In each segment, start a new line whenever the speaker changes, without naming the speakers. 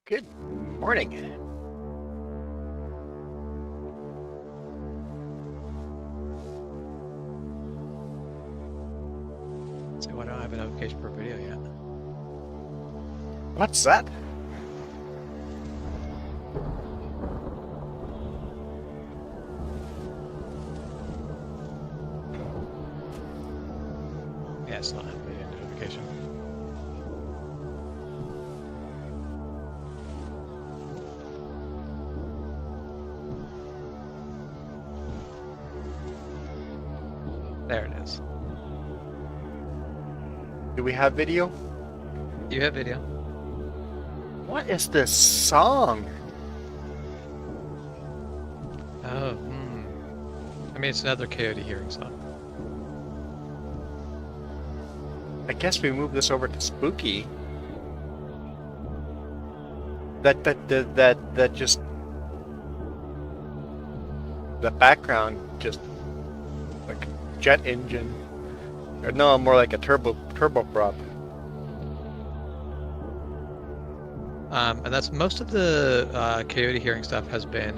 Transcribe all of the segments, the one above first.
Good morning.
So why don't I have a notification for a video yet?
What's that?
Yeah, it's not a video notification. There it is.
Do we have video?
You have video.
What is this song?
Oh, I mean, it's another Coyote hearing song.
I guess we move this over to spooky. That just the background just like jet engine. Or no, more like a turboprop.
And that's most of the Coyote hearing stuff has been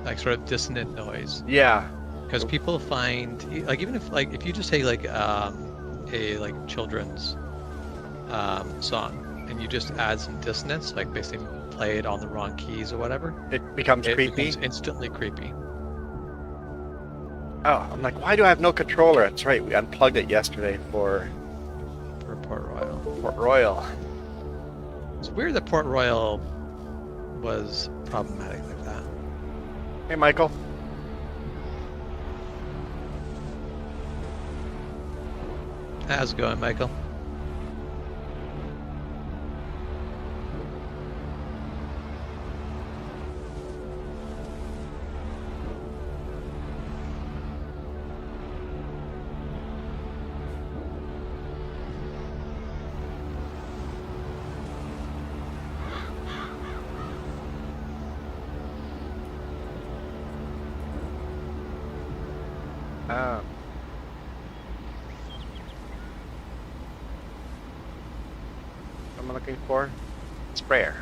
like sort of dissonant noise.
Yeah.
Because people find, like, even if you just say like a like children's song and you just add some dissonance, like basically play it on the wrong keys or whatever,
It becomes
it
creepy.
becomes instantly creepy.
Oh, I'm like, why do I have no controller? That's right, we unplugged it yesterday for
Port Royal.
Port Royal.
It's weird that Port Royal was problematic like that.
Hey, Michael.
How's it going, Michael?
Um, what am I looking for? Sprayer.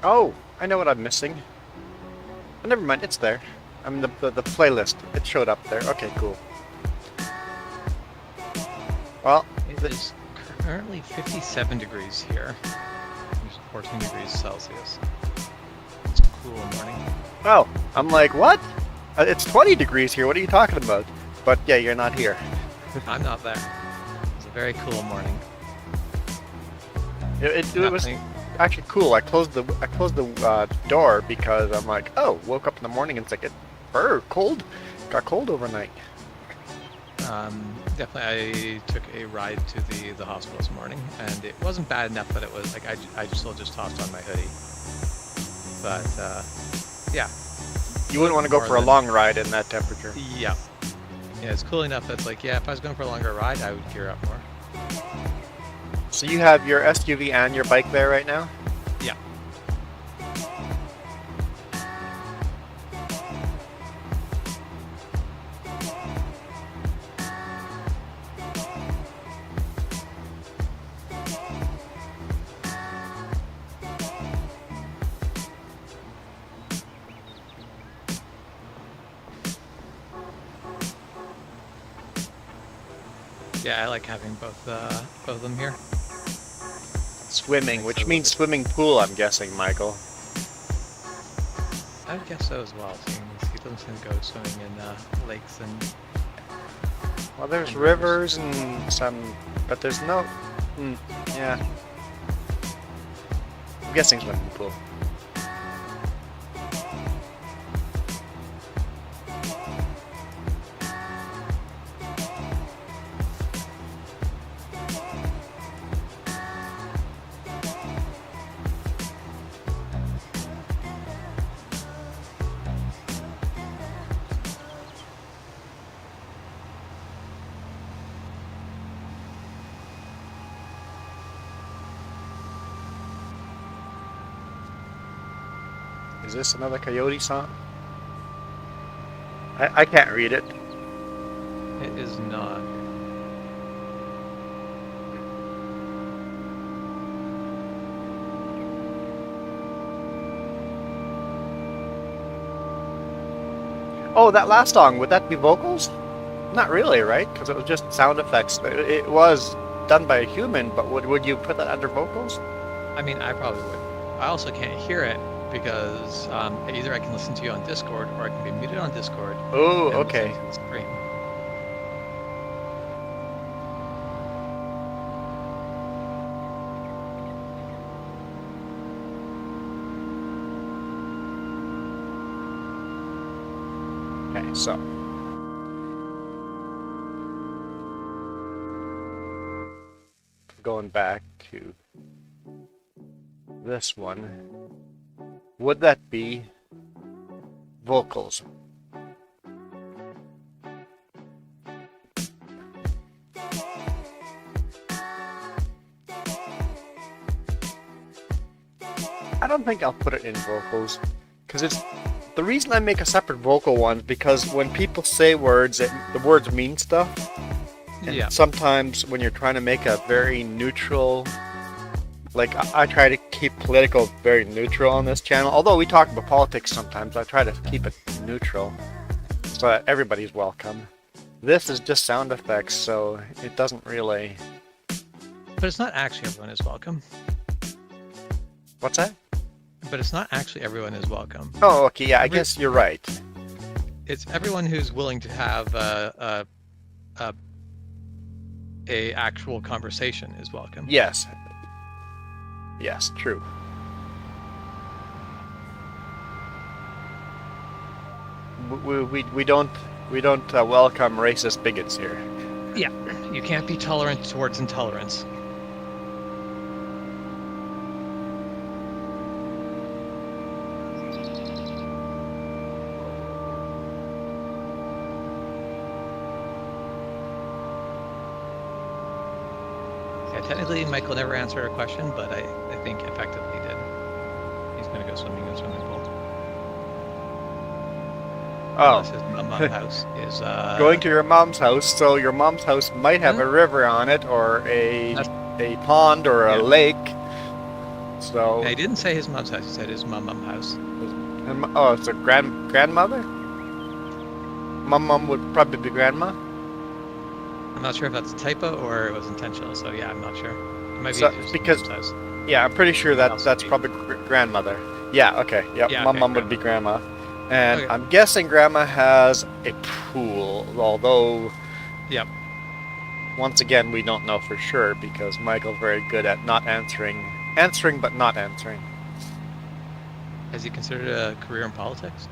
Oh, I know what I'm missing. Oh, never mind, it's there. I mean, the playlist. It showed up there. Okay, cool. Well,
It is currently 57 degrees here. There's 14 degrees Celsius. It's a cool morning.
oh, I'm like, what? It's 20 degrees here. What are you talking about? But yeah, you're not here.
I'm not there. It's a very cool morning.
It was
Nothing-
actually cool. I closed the door because I'm like, oh, woke up in the morning and it's like cold. Got cold overnight.
Definitely, I took a ride to the hospital this morning, and it wasn't bad enough, but it was like I still just tossed on my hoodie. But yeah,
You wouldn't want to go
More
for a
than-
long ride in that temperature.
yeah, it's cool enough that's like, yeah, if I was going for a longer ride, I would gear up more.
So you have your SUV and your bike there right now?
Yeah. Yeah, I like having both of them here.
Swimming, which means swimming pool, I'm guessing, Michael.
I would guess so as well, seeing as he doesn't seem to go swimming in lakes and
Well, there's rivers and some, but there's no. Yeah. I'm guessing swimming pool. Is this another Coyote song? I can't read it.
It is not.
Oh, that last song, would that be vocals? Not really, right? Because it was just sound effects. It was done by a human, but would you put that under vocals?
I mean, I probably would. I also can't hear it because either I can listen to you on Discord or I can be muted on Discord.
Oh,
and
okay.
listen to the stream.
Okay, so. Going back to this one, would that be vocals? I don't think I'll put it in vocals, because it's the reason I make a separate vocal one is because when people say words, the words mean stuff. And
Yeah.
sometimes when you're trying to make a very neutral, like I try to keep political very neutral on this channel. Although we talk about politics sometimes, I try to keep it neutral so that everybody's welcome. This is just sound effects, so it doesn't really.
But it's not actually everyone is welcome.
What's that?
But it's not actually everyone is welcome.
Oh, okay, yeah, I guess you're right.
It's everyone who's willing to have a actual conversation is welcome.
Yes. Yes, true. We don't welcome racist bigots here.
Yeah. You can't be tolerant towards intolerance. Yeah, technically Michael never answered a question, but I think effectively did. He's gonna go swimming in a swimming pool.
Oh.
Unless his mom house is
Going to your mom's house, so your mom's house might have a river on it, or a pond, or a
Yeah.
lake. So,
He didn't say his mom's house. He said his mom house.
oh, it's a grandmother. Mum would probably be grandma.
I'm not sure if that's a typo or it was intentional. So yeah, I'm not sure. It might be
So,
his
because-
mom's house.
Yeah, I'm pretty sure
Also
that's
be-
probably grandmother. Yeah, okay. Yep,
Yeah,
my
okay,
mum would be grandma. And
Okay.
I'm guessing grandma has a pool, although
Yep.
once again we don't know for sure because Michael's very good at not answering but not answering.
Has he considered a career in politics?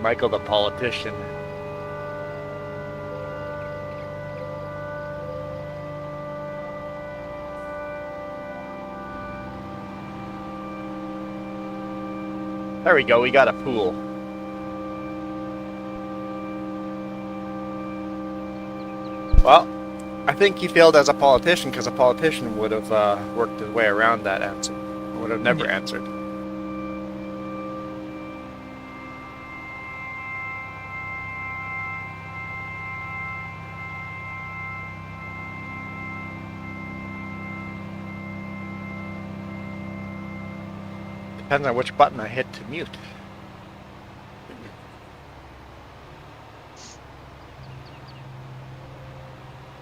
Michael the politician. There we go, we got a pool. Well, I think he failed as a politician because a politician would have worked his way around that answer. Would have never
Yeah.
answered. Depends on which button I hit to mute.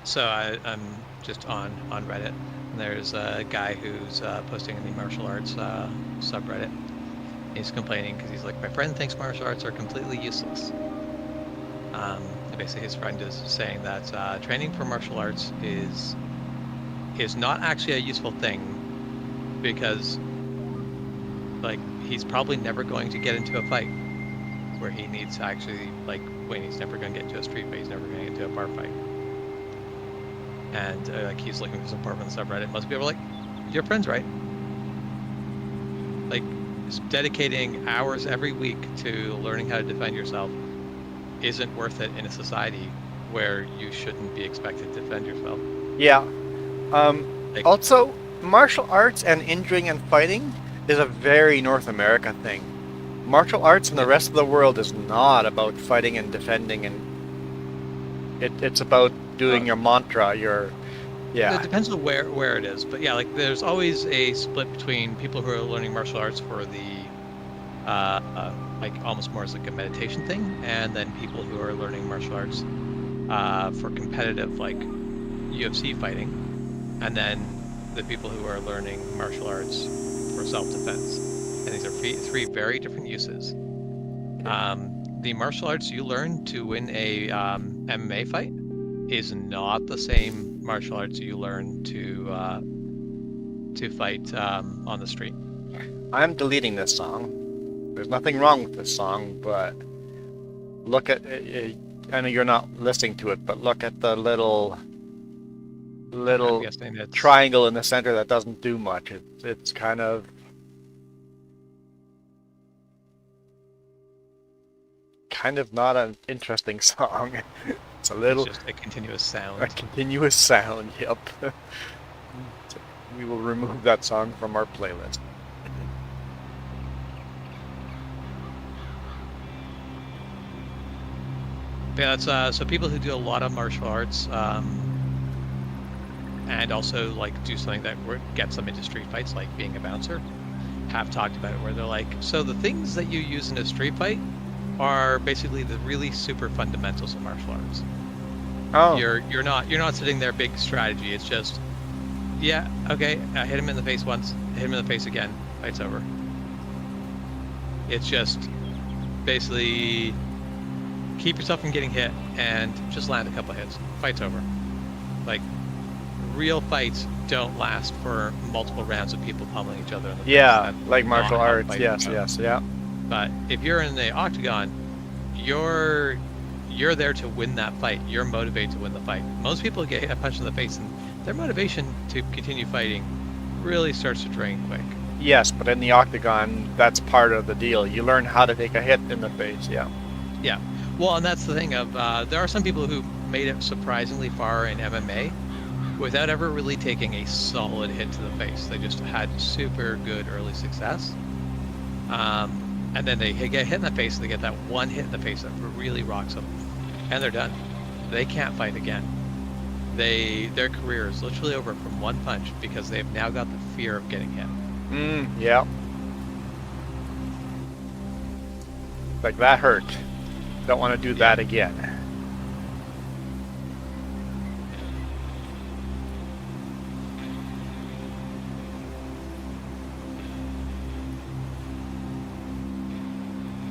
So I'm just on Reddit, and there's a guy who's posting in the martial arts subreddit. He's complaining because he's like, my friend thinks martial arts are completely useless. And basically, his friend is saying that training for martial arts is not actually a useful thing because, like, he's probably never going to get into a fight where he needs to actually win. He's never going to get into a street fight. He's never going to get into a bar fight. And like he's looking for support from the subreddit. Most people are like, your friend's right. Like, dedicating hours every week to learning how to defend yourself isn't worth it in a society where you shouldn't be expected to defend yourself.
Yeah.
Like-
Also, martial arts and injuring and fighting is a very North America thing. Martial arts in the rest of the world is not about fighting and defending, and it's about doing your mantra, your
It depends on where it is, but yeah, like there's always a split between people who are learning martial arts for the like almost more as like a meditation thing, and then people who are learning martial arts for competitive like UFC fighting, and then the people who are learning martial arts for self-defense. And these are three very different uses. The martial arts you learn to win a MMA fight is not the same martial arts you learn to fight on the street.
I'm deleting this song. There's nothing wrong with this song, but look at I know you're not listening to it, but look at the little triangle in the center that doesn't do much. It's kind of not an interesting song. It's a little...
It's just a continuous sound.
A continuous sound, yep. We will remove that song from our playlist.
Yeah, that's so people who do a lot of martial arts and also like do something that gets them into street fights, like being a bouncer, have talked about it, where they're like, so the things that you use in a street fight are basically the really super fundamentals of martial arts.
Oh.
You're not sitting there big strategy. It's just, yeah, okay, I hit him in the face once, hit him in the face again, fight's over. It's just basically keep yourself from getting hit and just land a couple of hits, fight's over. Like, real fights don't last for multiple rounds of people pummeling each other in the face.
Yeah, like martial arts, yes, yeah.
But if you're in the octagon, you're there to win that fight. You're motivated to win the fight. Most people get hit a punch in the face, and their motivation to continue fighting really starts to drain quick.
Yes, but in the octagon, that's part of the deal. You learn how to take a hit in the face, yeah.
Yeah. Well, and that's the thing of, there are some people who made it surprisingly far in MMA without ever really taking a solid hit to the face. They just had super good early success. And then they get hit in the face, and they get that one hit in the face that really rocks them, and they're done. They can't fight again. Their career is literally over from one punch because they've now got the fear of getting hit.
Yeah. Like, that hurt. Don't want to do that again.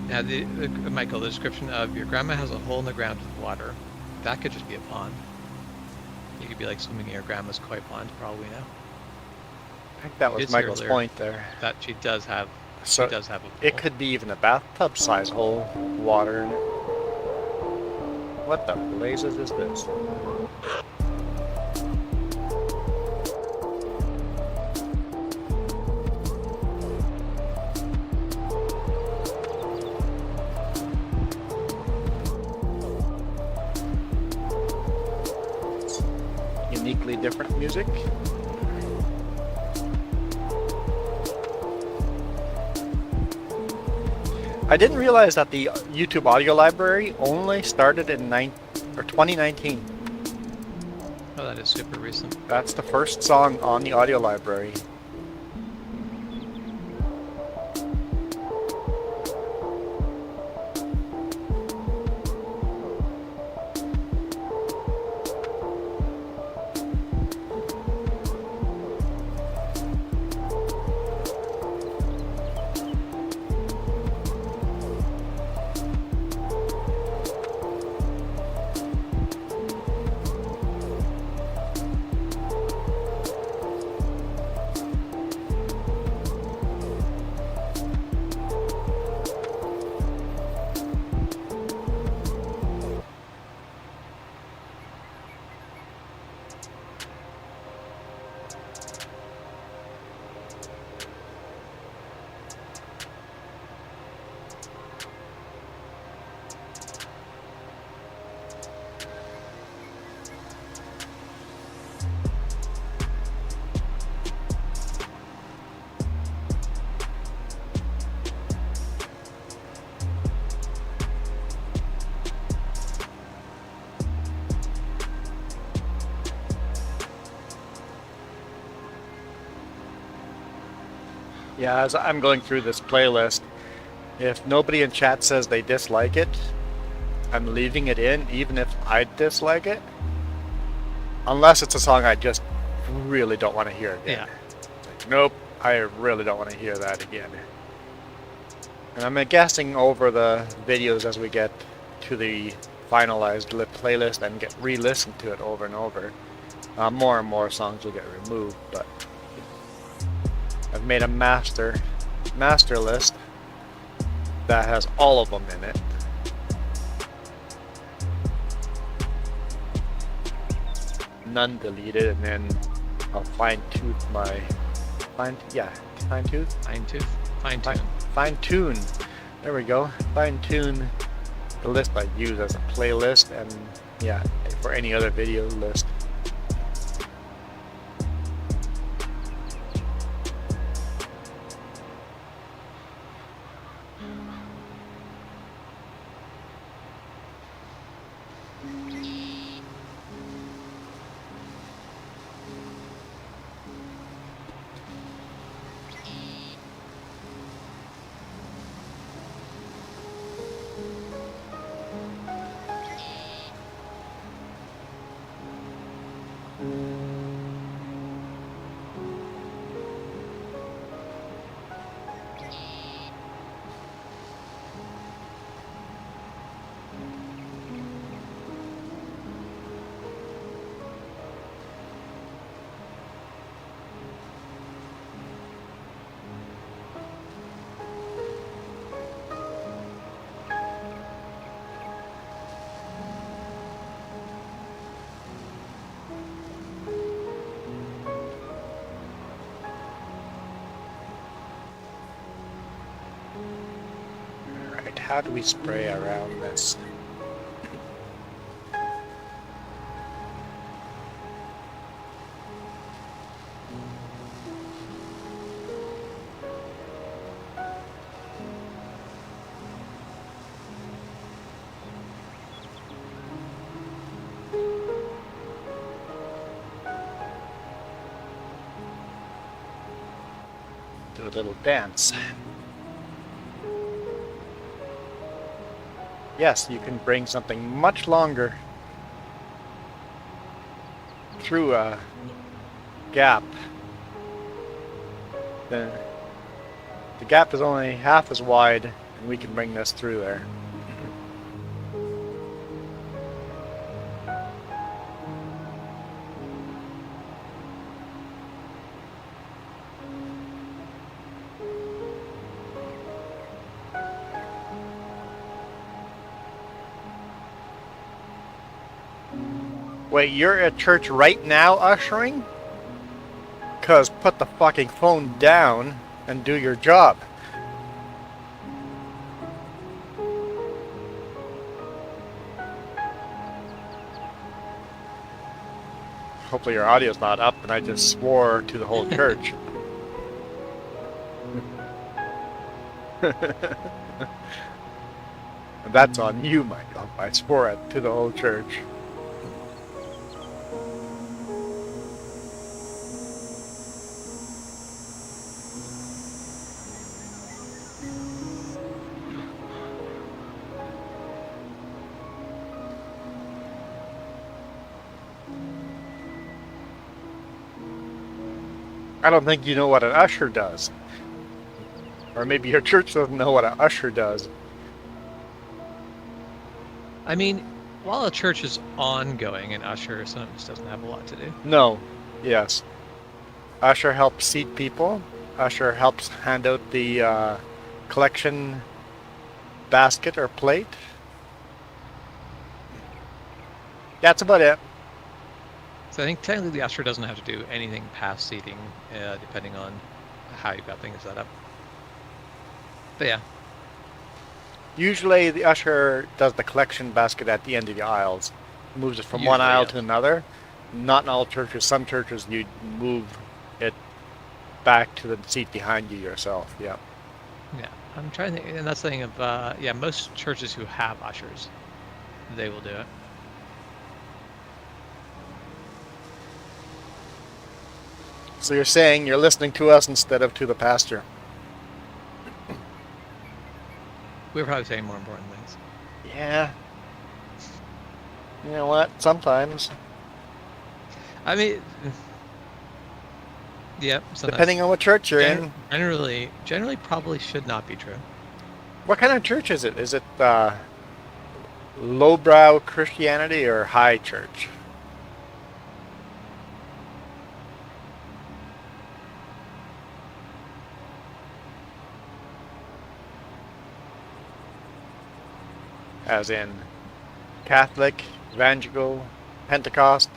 Now, Michael, the description of your grandma has a hole in the ground with water. That could just be a pond. You could be like swimming in your grandma's koi pond, probably now.
I think that was Michael's point there.
That she does have.
So
she does have a hole.
It could be even a bathtub-sized hole, water. What the blazes is this? Uniquely different music. I didn't realize that the YouTube audio library only started in 2019.
Oh, that is super recent.
That's the first song on the audio library. Yeah, as I'm going through this playlist, if nobody in chat says they dislike it, I'm leaving it in even if I dislike it. Unless it's a song I just really don't want to hear again.
Yeah.
Like, nope, I really don't want to hear that again. And I'm guessing over the videos as we get to the finalized playlist and get re-listened to it over and over, more and more songs will get removed. But I've made a master list that has all of them in it. None deleted, and then I'll fine tune. Fine tune. There we go. Fine tune the list I use as a playlist, and yeah, for any other video list. How do we spray around this? Do a little dance. Yes, you can bring something much longer through a gap. The gap is only half as wide, and we can bring this through there. Wait, you're at church right now ushering? 'Cause put the fucking phone down and do your job. Hopefully your audio's not up and I just swore to the whole church. That's on you, Michael. I swore it to the whole church. I don't think you know what an usher does. Or maybe your church doesn't know what an usher does.
I mean, while a church is ongoing, an usher sometimes doesn't have a lot to do.
No. Yes. Usher helps seat people. Usher helps hand out the collection basket or plate. That's about it.
So I think technically the usher doesn't have to do anything past seating, depending on how you've got things set up. But yeah.
Usually the usher does the collection basket at the end of the aisles. Moves it from one
Usually,
aisle
yeah.
to another. Not in all churches. Some churches you move it back to the seat behind you yourself. Yeah.
Yeah, I'm trying to think, and that's the thing of, yeah, most churches who have ushers, they will do it.
So you're saying you're listening to us instead of to the pastor.
we're probably saying more important things.
Yeah. You know what? Sometimes.
I mean, yeah. Sometimes.
Depending on what church you're in.
Generally, probably should not be true.
What kind of church is it? Is it lowbrow Christianity or high church? As in Catholic, Evangelical, Pentecost?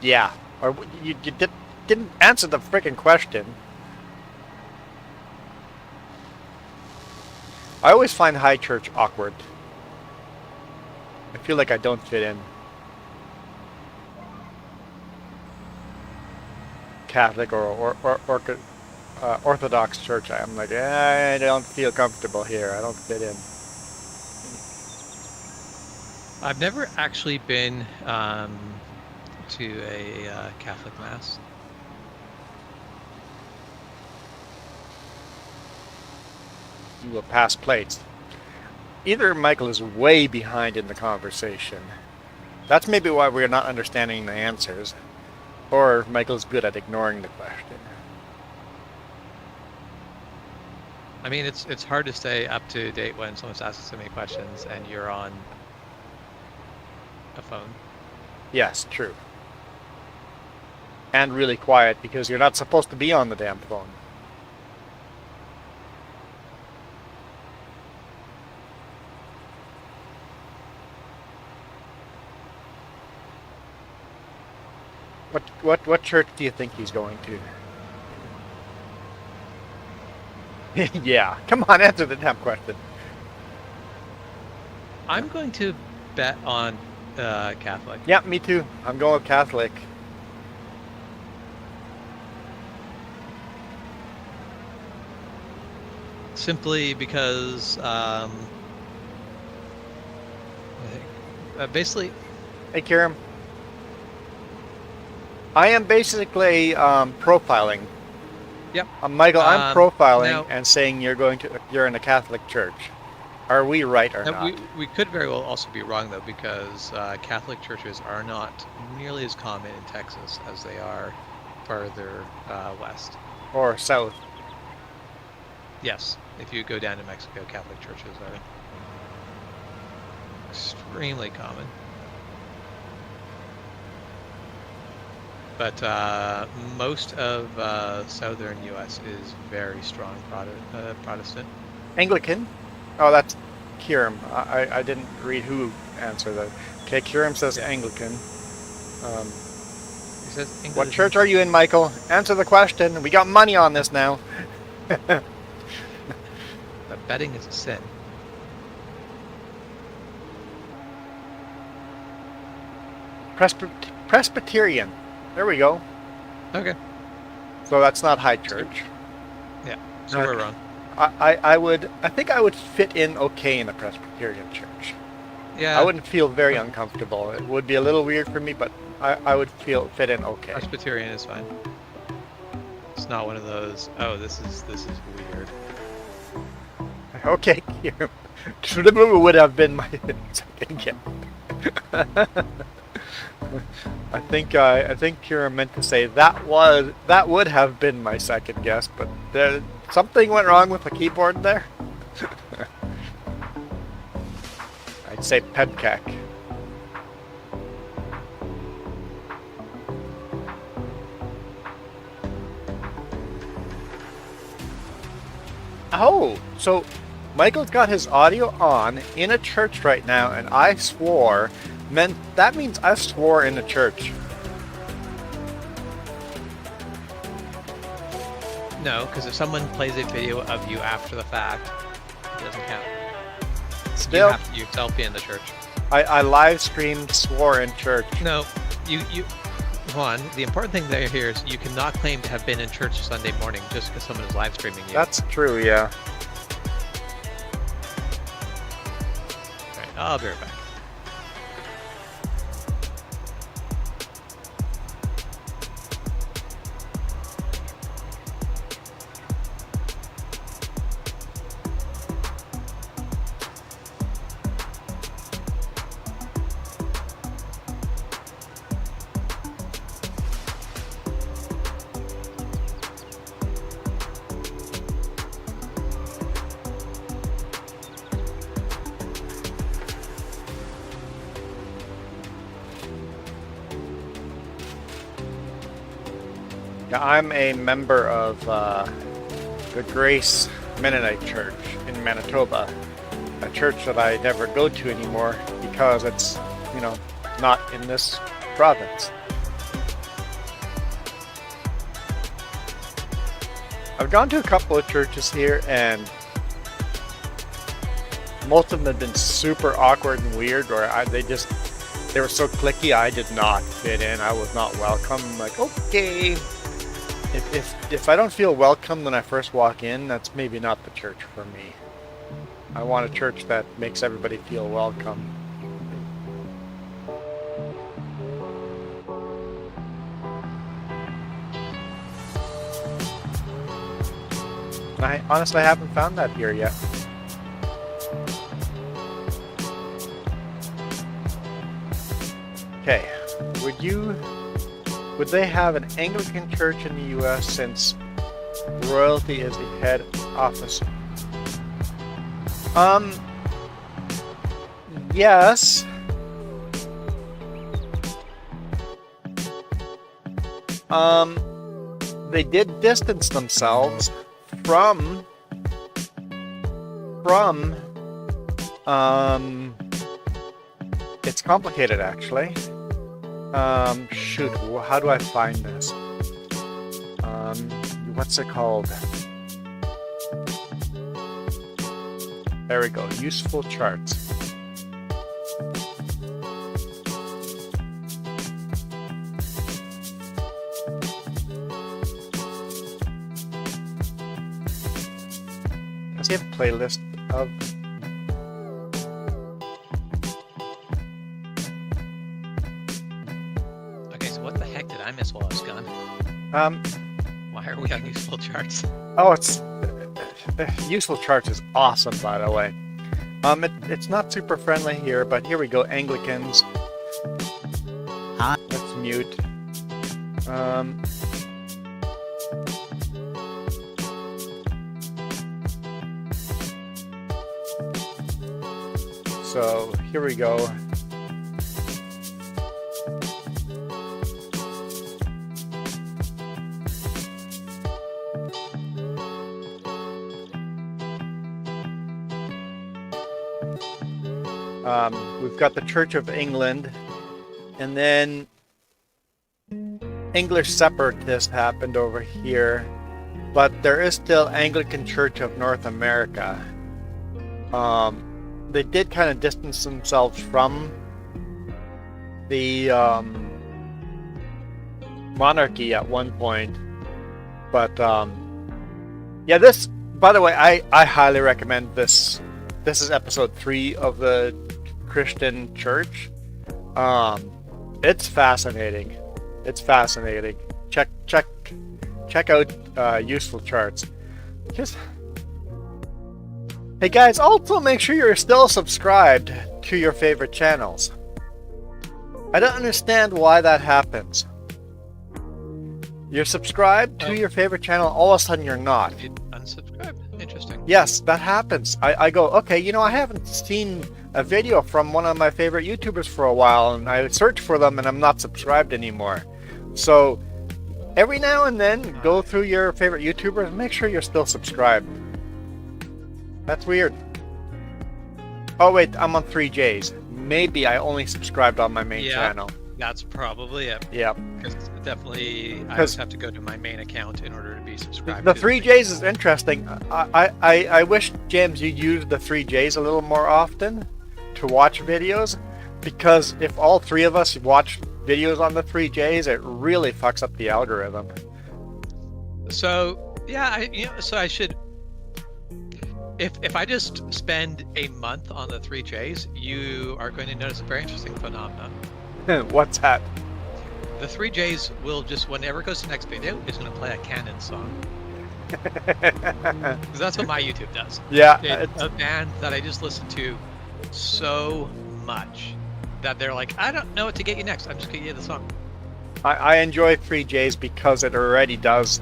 Yeah. Or you didn't answer the freaking question. I always find high church awkward. I feel like I don't fit in. Catholic or Orthodox church, I'm like, I don't feel comfortable here. I don't fit in.
I've never actually been to a Catholic mass.
You will pass plates. Either Michael is way behind in the conversation. That's maybe why we're not understanding the answers. Or Michael's good at ignoring the question.
I mean, it's hard to stay up to date when someone's asking so many questions and you're on a phone.
Yes, true. And really quiet because you're not supposed to be on the damn phone. What church do you think he's going to? Yeah, come on, answer the damn question.
I'm going to bet on Catholic.
Yeah, me too. I'm going with Catholic.
Simply because basically...
Hey, Kieran. I am basically profiling.
Yep.
Michael, I'm profiling
now,
and saying you're in a Catholic church. Are we right or not?
We could very well also be wrong though, because Catholic churches are not nearly as common in Texas as they are further west.
Or south.
Yes, if you go down to Mexico, Catholic churches are extremely common. But most of southern U.S. is very strong Protestant.
Anglican? Oh, that's Kiram. I didn't read who answered that. Okay, Kiram says Anglican.
He says English.
What church are you in, Michael? Answer the question. We got money on this now.
But betting is a sin.
Presbyterian. There we go.
Okay.
So that's not high church.
Yeah. So we're wrong.
I think I would fit in okay in a Presbyterian church.
Yeah.
I wouldn't feel very uncomfortable. It would be a little weird for me, but I would fit in okay.
Presbyterian is fine. It's not one of those, oh, this is weird.
Okay, Kiram. Would have been my second guess. I think Kira meant to say that would have been my second guess, but something went wrong with the keyboard there. I'd say Pedcac. Oh, so Michael's got his audio on in a church right now, and I swore. That means I swore in the church.
No, because if someone plays a video of you after the fact, it doesn't count.
Still,
you have to yourself be in the church.
I live streamed swore in church.
No, Juan, the important thing there here is you cannot claim to have been in church Sunday morning just because someone is live streaming you.
That's true, yeah.
All right, I'll be right back.
Yeah, I'm a member of the Grace Mennonite Church in Manitoba, a church that I never go to anymore because it's, you know, not in this province. I've gone to a couple of churches here, and most of them have been super awkward and weird, or they were so cliquey I did not fit in. I was not welcome. I'm like, okay. If I don't feel welcome when I first walk in, that's maybe not the church for me. I want a church that makes everybody feel welcome. And I honestly haven't found that here yet. Okay, would they have an Anglican church in the US since royalty is the head office? Yes. They did distance themselves from it's complicated actually. Shoot, how do I find this? What's it called? There we go, useful charts. Does he have a playlist of?
Okay, so what the heck did I miss while I was gone? Why are we on useful charts?
Oh, it's useful charts is awesome, by the way. It's not super friendly here, but here we go. Anglicans. Let's mute. So here we go. We've got the Church of England, and then English separatist happened over here, but there is still Anglican Church of North America. They did kind of distance themselves from the monarchy at one point, but yeah, this, by the way, I highly recommend this. This is episode 3 of the Christian Church. It's fascinating. It's fascinating. Check out useful charts. Hey guys, also make sure you're still subscribed to your favorite channels. I don't understand why that happens. You're subscribed to your favorite channel, all of a sudden you're not.
It unsubscribed. Interesting.
Yes, that happens. I go, okay, you know, I haven't seen a video from one of my favorite YouTubers for a while, and I search for them and I'm not subscribed anymore. So every now and then, go through your favorite YouTubers and make sure you're still subscribed. That's weird. Oh wait, I'm on 3Js. Maybe I only subscribed on my main channel.
That's probably it.
Yep.
Because definitely, I just have to go to my main account in order to be subscribed.
The 3Js is interesting. I wish, James, you used the 3Js a little more often to watch videos, because if all 3 of us watched videos on the 3Js, it really fucks up the algorithm.
So yeah, so I should. If I just spend a month on the 3Js, you are going to notice a very interesting phenomenon.
What's that?
The 3Js will just, whenever it goes to the next video, it's going to play a Canon song. Because that's what my YouTube does.
Yeah.
It's a band that I just listen to so much that they're like, I don't know what to get you next. I'm just going to get you the song.
I enjoy 3Js because it already does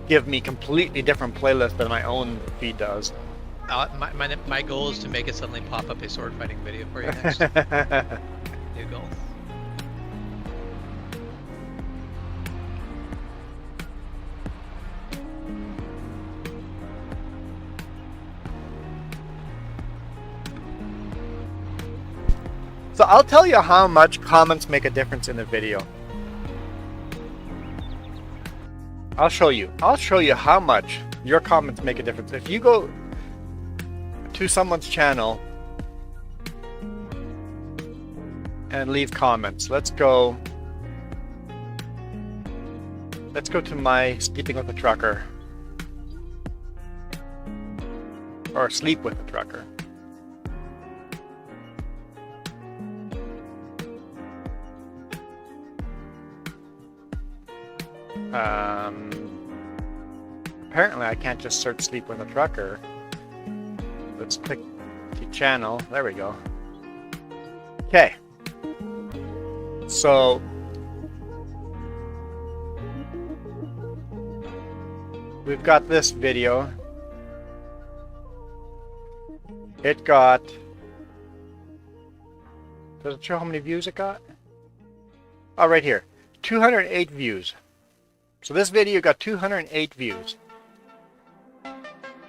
give me completely different playlists than my own feed does.
My goal is to make it suddenly pop up a sword fighting video for you next. New goal.
So I'll tell you how much comments make a difference in a video. I'll show you how much your comments make a difference. If you go to someone's channel and leave comments, let's go to my Sleeping with a Trucker, or Sleep with a Trucker. Apparently I can't just search Sleep with a Trucker. Let's click the channel. There we go. Okay. So we've got this video. It got... Does it show how many views it got? Oh, right here. 208 views. So this video got 208 views.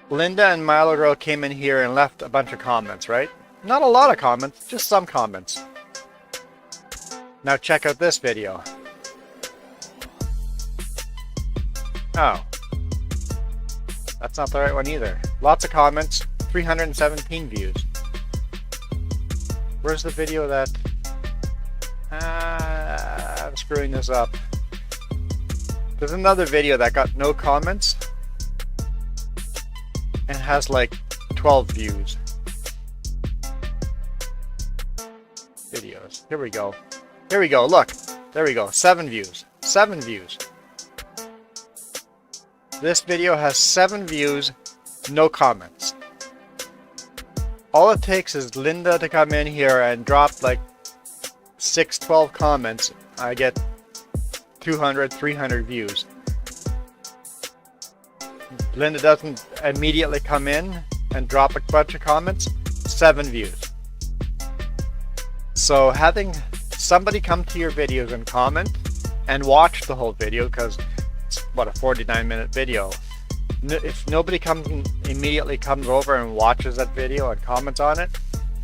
Linda and Milo Girl came in here and left a bunch of comments, right? Not a lot of comments, just some comments. Now check out this video. Oh. That's not the right one either. Lots of comments, 317 views. Where's the video that... I'm screwing this up. There's another video that got no comments and has like 12 views. Videos. Here we go. Here we go. Look. There we go. 7 views. 7 views. This video has 7 views, no comments. All it takes is Linda to come in here and drop like 12 comments. I get 200, 300 views. Linda doesn't immediately come in and drop a bunch of comments, 7 views. So having somebody come to your videos and comment and watch the whole video, because it's what, a 49-minute video. If nobody immediately comes over and watches that video and comments on it,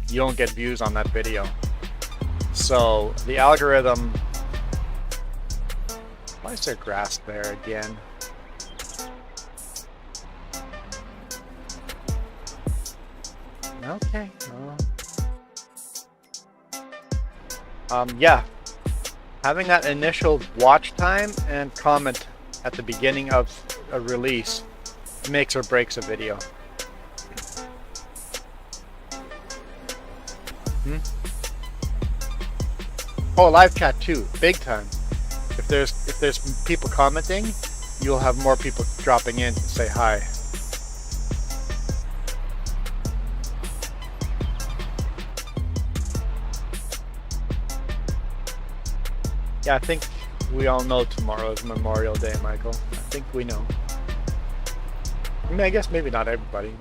you don't get views on that video. So the algorithm... Why is there grass there again? Okay. Yeah. Having that initial watch time and comment at the beginning of a release makes or breaks a video. Oh, live chat too, big time. If there's people commenting, you'll have more people dropping in to say hi. Yeah, I think we all know tomorrow is Memorial Day, Michael. I think we know. I mean, I guess maybe not everybody.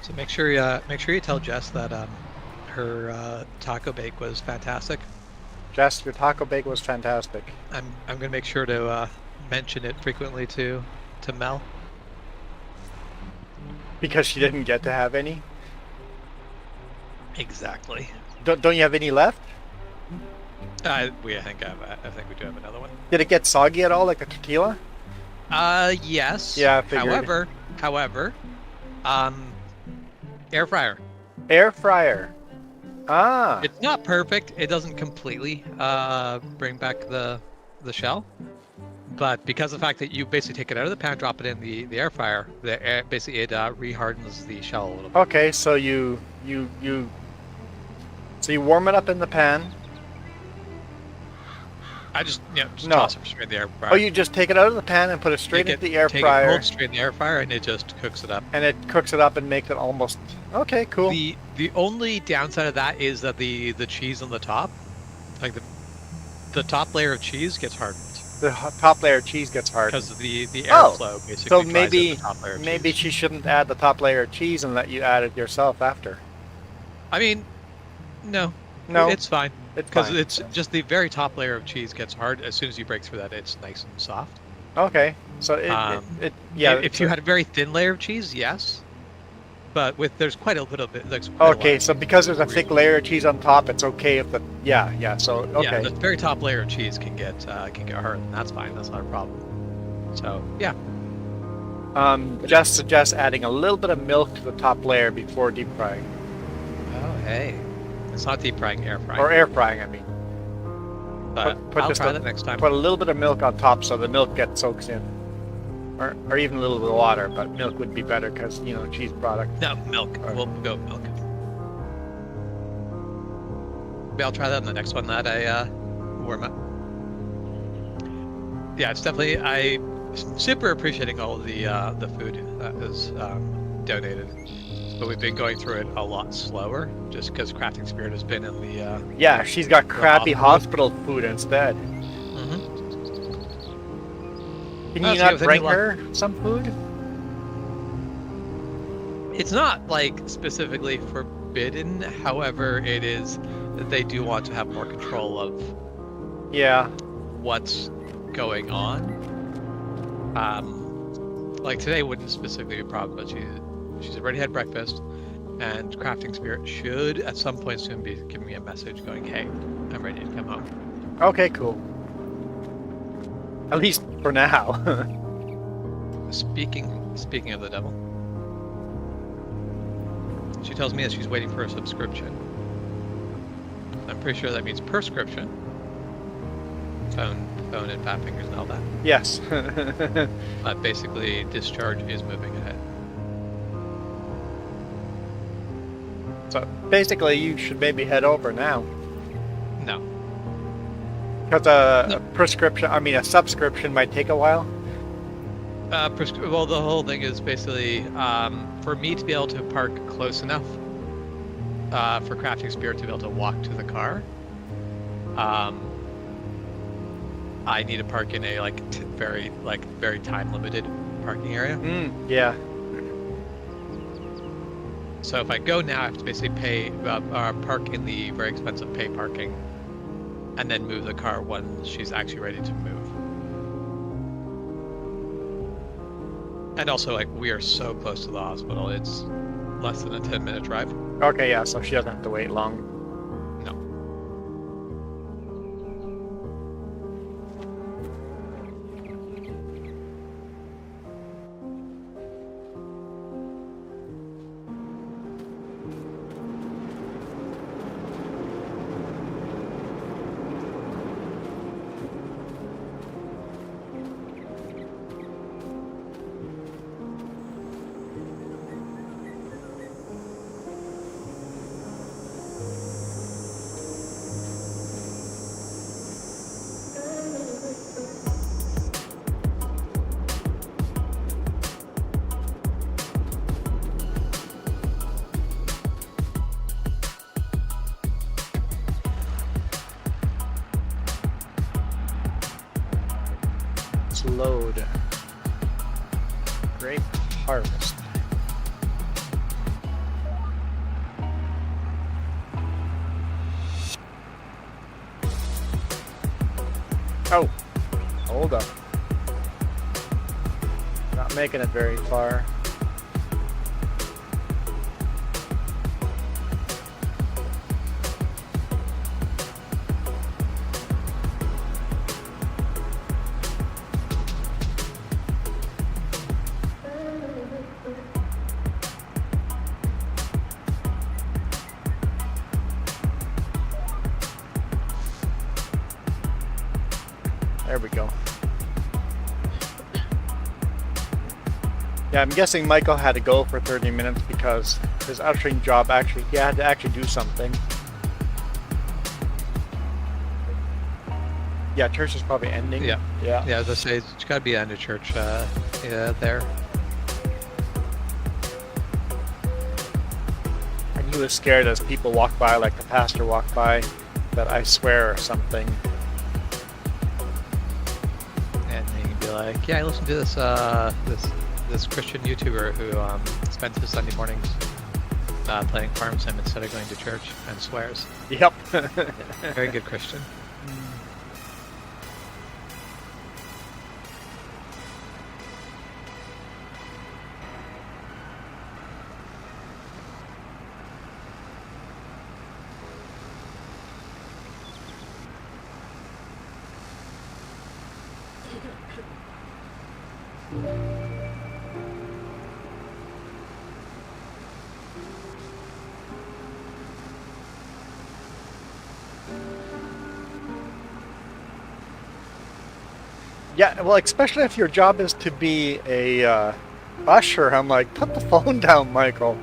So make sure you tell Jess that her taco bake was fantastic.
Jess, your taco bake was fantastic.
I'm gonna make sure to mention it frequently to Mel.
Because she didn't get to have any?
Exactly.
Don't you have any left?
I think we do have another one.
Did it get soggy at all, like the tortilla?
Yes.
Yeah, I figured.
However, air fryer.
Air fryer. Ah.
It's not perfect. It doesn't completely bring back the shell, but because of the fact that you basically take it out of the pan, drop it in the air fryer, basically it rehardens the shell a little bit.
Okay, so you warm it up in the pan.
I just
No.
toss it straight in the air fryer.
Oh, you just take it out of the pan and put it straight into the air
Take
fryer,
it cold straight in the air fryer, and it just cooks it up.
and it cooks it up and makes it almost. Okay, cool.
The only downside of that is that the cheese on the top, like the top layer of cheese gets hardened
The top layer of cheese gets hard.
because of the
Oh,
airflow basically.
So
dries out
maybe
the top layer of
maybe
cheese.
she shouldn't add the top layer of cheese and let you add it yourself after.
I mean, no,
No,
it's fine.
it's
Because
fine.
it's just the very top layer of cheese gets hard. As soon as you break through that, it's nice and soft.
Okay, so yeah.
If you had a very thin layer of cheese, yes. But there's quite a little bit. There's quite a
Okay,
lot.
so because there's a thick layer of cheese on top, it's okay if the yeah. So
Yeah,
okay,
the very top layer of cheese can get hard, and that's fine. That's not a problem. So yeah,
just suggest adding a little bit of milk to the top layer before deep frying
oh hey, it's not deep frying, air frying.
or air frying. I mean,
but
put
I'll
just
try
a-
that next time.
put a little bit of milk on top so the milk soaks in, or even a little bit of water, but milk would be better because cheese product.
No, milk.
Alright.
We'll go with milk. Maybe I'll try that in the next one that I warm up. Yeah, it's definitely super appreciating all the food that is donated, but we've been going through it a lot slower just because Crafting Spirit has been in the.
Yeah, she's got crappy
hospital.
hospital food instead.
Mhm.
Can
Oh,
you
so
not
with any
bring
luck-
her some food?
It's not like specifically forbidden. However, it is that they do want to have more control of
Yeah.
what's going on. Like today wouldn't specifically be a problem, but she's already had breakfast, and Crafting Spirit should at some point soon be giving me a message going, "Hey, I'm ready to come home."
Okay, cool. At least for now.
Speaking of the devil, she tells me that she's waiting for a subscription. I'm pretty sure that means prescription. Phone and fat fingers and all that.
Yes.
But basically, discharge is moving ahead.
So basically, you should maybe head over now.
No.
Because a prescription, I mean, a subscription might take a while.
Well, the whole thing is basically for me to be able to park close enough for Crafting Spirit to be able to walk to the car. I need to park in a very time limited parking area.
Yeah.
So if I go now, I have to basically pay park in the very expensive pay parking, and then move the car when she's actually ready to move. And also, we are so close to the hospital. It's less than a 10-minute drive.
Okay, yeah, so she doesn't have to wait long.
No.
Let's load. Grape harvest. Oh, hold up. Not making it very far. There we go. Yeah, I'm guessing Michael had to go for 30 minutes because his ushering job he had to actually do something. Yeah, church is probably ending.
Yeah.
Yeah.
Yeah, as I say, it's got to be end of church there.
And he was scared as people walked by, like the pastor walked by, that I swear or something.
And then you'd be like, yeah, I listened to this Christian YouTuber who spends his Sunday mornings playing Farm Sim instead of going to church and swears.
Yep.
Very good Christian.
Yeah, well, especially if your job is to be a usher, I'm like, put the phone down, Michael.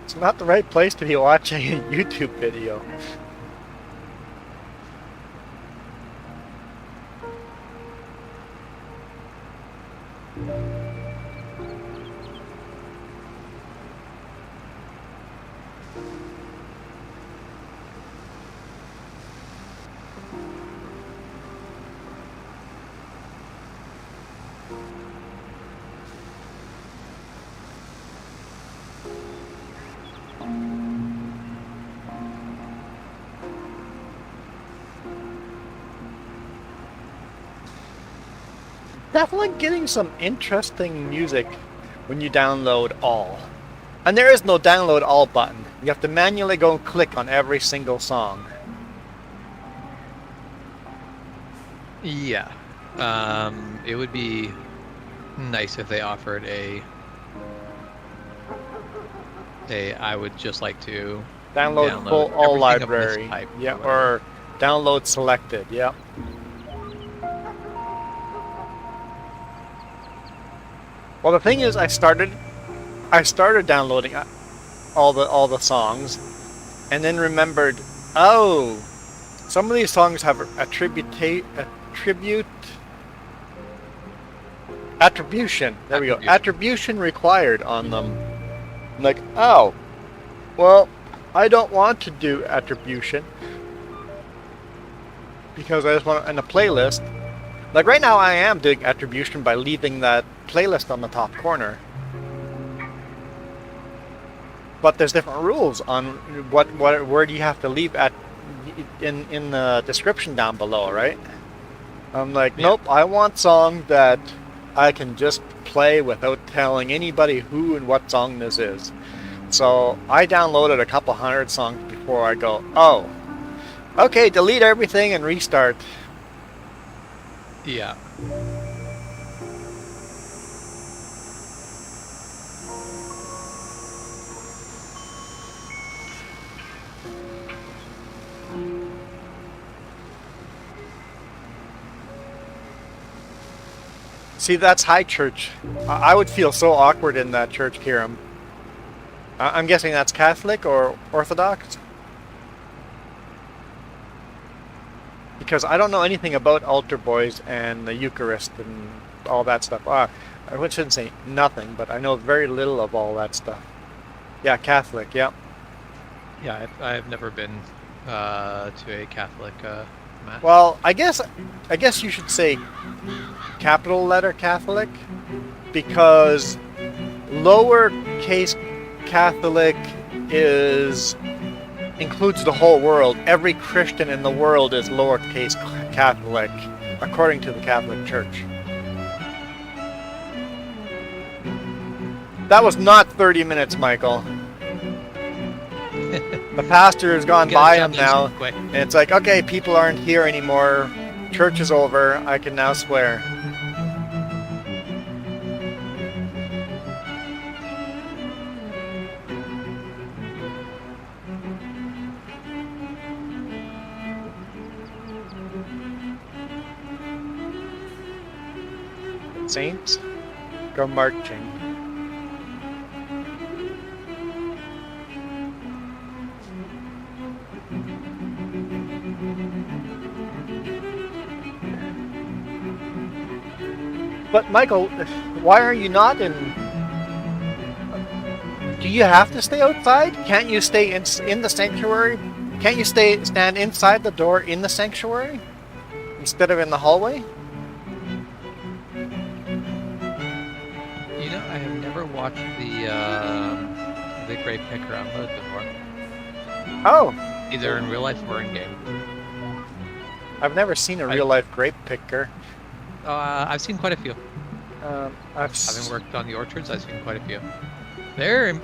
It's not the right place to be watching a YouTube video. Definitely getting some interesting music when you download all. And there is no download all button. You have to manually go and click on every single song.
Yeah. It would be nice if they offered I would just like to
Download full all
everything of this
library.
type
Yeah,
whatever.
or download selected. Yep. Well, the thing is, I started downloading all the songs, and then remembered, oh, some of these songs have attribution. There we go. Attribution required on them. I'm like, oh, well, I don't want to do attribution because I just want in a playlist. Like right now, I am doing attribution by leaving that playlist on the top corner. But there's different rules on what word you have to leave at in the description down below, right? I'm like,
Yeah.
nope, I want song that I can just play without telling anybody who and what song this is. So I downloaded a couple hundred songs before I go, oh, okay, delete everything and restart.
Yeah.
See, that's high church. I would feel so awkward in that church, Kiram. I'm guessing that's Catholic or Orthodox? Because I don't know anything about altar boys and the Eucharist and all that stuff. I shouldn't say nothing, but I know very little of all that stuff. Yeah, Catholic, yeah.
Yeah, I've never been to a Catholic mass.
Well, I guess you should say capital letter Catholic, because lowercase Catholic includes the whole world. Every Christian in the world is lowercase Catholic, according to the Catholic Church. That was not 30 minutes, Michael. The pastor has gone by him now,
Quick.
and it's like, okay, people aren't here anymore. Church is over. I can now swear. saints go marching. But Michael, why are you not in? Do you have to stay outside? Can't you stay in the sanctuary? Can't you stand inside the door in the sanctuary instead of in the hallway?
You know, I have never watched the Great Picker unload before,
Oh,
either in real life or in game.
I've never seen a real life grape picker.
I've seen quite a few. Having worked on the orchards, I've seen quite a few. They're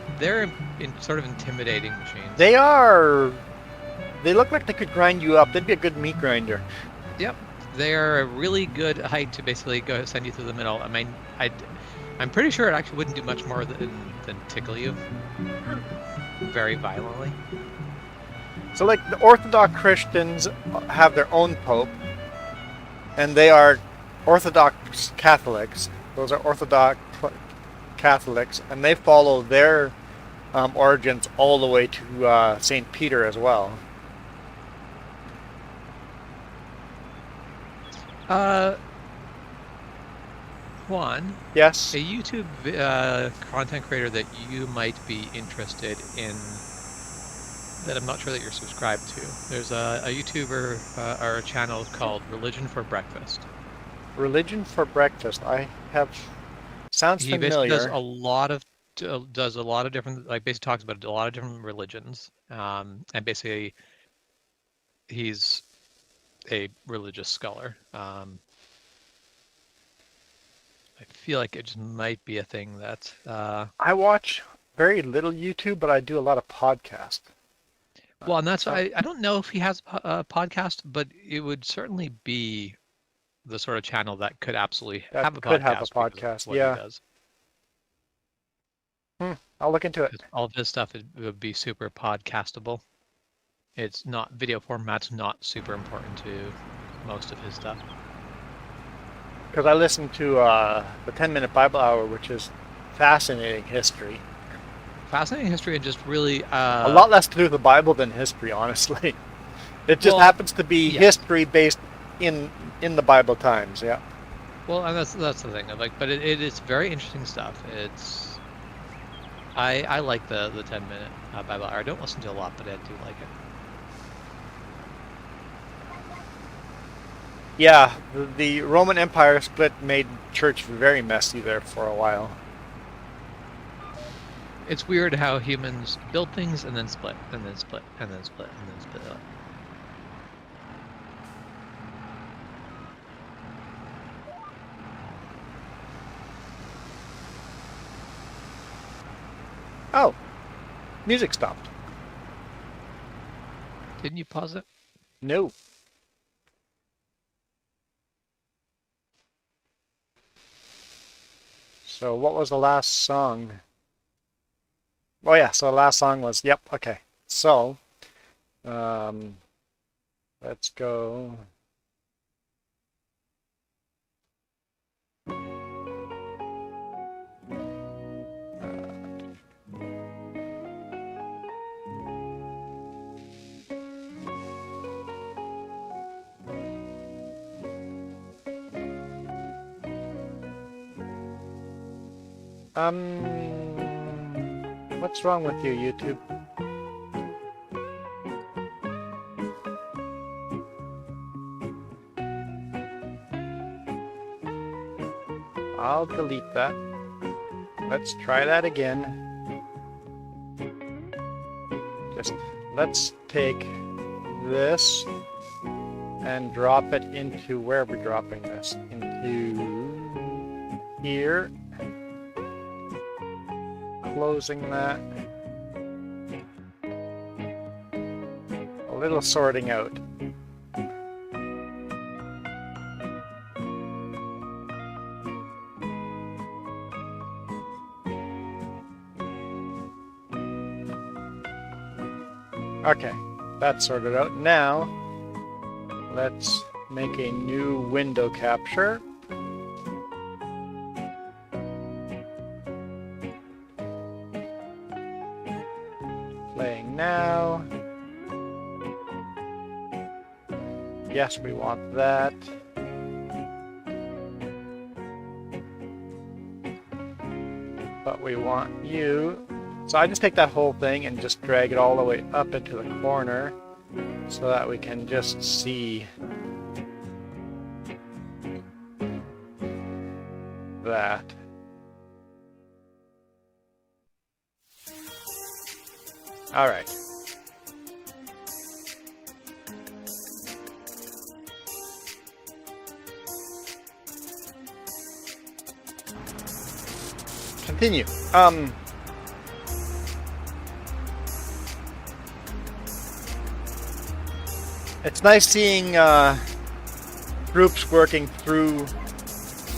sort of intimidating machines.
They are. They look like they could grind you up. They'd be a good meat grinder.
Yep, they are a really good height to basically go send you through the middle. I mean, I'm pretty sure it actually wouldn't do much more than tickle you very violently.
So, like, the Orthodox Christians have their own pope, and they are Orthodox Catholics. Those are Orthodox Catholics, and they follow their origins all the way to St. Peter as well.
Juan,
Yes.
a YouTube content creator that you might be interested in, that I'm not sure that you're subscribed to. There's a YouTuber or a channel called Religion for Breakfast.
Religion for Breakfast. I have. Sounds
He
familiar.
basically does a lot of different, like, basically talks about a lot of different religions, and basically he's a religious scholar. I feel like it just might be a thing that
I watch very little YouTube, but I do a lot of podcasts.
well, and that's I don't know if he has a podcast, but it would certainly be the sort of channel that could absolutely
That
have a
could
podcast.
have a
because of
podcast,
what he
yeah.
does.
I'll look into it.
'Cause all of his stuff would be super podcastable. It's not, video format's not super important to most of his stuff.
Because I listen to the 10-Minute Bible Hour, which is fascinating history.
Fascinating history, and just really
A lot less to do with the Bible than history, honestly. It just
Well,
happens to be
yeah.
history based in the Bible times, yeah.
well, and that's the thing. Like, but it is very interesting stuff. It's I like the 10-minute Bible hour. I don't listen to a lot, but I do like it.
Yeah, the Roman Empire split made church very messy there for a while.
It's weird how humans build things and then split, and then split, and then split, and then split.
Oh, music stopped.
Didn't you pause it?
No. So what was the last song? Oh yeah, so the last song was, yep, okay. So, let's go. What's wrong with you, YouTube? I'll delete that. Let's try that again. Just let's take this and drop it into, where are we dropping this? Into here. Closing that. A little sorting out. Okay, that's sorted out. Now, let's make a new window capture. now. Yes, we want that. But we want you. So I just take that whole thing and just drag it all the way up into the corner so that we can just see that. All right. Continue. It's nice seeing groups working through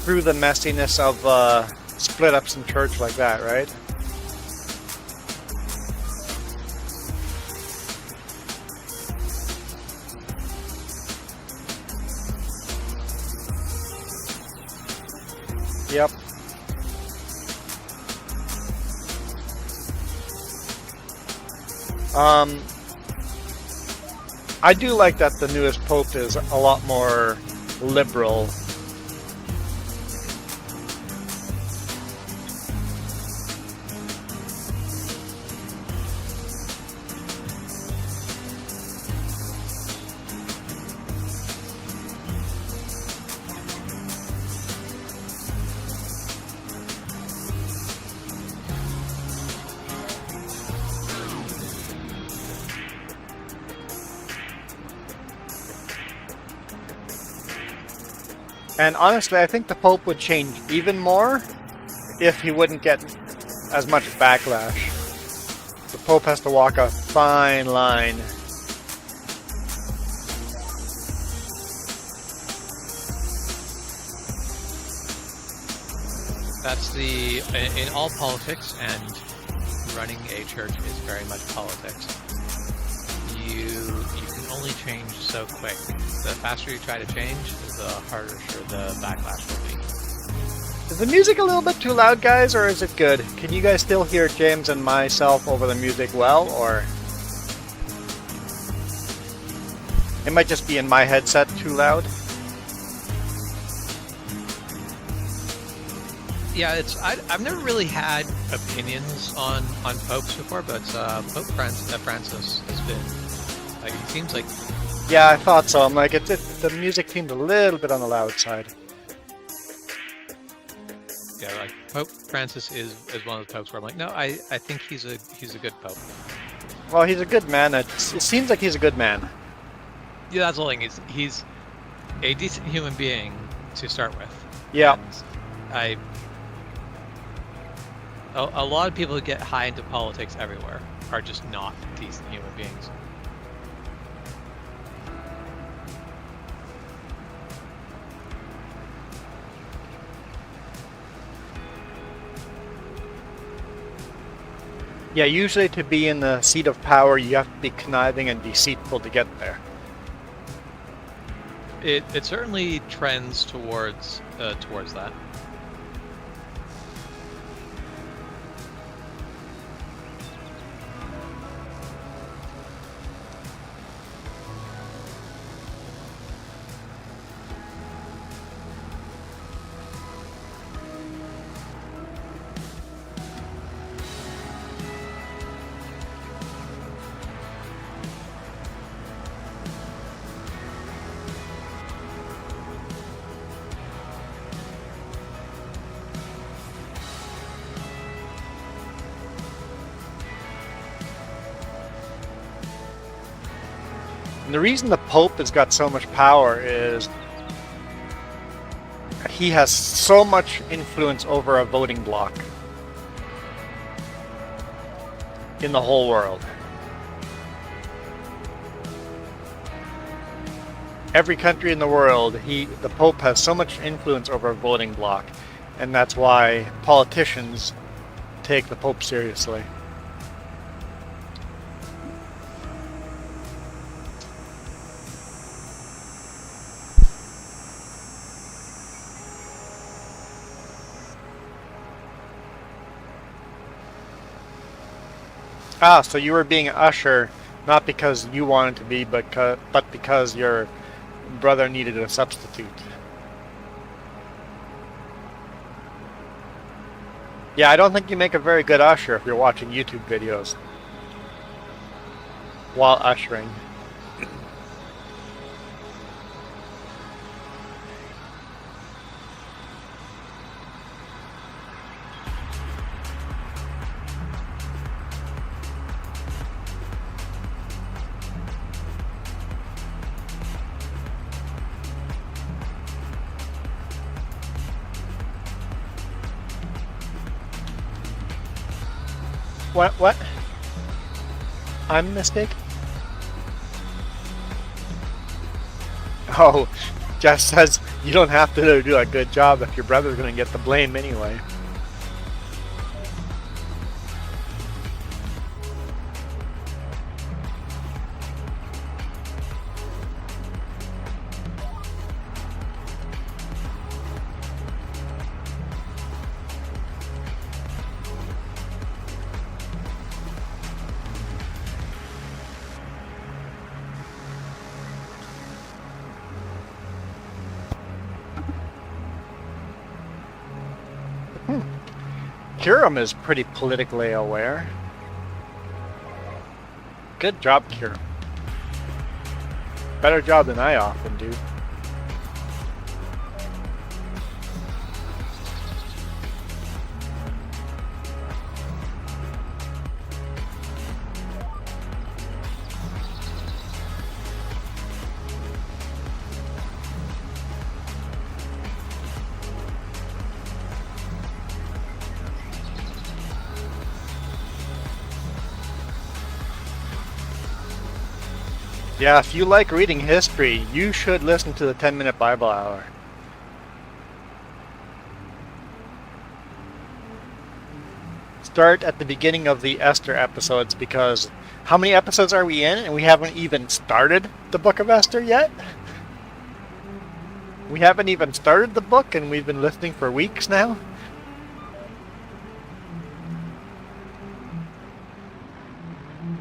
the messiness of split ups in church like that, right? Yep. I do like that the newest pope is a lot more liberal. And honestly, I think the Pope would change even more if he wouldn't get as much backlash. The Pope has to walk a fine line.
That's in all politics, and running a church is very much politics. You can only change so quick. The faster you try to change, the harder the backlash will be.
Is the music a little bit too loud, guys, or is it good? Can you guys still hear James and myself over the music well, or it might just be in my headset too loud?
Yeah, I've never really had opinions on popes before, but Pope Francis has been like, he seems like.
Yeah, I thought so. I'm like, the music seemed a little bit on the loud side.
Yeah, like Pope Francis is one of the popes where I'm like, no, I think he's a good pope.
Well, he's a good man. It seems like he's a good man.
Yeah, that's the thing. He's a decent human being to start with.
Yeah.
And a lot of people who get high into politics everywhere are just not decent human beings.
Yeah, usually to be in the seat of power, you have to be conniving and deceitful to get there.
It certainly trends towards that.
And the reason the Pope has got so much power is he has so much influence over a voting bloc in the whole world. Every country in the world, the Pope has so much influence over a voting bloc, and that's why politicians take the Pope seriously. Ah, so you were being an usher, not because you wanted to be, but because your brother needed a substitute. Yeah, I don't think you make a very good usher if you're watching YouTube videos while ushering. What? I'm a mistake? Oh, Jeff says you don't have to do a good job if your brother's going to get the blame anyway. Kiram is pretty politically aware. Good job, Kiram. Better job than I often do. Yeah, if you like reading history, you should listen to the 10-Minute Bible Hour. Start at the beginning of the Esther episodes, because how many episodes are we in and we haven't even started the book of Esther yet? We haven't even started the book and we've been listening for weeks now?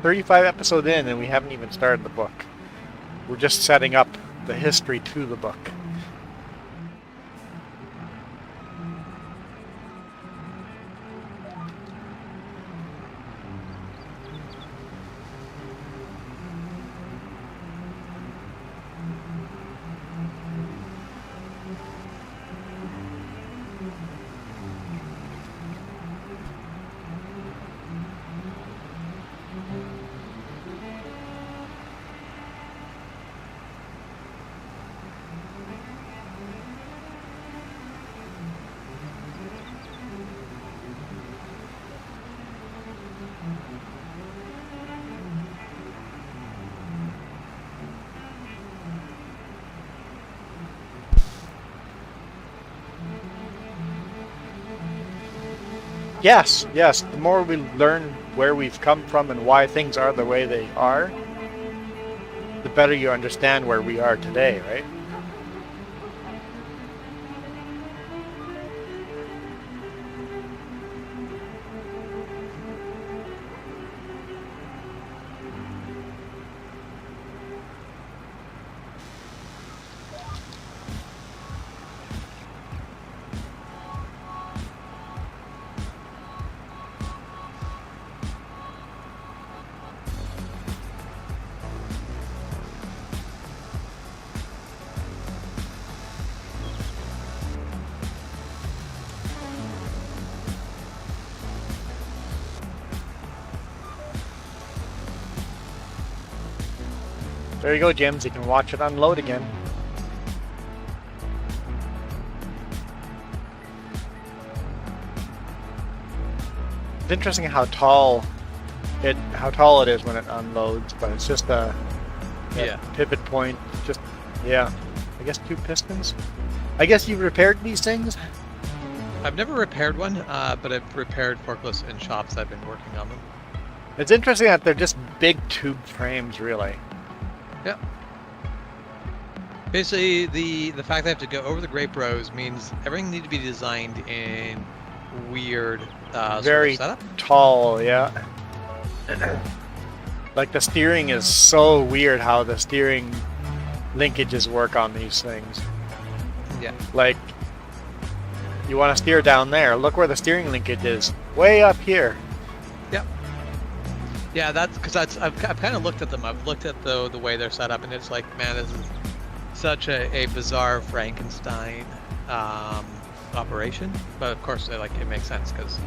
"35 episodes in and we haven't even started the book. We're just setting up the history to the book." Yes, the more we learn where we've come from and why things are the way they are, the better you understand where we are today, right? There you go, James. You can watch it unload again. It's interesting how tall it is when it unloads, but it's just a pivot point. Just I guess 2 pistons. I guess you've repaired these things.
I've never repaired one, but I've repaired forklifts in shops. I've been working on them.
It's interesting that they're just big tube frames, really.
Yeah. Basically, the fact that I have to go over the grape rows means everything needs to be designed in weird
very
sort of setup.
Tall, yeah. Like the steering is so weird how the steering linkages work on these things.
Yeah.
Like, you want to steer down there. Look where the steering linkage is. Way up here.
Yep. Yeah, that's because I've kind of looked at them. I've looked at the way they're set up, and it's like, man, this is such a bizarre Frankenstein operation. But of course, it makes sense because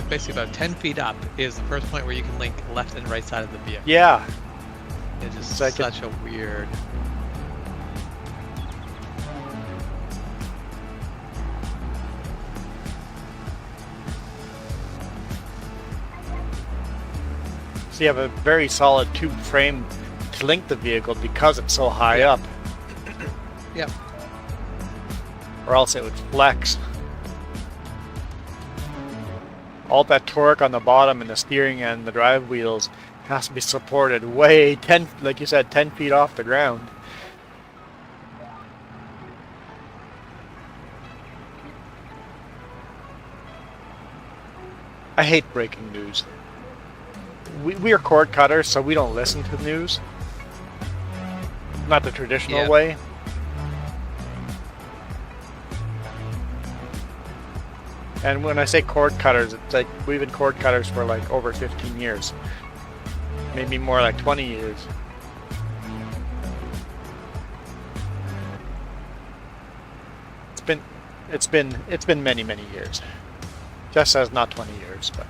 basically about 10 feet up is the first point where you can link left and right side of the vehicle.
Yeah.
It's just
like
such a weird.
So you have a very solid tube frame to link the vehicle because it's so high up.
Yep.
Or else it would flex. All that torque on the bottom and the steering and the drive wheels has to be supported way 10, like you said, 10 feet off the ground. I hate breaking news. We are cord cutters, so we don't listen to news. Not the traditional way. And when I say cord cutters, it's like we've been cord cutters for like over 15 years. Maybe more like 20 years. It's been many years. Just says not 20 years, but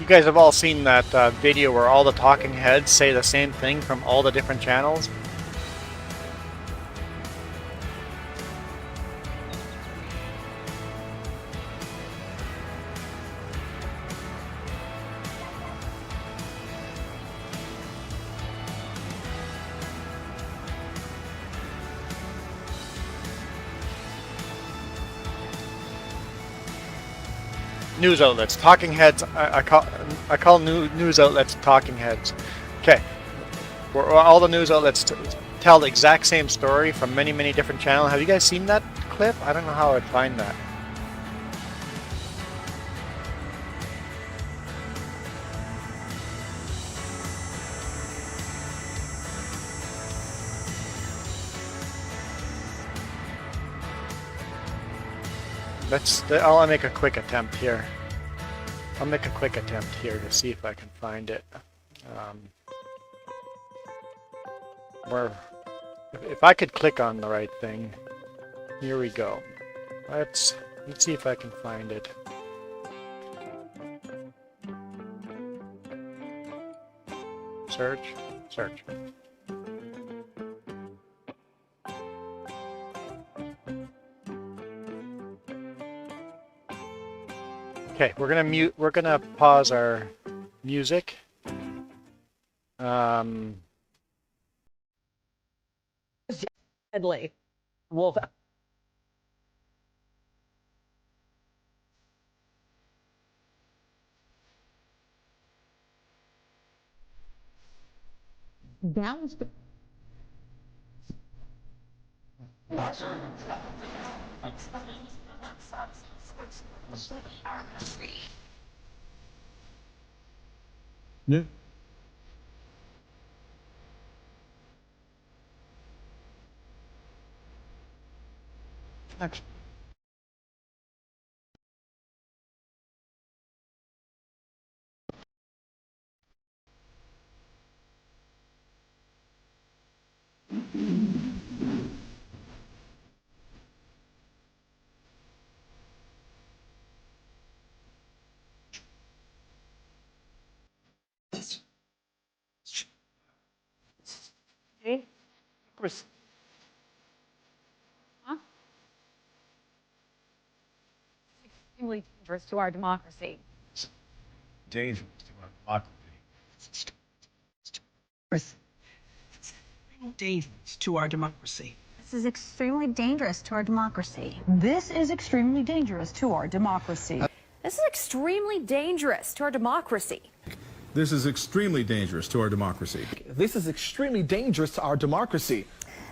you guys have all seen that video where all the talking heads say the same thing from all the different channels. News outlets, talking heads. I call news outlets talking heads. Okay, where all the news outlets tell the exact same story from many different channels. Have you guys seen that clip? I don't know how I'd find that. I'll make a quick attempt here. I'll make a quick attempt here to see if I can find it. If I could click on the right thing, here we go. Let's see if I can find it. Search. Okay, we're gonna pause our music.
Deadly. Wolf. Down.
Yeah.
Next.
Hey, Chris. Huh? Extremely
dangerous to our democracy.
Dangerous to our democracy.
Dangerous to our democracy.
This is extremely dangerous to our democracy.
This is extremely dangerous to our democracy.
This is extremely dangerous to our democracy.
This is extremely dangerous to our democracy.
This is extremely dangerous to our democracy.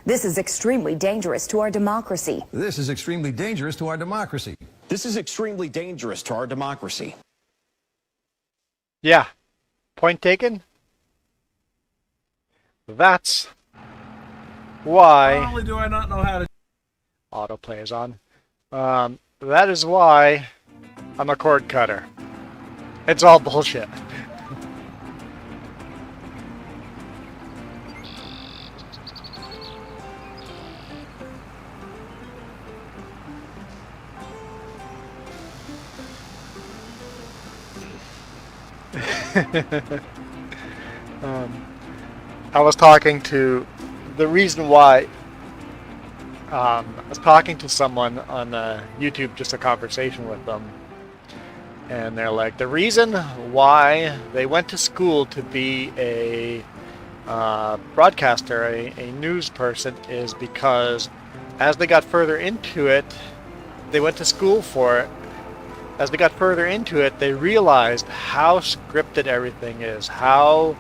This is extremely dangerous to our democracy.
This is extremely dangerous to our democracy.
This is extremely dangerous to our democracy.
Yeah. Point taken. That's why.
Not only do I not know how to.
Autoplay is on. That is why I'm a cord cutter. It's all bullshit. I was talking to the reason why I was talking to someone on YouTube, just a conversation with them, and they're like, the reason why they went to school to be a broadcaster, a news person, is because as they got further into it, they went to school for it. As they got further into it, they realized how scripted everything is, how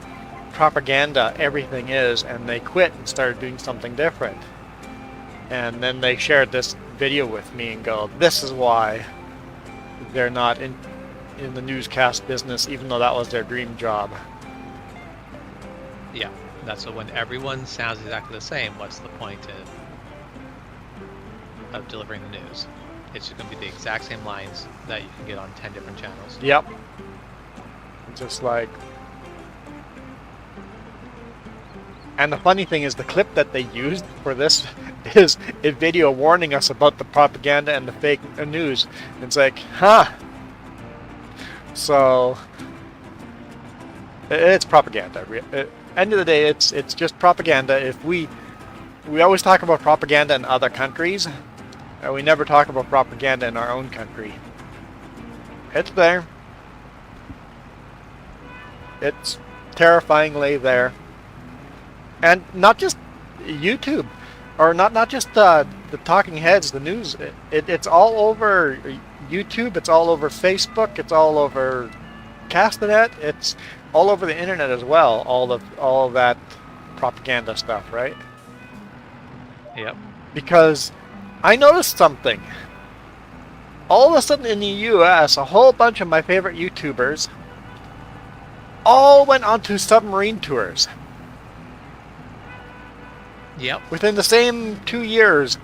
propaganda everything is, and they quit and started doing something different. And then they shared this video with me and go, this is why they're not in the newscast business, even though that was their dream job.
Yeah, that's when everyone sounds exactly the same. What's the point of delivering the news? It's just going to be the exact same lines that you can get on 10 different channels.
Yep. Just like... And the funny thing is, the clip that they used for this is a video warning us about the propaganda and the fake news. It's like, huh. So, it's propaganda. End of the day, it's just propaganda. If we always talk about propaganda in other countries, and we never talk about propaganda in our own country. It's there. It's terrifyingly there. And not just YouTube, or not just the talking heads, the news. It's all over YouTube. It's all over Facebook. It's all over Castanet. It's all over the internet as well. All of that propaganda stuff, right?
Yep.
Because I noticed something. All of a sudden in the US, a whole bunch of my favorite YouTubers all went onto submarine tours.
Yep.
Within the same 2 years,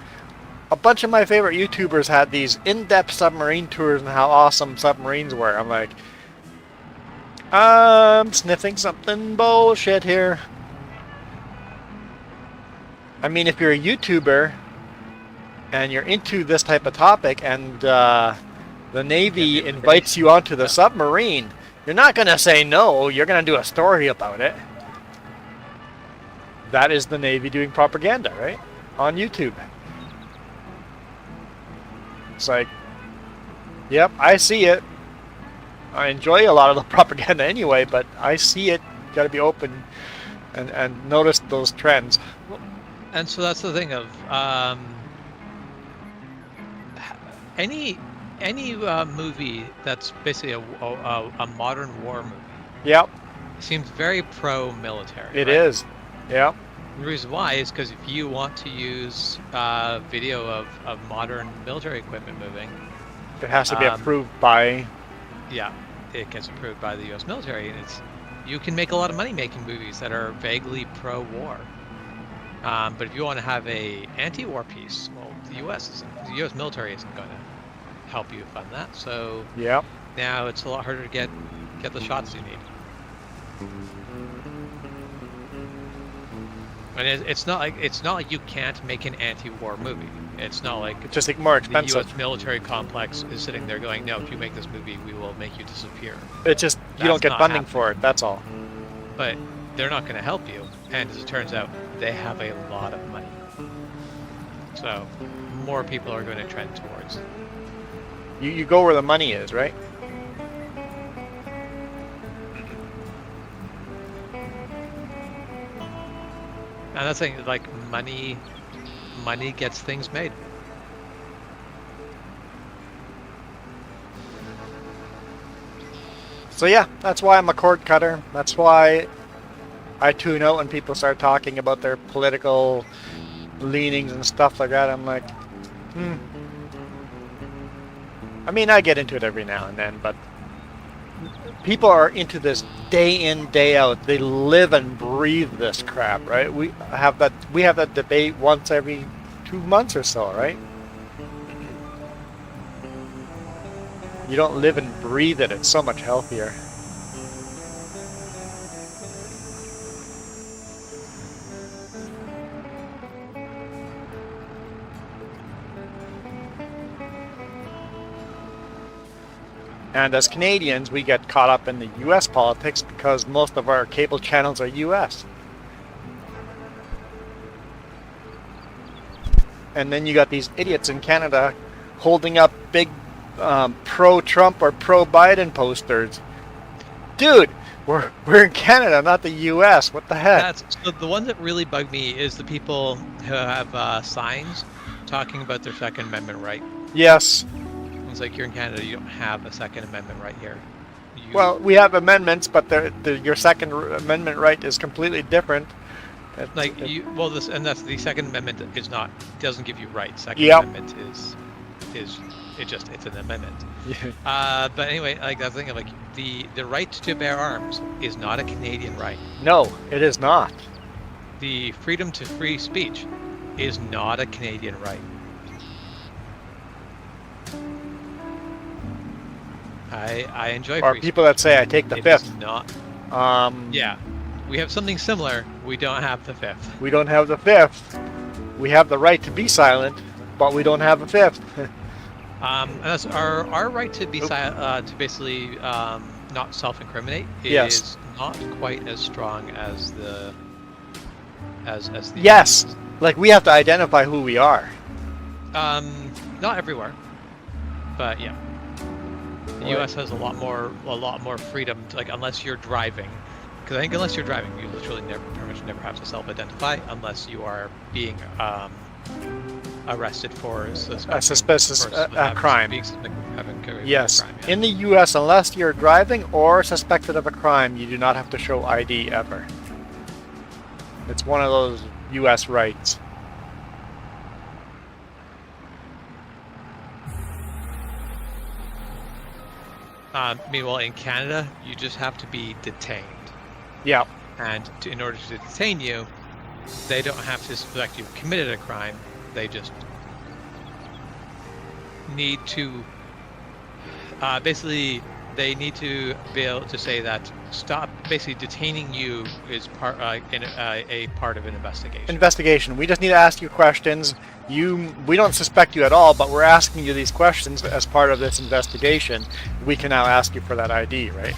a bunch of my favorite YouTubers had these in-depth submarine tours and how awesome submarines were. I'm like, I'm sniffing something bullshit here. I mean, if you're a YouTuber and you're into this type of topic and the Navy invites you onto the submarine, you're not going to say no. You're going to do a story about it. That is the Navy doing propaganda, right? On YouTube. It's like, yep, I see it. I enjoy a lot of the propaganda anyway, but I see it. Got to be open and notice those trends.
And so that's the thing of any movie that's basically a modern war movie.
Yep.
Seems very pro-military.
It
right?
is. Yep.
The reason why is because if you want to use video of modern military equipment moving,
it has to be approved by.
Yeah, it gets approved by the U.S. military, and you can make a lot of money making movies that are vaguely pro-war. But if you want to have a anti-war piece, well, the U.S. military isn't going to help you fund that. So
yep.
Now it's a lot harder to get the shots you need. And it's not like you can't make an anti-war movie. It's not like
it's just more expensive.
The U.S. military complex is sitting there going, "No, if you make this movie, we will make you disappear."
It's just you don't get funding for it. That's all.
But they're not going to help you, and as it turns out, they have a lot of money. So more people are going to trend towards
You go where the money is, right?
And that's the thing, like money gets things made.
So yeah, that's why I'm a cord cutter. That's why I tune out when people start talking about their political leanings and stuff like that. I'm like, I mean, I get into it every now and then, but people are into this day in, day out. They live and breathe this crap, right? We have that debate once every 2 months or so, right? You don't live and breathe it. It's so much healthier. And as Canadians, we get caught up in the US politics because most of our cable channels are US. And then you got these idiots in Canada holding up big pro-Trump or pro-Biden posters. Dude, we're in Canada, not the US. What the heck?
So the one that really bug me is the people who have signs talking about their Second Amendment right.
Yes.
It's like, you're in Canada, you don't have a Second Amendment right here.
Well, we have amendments, but your Second Amendment right is completely different.
Like that's the Second Amendment doesn't give you rights. Second Amendment is it's an amendment.
Yeah.
But anyway, like that thing of like the right to bear arms is not a Canadian right.
No, it is not.
The freedom to free speech is not a Canadian right. I enjoy
Or
free
people that say I take the
it
fifth.
is not.
Yeah.
We have something similar. We don't have the fifth.
We don't have the fifth. We have the right to be silent, but we don't have a fifth.
And that's our right to be to basically not self-incriminate
Yes.
is not quite as strong as the the
Yes, like we have to identify who we are.
Not everywhere, but yeah. The U.S. has a lot more freedom. Like unless you're driving, because I think unless you're driving, you literally pretty much never have to self-identify unless you are being arrested for
A suspicious crime. Yes.
Crime, yeah.
In the U.S., unless you're driving or suspected of a crime, you do not have to show ID ever. It's one of those U.S. rights.
Meanwhile, in Canada, you just have to be detained.
Yeah.
And in order to detain you, they don't have to suspect you've committed a crime. They just need to basically they need to be able to say that basically detaining you is a part of an investigation.
We just need to ask you questions. We don't suspect you at all, but we're asking you these questions as part of this investigation. We can now ask you for that ID, right?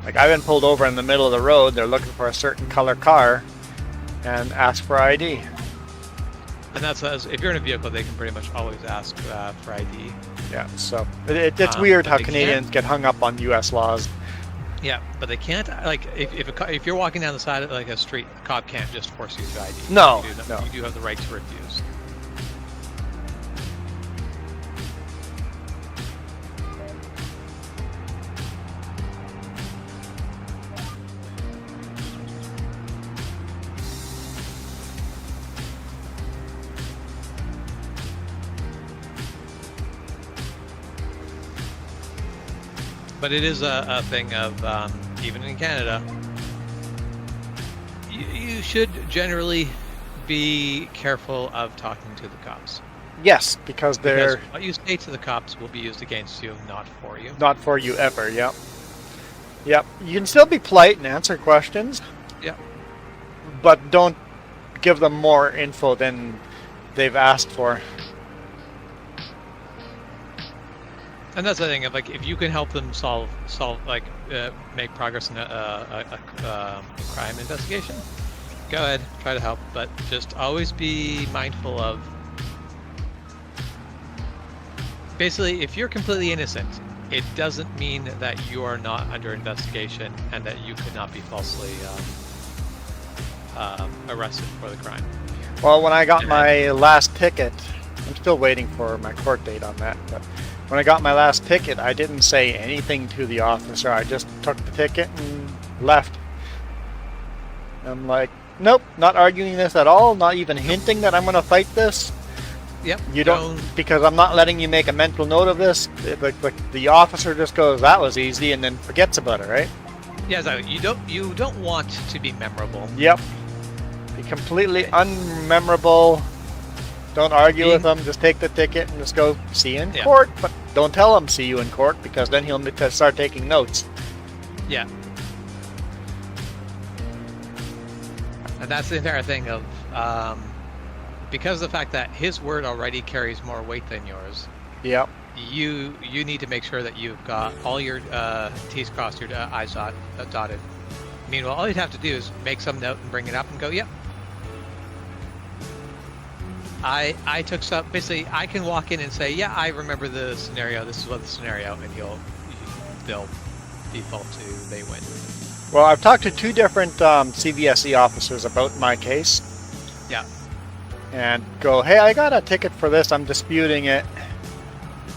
Like I've been pulled over in the middle of the road. They're looking for a certain color car and ask for ID.
And that's if you're in a vehicle, they can pretty much always ask for ID.
Yeah, so it's weird how Canadians get hung up on U.S. laws.
Yeah, but they can't, like, if you're walking down the side of like a street, a cop can't just force you to ID.
No,
no. You do have the right to refuse. But it is a thing of, even in Canada, you should generally be careful of talking to the cops.
Yes, because
what you say to the cops will be used against you, not for you.
Not for you ever, yep. Yep, you can still be polite and answer questions.
Yep.
But don't give them more info than they've asked for.
And that's the thing of like, if you can help them solve make progress in a crime investigation, go ahead, try to help, but just always be mindful of. Basically, if you're completely innocent, it doesn't mean that you are not under investigation and that you could not be falsely arrested for the crime.
Well, when I got my last ticket, I'm still waiting for my court date on that, but when I got my last ticket, I didn't say anything to the officer. I just took the ticket and left. I'm like, nope, not arguing this at all, not even hinting that I'm going to fight this.
Yep.
You don't, because I'm not letting you make a mental note of this. The officer just goes, that was easy, and then forgets about it, right?
Yeah, so you don't want to be memorable.
Yep. Be completely unmemorable. Don't argue with him. Just take the ticket and just go see you in court. But don't tell him see you in court, because then he'll start taking notes.
Yeah. And that's the entire thing of, because of the fact that his word already carries more weight than yours.
Yep.
You need to make sure that you've got all your T's crossed, your I's dotted. Meanwhile, all you'd have to do is make some note and bring it up and go, yep. I took some, basically, I can walk in and say, yeah, I remember the scenario, this is what the scenario, and they'll default to they win.
Well, I've talked to 2 different CVSE officers about my case.
Yeah.
And go, hey, I got a ticket for this, I'm disputing it.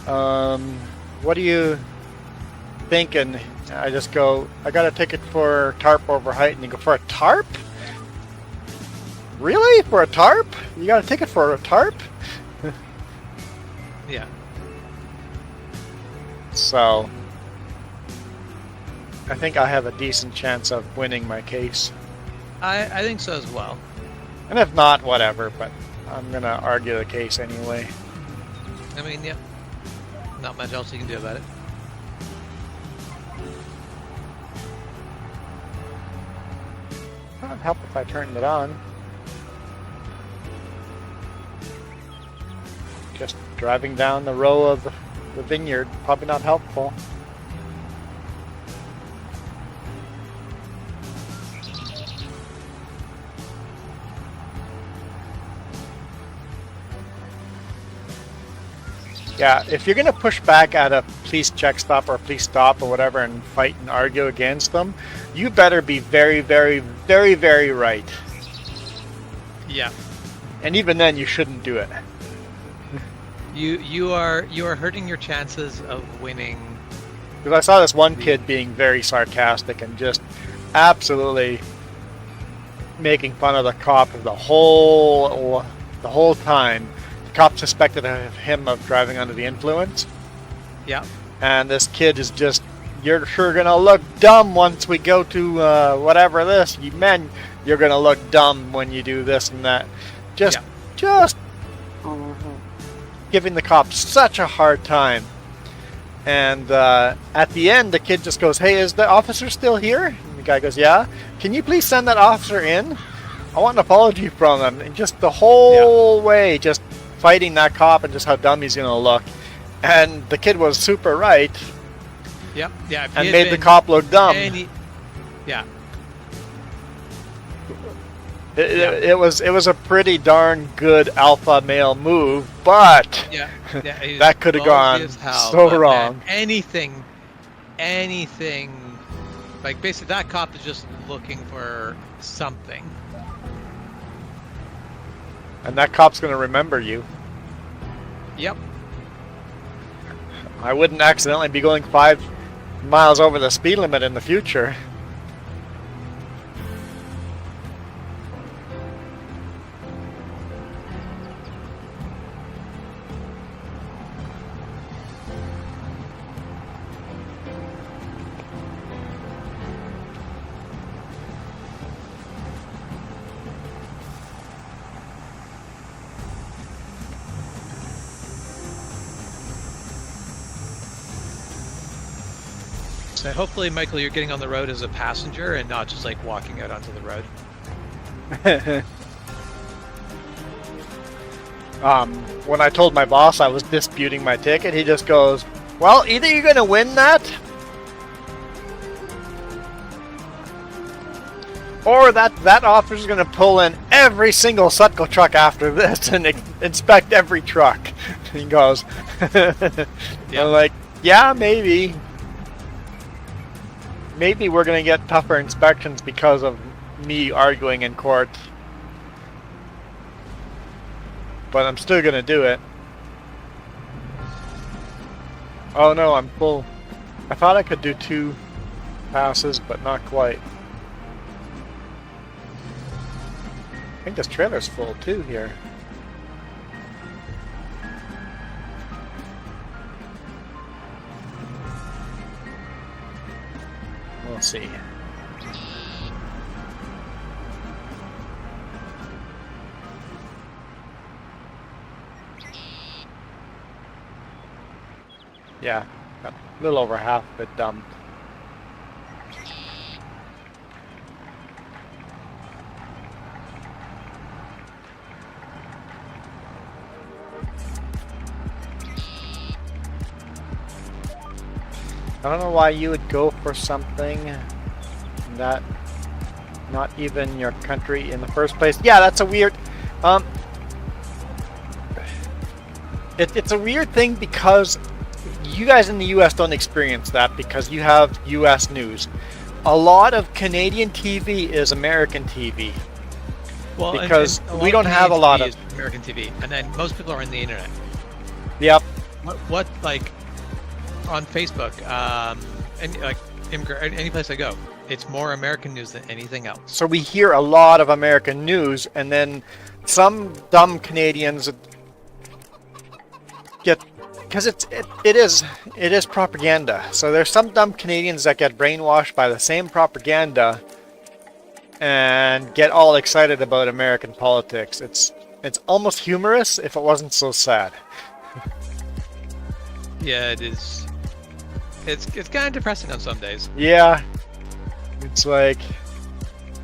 What do you think? And I just go, I got a ticket for tarp over height. And you go, for a tarp? Really? For a tarp? You got a ticket for a tarp?
Yeah.
So, I think I have a decent chance of winning my case.
I think so as well.
And if not, whatever, but I'm going to argue the case anyway.
I mean, yeah. Not much else you can do about it.
It would help if I turned it on. Just driving down the row of the vineyard, probably not helpful. Yeah, if you're going to push back at a police check stop or a police stop or whatever and fight and argue against them, you better be very, very, very, very right.
Yeah.
And even then, you shouldn't do it.
You are hurting your chances of winning.
Because I saw this one kid being very sarcastic and just absolutely making fun of the cop the whole time. The cop suspected him of driving under the influence.
Yeah.
And this kid is just, you're sure gonna look dumb once we go to whatever this. You men, you're gonna look dumb when you do this and that. Just giving the cop such a hard time. And at the end, the kid just goes, hey, is the officer still here? And the guy goes, yeah. Can you please send that officer in? I want an apology from him. And just the whole way, just fighting that cop and just how dumb he's going to look. And the kid was super right.
Yep. Yeah.
And made the cop look dumb.
Yeah.
It was a pretty darn good alpha male move, but that could have gone so wrong.
Anything, like basically that cop is just looking for something.
And that cop's going to remember you.
Yep.
I wouldn't accidentally be going 5 miles over the speed limit in the future.
So hopefully, Michael, you're getting on the road as a passenger and not just like walking out onto the road.
When I told my boss I was disputing my ticket, he just goes, well, either you're going to win that, Or that officer's gonna pull in every single Sutco truck after this and inspect every truck. He goes, I'm like, yeah, maybe. Maybe we're gonna get tougher inspections because of me arguing in court. But I'm still gonna do it. Oh no, I'm full. I thought I could do 2 passes, but not quite. I think this trailer's full too here. We'll see. Yeah, got a little over half of it dumped. I don't know why you would go for something that not even your country in the first place. Yeah, that's a weird it's a weird thing because you guys in the US don't experience that because you have US news. A lot of Canadian TV is American TV.
Well,
because
and
we don't have a lot of
American TV, and then most people are on the internet.
Yep.
What like on Facebook, and like any place I go, it's more American news than anything else.
So we hear a lot of American news, and then some dumb Canadians get, because it is propaganda. So there's some dumb Canadians that get brainwashed by the same propaganda and get all excited about American politics. It's almost humorous if it wasn't so sad.
Yeah, it is. It's kind of depressing on some days.
Yeah, it's like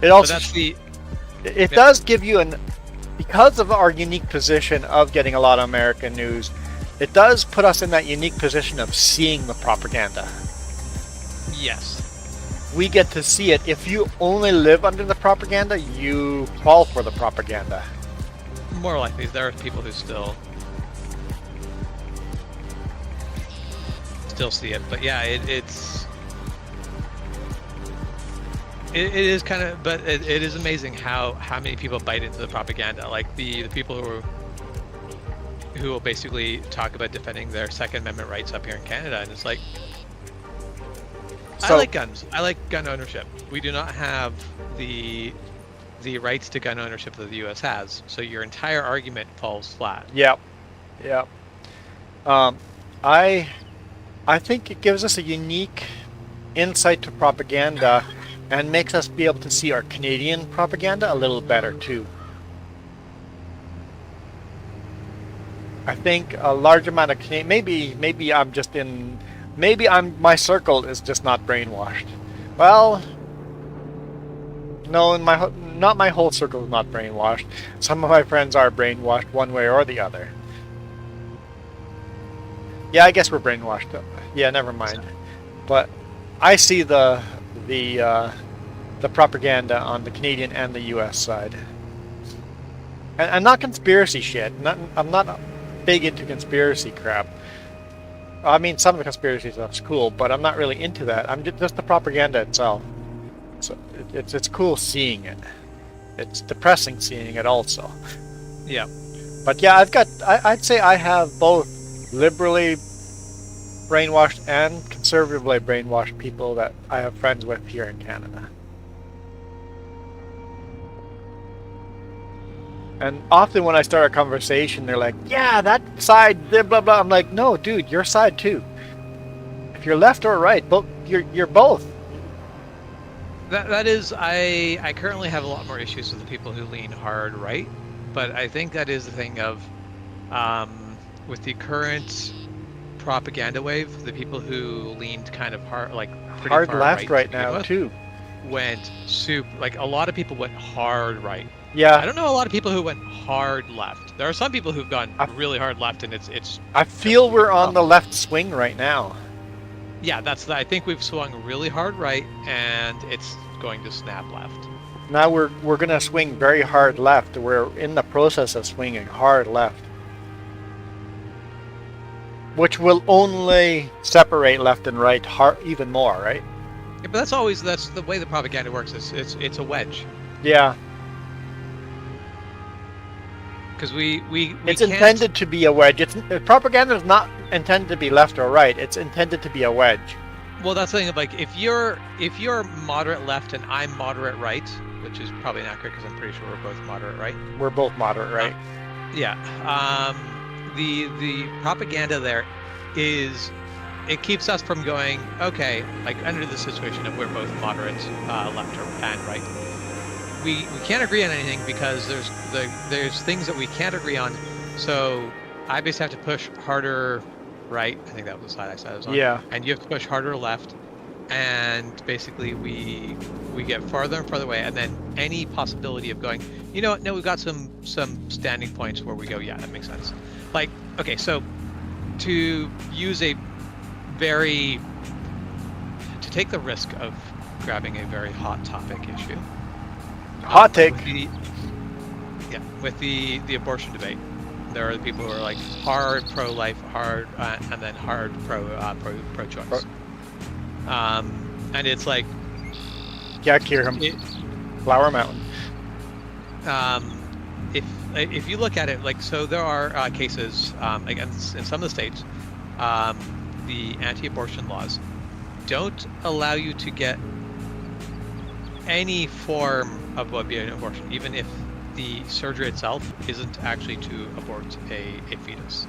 it also.
But that's the.
It does give you because of our unique position of getting a lot of American news. It does put us in that unique position of seeing the propaganda.
Yes.
We get to see it. If you only live under the propaganda, you fall for the propaganda.
More likely, there are people who still see it, but yeah, it is kind of, but it is amazing how many people bite into the propaganda. Like the people who will basically talk about defending their Second Amendment rights up here in Canada, and it's like, I like guns. I like gun ownership. We do not have the rights to gun ownership that the U.S. has, so your entire argument falls flat.
Yep. I think it gives us a unique insight to propaganda and makes us be able to see our Canadian propaganda a little better too. I think a large amount of maybe my circle is just not brainwashed. Well, no, not my whole circle is not brainwashed. Some of my friends are brainwashed one way or the other. Yeah, I guess we're brainwashed. Yeah, never mind. But I see the propaganda on the Canadian and the U.S. side, and not conspiracy shit. I'm not big into conspiracy crap. I mean, some of the conspiracy stuff's cool, but I'm not really into that. I'm just the propaganda itself. So it's cool seeing it. It's depressing seeing it also.
Yeah.
But yeah, I'd say I have both liberally brainwashed and conservatively brainwashed people that I have friends with here in Canada. And often when I start a conversation, they're like, yeah, that side, blah, blah, blah. I'm like, no, dude, your side too. If you're left or right, you're both.
That is, I currently have a lot more issues with the people who lean hard right, but I think that is the thing of, with the current propaganda wave, the people who leaned kind of hard, like pretty
hard
far
left right
to begin
now
with,
too.
went like a lot of people went hard right.
Yeah.
I don't know a lot of people who went hard left. There are some people who've gone really hard left, and it's.
I feel we're on the left swing right now.
Yeah, I think we've swung really hard right, and it's going to snap left.
Now we're gonna swing very hard left. We're in the process of swinging hard left, which will only separate left and right even more, right?
Yeah, but that's the way the propaganda works. It's a wedge.
Yeah.
Because we
It's
can't...
intended to be a wedge. Propaganda is not intended to be left or right. It's intended to be a wedge.
Well, that's the thing. Like, if you're moderate left and I'm moderate right, which is probably not accurate because I'm pretty sure we're both moderate right.
We're both moderate right.
Yeah. The propaganda there is, it keeps us from going, okay, like under the situation of we're both moderate left and right. We can't agree on anything because there's things that we can't agree on. So I basically have to push harder right. I think that was the side I was on.
Yeah.
And you have to push harder left. And basically we get farther and farther away, and then any possibility of going, you know what, no, we've got some standing points where we go, yeah, that makes sense. Like, okay, so to take the risk of grabbing a very hot topic issue.
Hot take.
With the abortion debate. There are the people who are like hard pro-life, hard, and then hard pro-choice. And it's like,
Yeah, Kirham. Flower Mountain.
If you look at it, like, so there are cases, against in some of the states, the anti-abortion laws don't allow you to get any form of what would be an abortion, even if the surgery itself isn't actually to abort a fetus.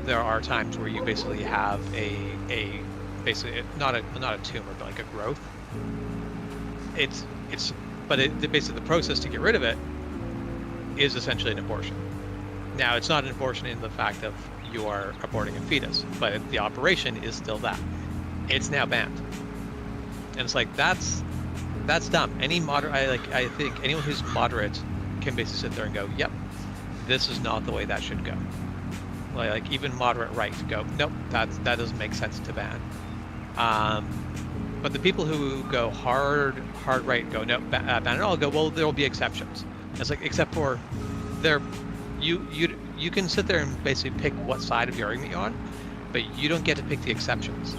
There are times where you basically have a basically not a tumor, but like a growth. Basically the process to get rid of it is essentially an abortion. Now, it's not an abortion in the fact of you are aborting a fetus, but the operation is still that. It's now banned, and it's like that's dumb. I think anyone who's moderate can basically sit there and go, yep, this is not the way that should go. Like even moderate right go, nope, that doesn't make sense to ban. But the people who go hard right go, no, ban it all, go, well, there will be exceptions. It's like, except for you can sit there and basically pick what side of the argument you're on, but you don't get to pick the exceptions.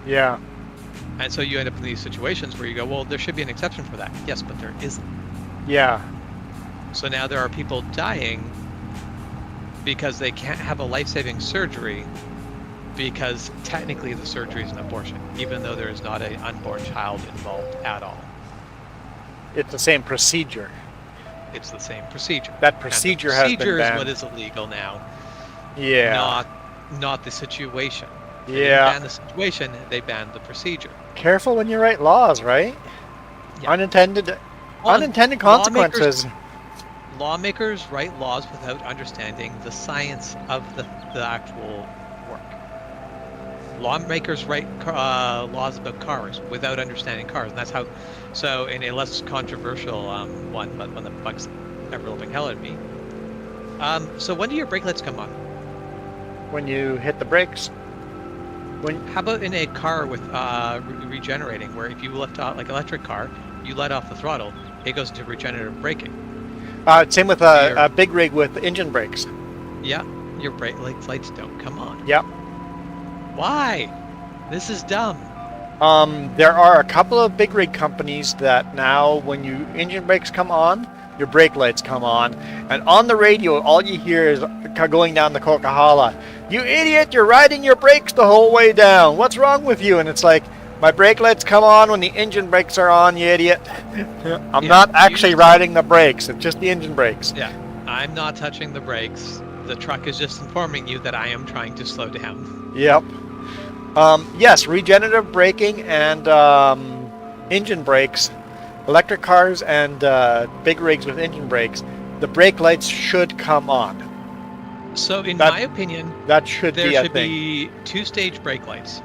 Yeah.
And so you end up in these situations where you go, well, there should be an exception for that. Yes, but there isn't.
Yeah.
So now there are people dying because they can't have a life-saving surgery because technically the surgery is an abortion, even though there is not an unborn child involved at all.
It's the same procedure.
It's the same procedure.
That procedure has been banned.
Procedure is what is illegal now.
Yeah.
Not the situation. They
Yeah.
didn't ban the situation, they banned the procedure.
Careful when you write laws, right?
Yeah.
Unintended consequences.
Lawmakers write laws without understanding the science of the actual work. Lawmakers write laws about cars without understanding cars, and that's how. So, in a less controversial one, but one that bugs ever living hell out of me. So when do your brake lights come on?
When you hit the brakes.
How about in a car with regenerating, where if you lift off, like electric car, you let off the throttle, it goes into regenerative braking.
Same with a big rig with engine brakes.
Yeah, your brake lights don't come on.
Yep.
Why? This is dumb.
There are a couple of big rig companies that now, when your engine brakes come on, your brake lights come on, and on the radio, all you hear is going down the Coquihalla, "You idiot! You're riding your brakes the whole way down. What's wrong with you?" And it's like, my brake lights come on when the engine brakes are on, you idiot. I'm not actually riding the brakes. It's just the engine brakes.
Yeah, I'm not touching the brakes. The truck is just informing you that I am trying to slow down.
Yep. Yes, regenerative braking and engine brakes, electric cars and big rigs with engine brakes, the brake lights should come on.
So in my opinion,
that should be a thing.
There should be two-stage brake lights.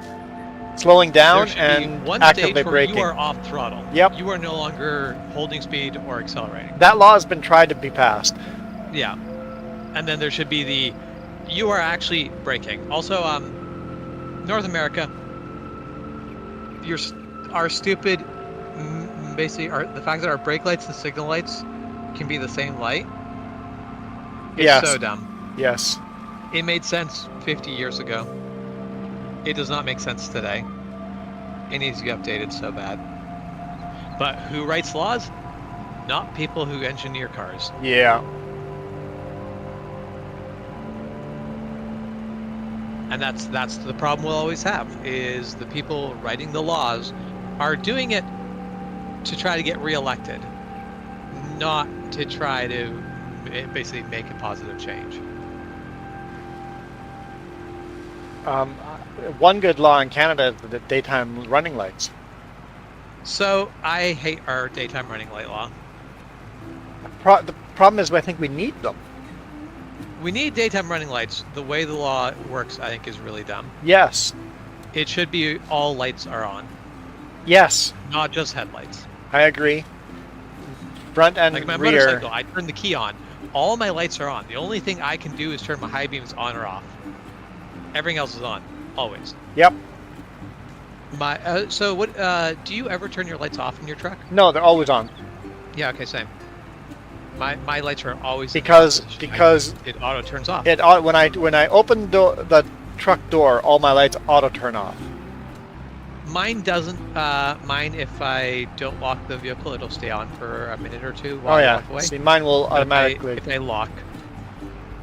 Slowing down
there should
and
be one
actively
stage where
braking.
you are off throttle.
Yep.
You are no longer holding speed or accelerating.
That law has been tried to be passed.
Yeah. And then there should be you are actually braking. Also, North America, our stupid basically the fact that our brake lights and signal lights can be the same light. It's
Yes.
so dumb.
Yes.
It made sense 50 years ago. It does not make sense today. It needs to be updated so bad. But who writes laws? Not people who engineer cars.
Yeah.
And that's the problem we'll always have, is the people writing the laws are doing it to try to get reelected, not to try to basically make a positive change.
One good law in Canada is the daytime running lights.
So I hate our daytime running light law.
The problem is I think we need them.
We need daytime running lights. The way the law works, I think, is really dumb.
Yes.
It should be all lights are on,
Yes.
not just headlights.
I agree. Front and
Like my
rear.
motorcycle, I turn the key on. All my lights are on. The only thing I can do is turn my high beams on or off. Everything else is on, always.
Yep.
So what? Do you ever turn your lights off in your truck?
No, they're always on.
Yeah. Okay. Same. My lights are always in
Because
off.
because
it auto turns off.
when I open the truck door, all my lights auto turn off.
Mine doesn't. Mine, if I don't lock the vehicle, it'll stay on for a minute or two while
Oh
I
yeah.
walk away.
See, mine will
But
automatically.
If I lock,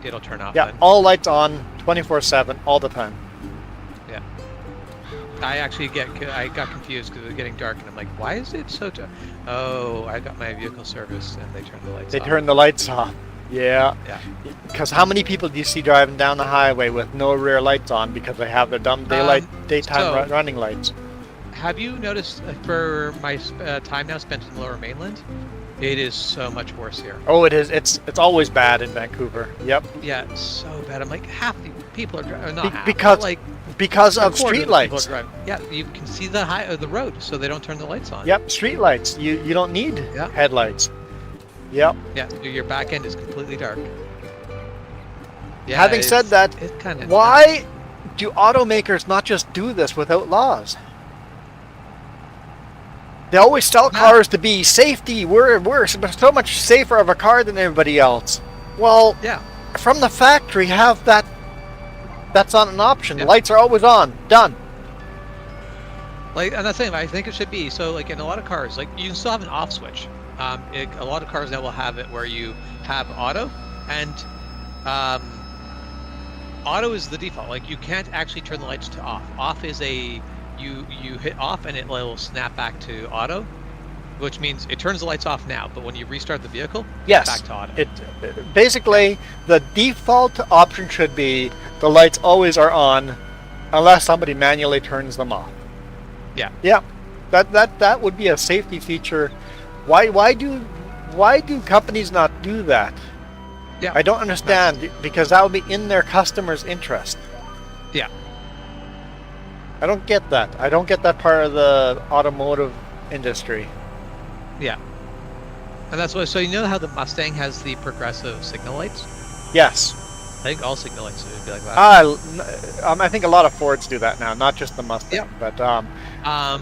it'll turn off.
Yeah,
Then.
all lights on, 24/7, all the time.
Yeah. I actually I got confused because it was getting dark, and I'm like, why is it so dark? Oh, I got my vehicle serviced, and they turned the lights
They
off.
turn the lights off. Yeah.
Yeah.
Because how many people do you see driving down the highway with no rear lights on because they have their dumb daytime
so-
running lights?
Have you noticed for my time now spent in the Lower Mainland, it is so much worse here.
Oh, it is. It's always bad in Vancouver. Yep.
Yeah, it's so bad. I'm like, half the people are driving. Not
Be-
half,
because-
but like
Because
a
of
quarter
street
the people are
lights.
driving. Yeah, you can see the road, so they don't turn the lights on.
Yep. Street lights. You don't need
Yeah.
headlights. Yep.
Yeah, so your back end is completely dark. Yeah,
Having said that,
it kind of
why do automakers not just do this without laws? They always sell cars to be safety. We're so much safer of a car than everybody else. Well,
Yeah.
from the factory, have that. That's not an option.
Yeah.
Lights are always on. Done.
Like, and that's the thing, I think it should be. So, like, in a lot of cars, like, you can still have an off switch. A lot of cars now will have it where you have auto, and auto is the default. Like, you can't actually turn the lights to off. Off is you hit off and it will snap back to auto, which means it turns the lights off now, but when you restart the vehicle,
Yes.
it's back to auto.
It basically the default option should be the lights always are on, unless somebody manually turns them off.
Yeah.
Yeah. That would be a safety feature. Why do companies not do that?
Yeah.
I don't understand, because that would be in their customers' interest.
Yeah.
I don't get that. I don't get that part of the automotive industry.
Yeah. And that's why, so you know how the Mustang has the progressive signal lights?
Yes.
I think all signal lights would be like that.
I think a lot of Fords do that now, not just the Mustang, but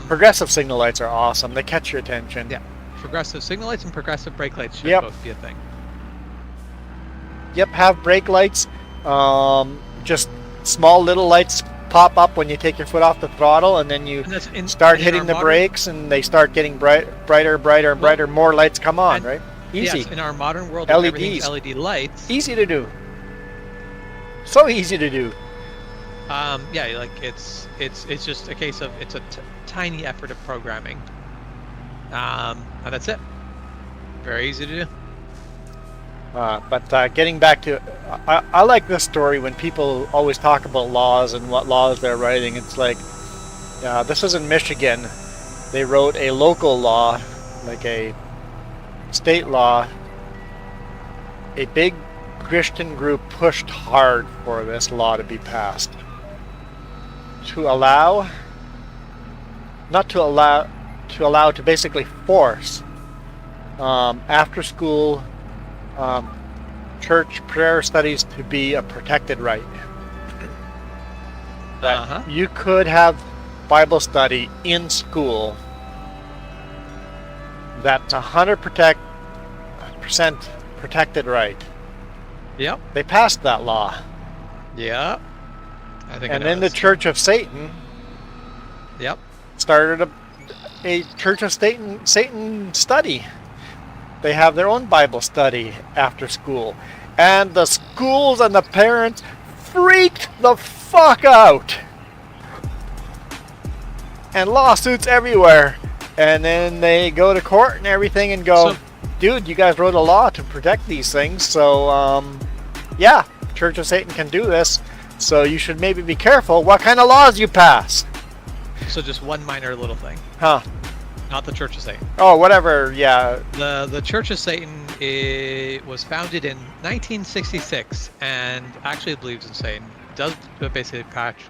progressive signal lights are awesome. They catch your attention.
Yeah. Progressive signal lights and progressive brake lights should
Yep.
both be a thing.
Yep, have brake lights. Just small little lights pop up when you take your foot off the throttle, and then you
And that's
start
in
hitting
our
the
modern-
brakes, and they start getting brighter and brighter. More lights come on,
and-
right? Easy.
Yes, in our modern world,
LEDs.
everything's LED lights.
Easy to do. So easy to do.
Yeah, like it's just a case of it's a tiny effort of programming, and that's it. Very easy to do.
But getting back to, I like this story when people always talk about laws and what laws they're writing. It's like, this is in Michigan. They wrote a local law, like a state law. A big Christian group pushed hard for this law to be passed. To basically force after school church prayer studies to be a protected right. That you could have Bible study in school That's 100% protected right.
Yep.
They passed that law.
Yep. I think.
And then the Church of Satan
Yep.
started a Church of Satan study. They have their own Bible study after school. And the schools and the parents freaked the fuck out. And lawsuits everywhere. And then they go to court and everything and go, dude, you guys wrote a law to protect these things. So, yeah, Church of Satan can do this. So you should maybe be careful what kind of laws you pass.
So just one minor little thing.
Huh.
Not the Church of Satan.
Oh, whatever, yeah.
The Church of Satan was founded in 1966 and actually believes in Satan, does basically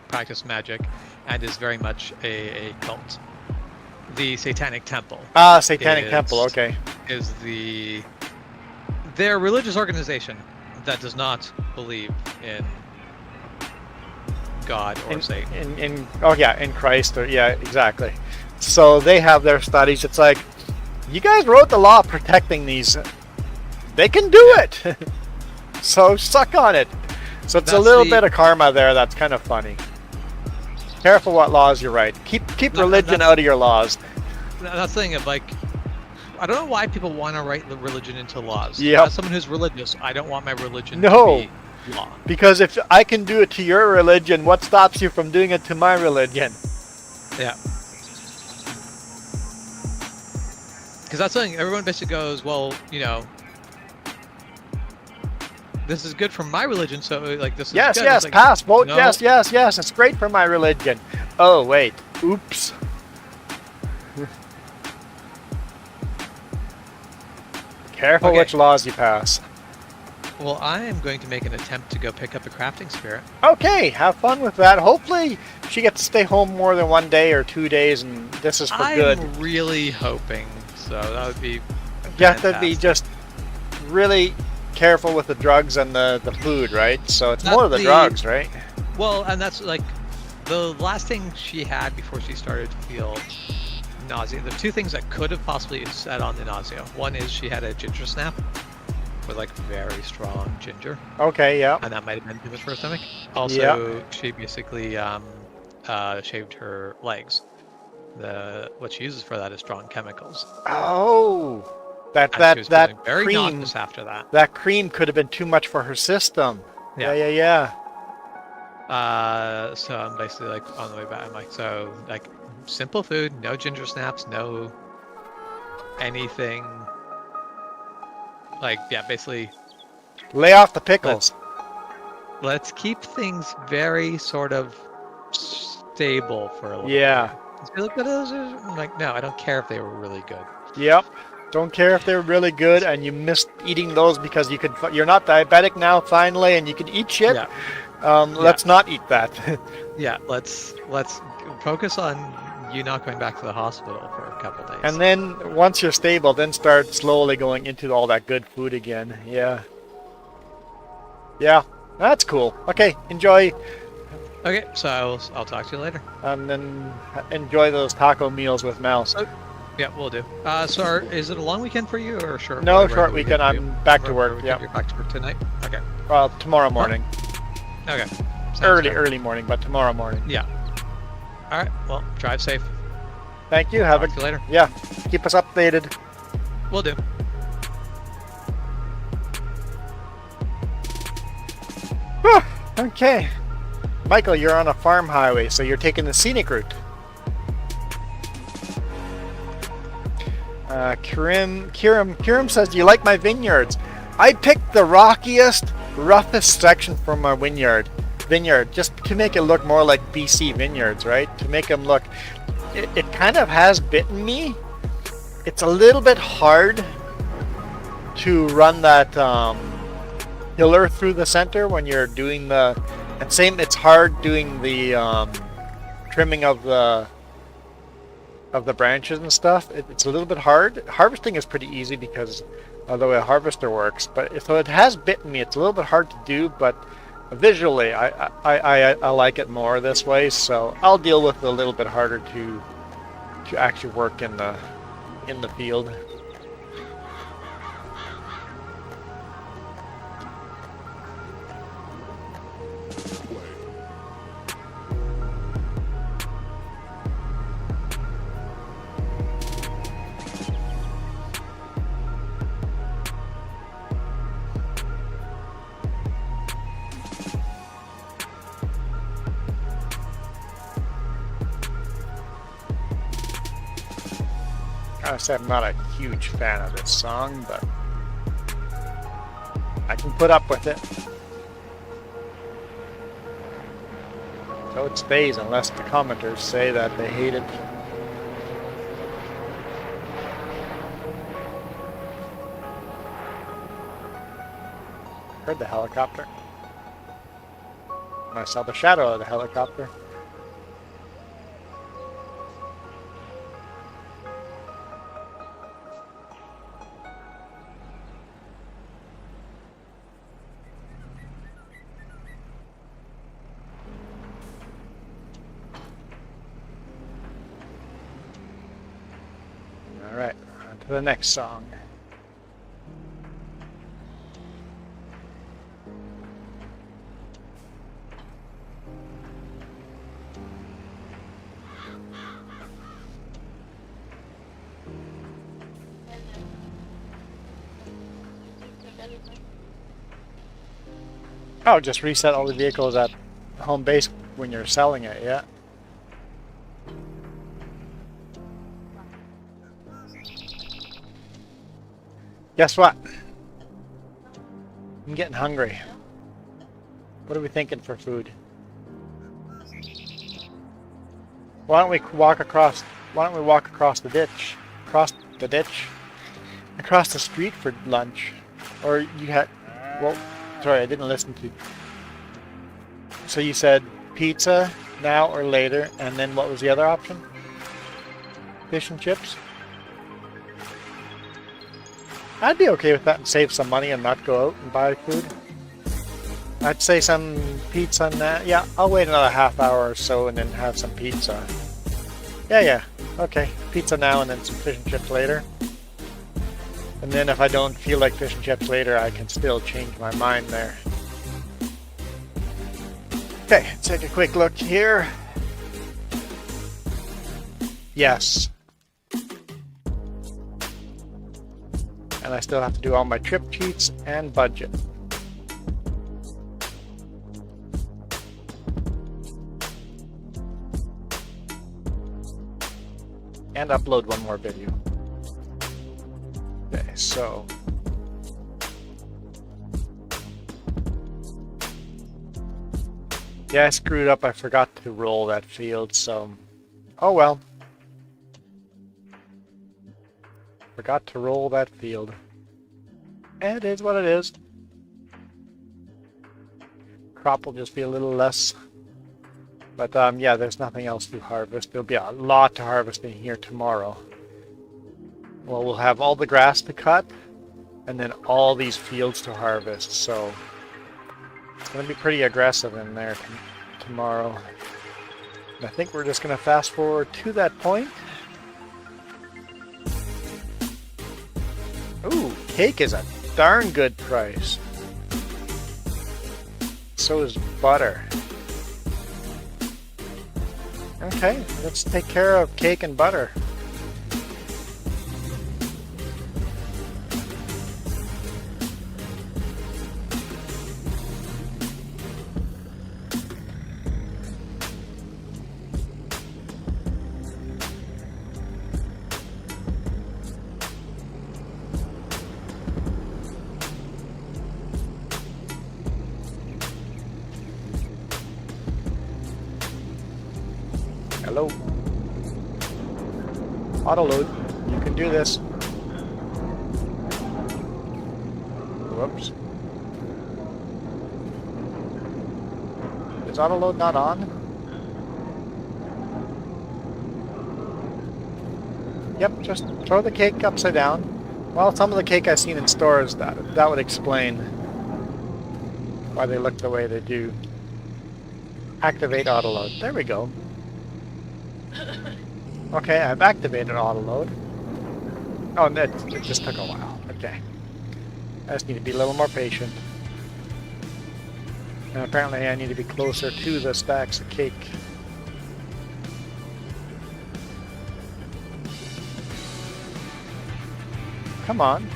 practice magic, and is very much a cult. The Satanic Temple.
Ah, Satanic Temple, okay.
Is their religious organization that does not believe in God or Satan.
In Christ, or yeah, exactly. So they have their studies. It's like, you guys wrote the law protecting these. They can do it. So suck on it. So it's a little bit of karma there. That's kind of funny. Careful what laws you write. Keep religion out of your laws.
That's the thing of like, I don't know why people want to write the religion into laws.
Yep.
As someone who's religious, I don't want my religion
No.
to be law.
Because if I can do it to your religion, what stops you from doing it to my religion?
Yeah. Because that's something everyone basically goes, well, you know, this is good for my religion, so like this is
Yes,
good.
yes,
Like,
pass, vote,
no.
yes, it's great for my religion. Oh, wait, oops. Careful
Okay.
which laws you pass.
Well, I am going to make an attempt to go pick up a crafting spirit.
Okay, have fun with that. Hopefully she gets to stay home more than 1 day or 2 days, and this is for good.
I'm really hoping so. That would be
You have to be
fantastic.
just really careful with the drugs and the food, right? So it's
Not
more of the
the-
drugs, right?
Well, and that's like the last thing she had before she started to feel nausea. The two things that could have possibly set on the nausea. One is she had a ginger snap with like very strong ginger,
Okay, yeah.
and that might have been too much for her stomach. Also, she basically shaved her legs. What she uses for that is strong chemicals.
Oh,
And she was
that
feeling very
cream.
nauseous after that.
That cream could have been too much for her system. Yeah.
So I'm basically like on the way back. I'm like, so like simple food, no ginger snaps, no anything. Like, yeah, basically
Lay off the pickles.
let's keep things very sort of stable for a little
Yeah.
bit. Let's be like, "But those are-" I'm like, no, I don't care if they were really good.
Yep. Don't care if they're really good and you missed eating those because you're not diabetic now finally and you can eat shit.
Yeah.
Let's not eat that.
Yeah, let's focus on you not going back to the hospital for a couple days.
And then once you're stable, then start slowly going into all that good food again. Yeah. Yeah. That's cool. Okay, enjoy
Okay, so I'll talk to you later.
and then enjoy those taco meals with Mouse.
Yeah, we'll do. So is it a long weekend for you or a short?
No,
regular
short weekend.
for you?
I'm back to work.
Regular
Yeah.
weekend, You're back to work tonight. Okay.
Well, tomorrow morning.
Okay. Sounds good.
Early morning, but tomorrow morning.
Yeah. All right. Well, drive safe.
Thank you. Have
Talk to you later.
yeah. Keep us updated.
We'll do.
Whew, okay. Michael, you're on a farm highway, so you're taking the scenic route. Kirim says, do you like my vineyards? I picked the rockiest, roughest section from my vineyard, just to make it look more like BC vineyards, right? To make them look, it kind of has bitten me. It's a little bit hard to run that pillar through the center when you're doing the, and same, it's hard doing the trimming of the branches and stuff. It's a little bit hard. Harvesting is pretty easy because of the way a harvester works, but so it has bitten me. It's a little bit hard to do, but visually I like it more this way, so I'll deal with it a little bit harder to actually work in the field. I say I'm not a huge fan of this song, but I can put up with it. So it stays unless the commenters say that they hate it. Heard the helicopter. I saw the shadow of the helicopter. Alright, on to the next song. Oh, just reset all the vehicles at home base when you're selling it, yeah. Guess what? I'm getting hungry. What are we thinking for food? Why don't we walk across the ditch? Across the street for lunch? Or you had, well, sorry, I didn't listen to. So you said pizza now or later, and then what was the other option? Fish and chips? I'd be okay with that and save some money and not go out and buy food. I'd say some pizza now. Yeah, I'll wait another half hour or so and then have some pizza. Yeah, okay. Pizza now and then some fish and chips later. And then if I don't feel like fish and chips later, I can still change my mind there. Okay, take a quick look here. Yes. And I still have to do all my trip sheets and budget. And upload one more video. Okay, so yeah, I screwed up. I forgot to roll that field, so oh well. Forgot to roll that field. It is what it is. Crop will just be a little less. But yeah, there's nothing else to harvest. There'll be a lot to harvest in here tomorrow. Well, we'll have all the grass to cut, and then all these fields to harvest. So it's going to be pretty aggressive in there tomorrow. And I think we're just going to fast forward to that point. Ooh, cake is a darn good price. So is butter. Okay, let's take care of cake and butter. Hello. Auto load. You can do this. Whoops. Is auto load not on? Yep, just throw the cake upside down. Well, some of the cake I've seen in stores, that would explain why they look the way they do. Activate auto load. There we go. Okay, I've activated auto load. Oh, it just took a while. Okay. I just need to be a little more patient. And apparently I need to be closer to the stacks of cake. Come on.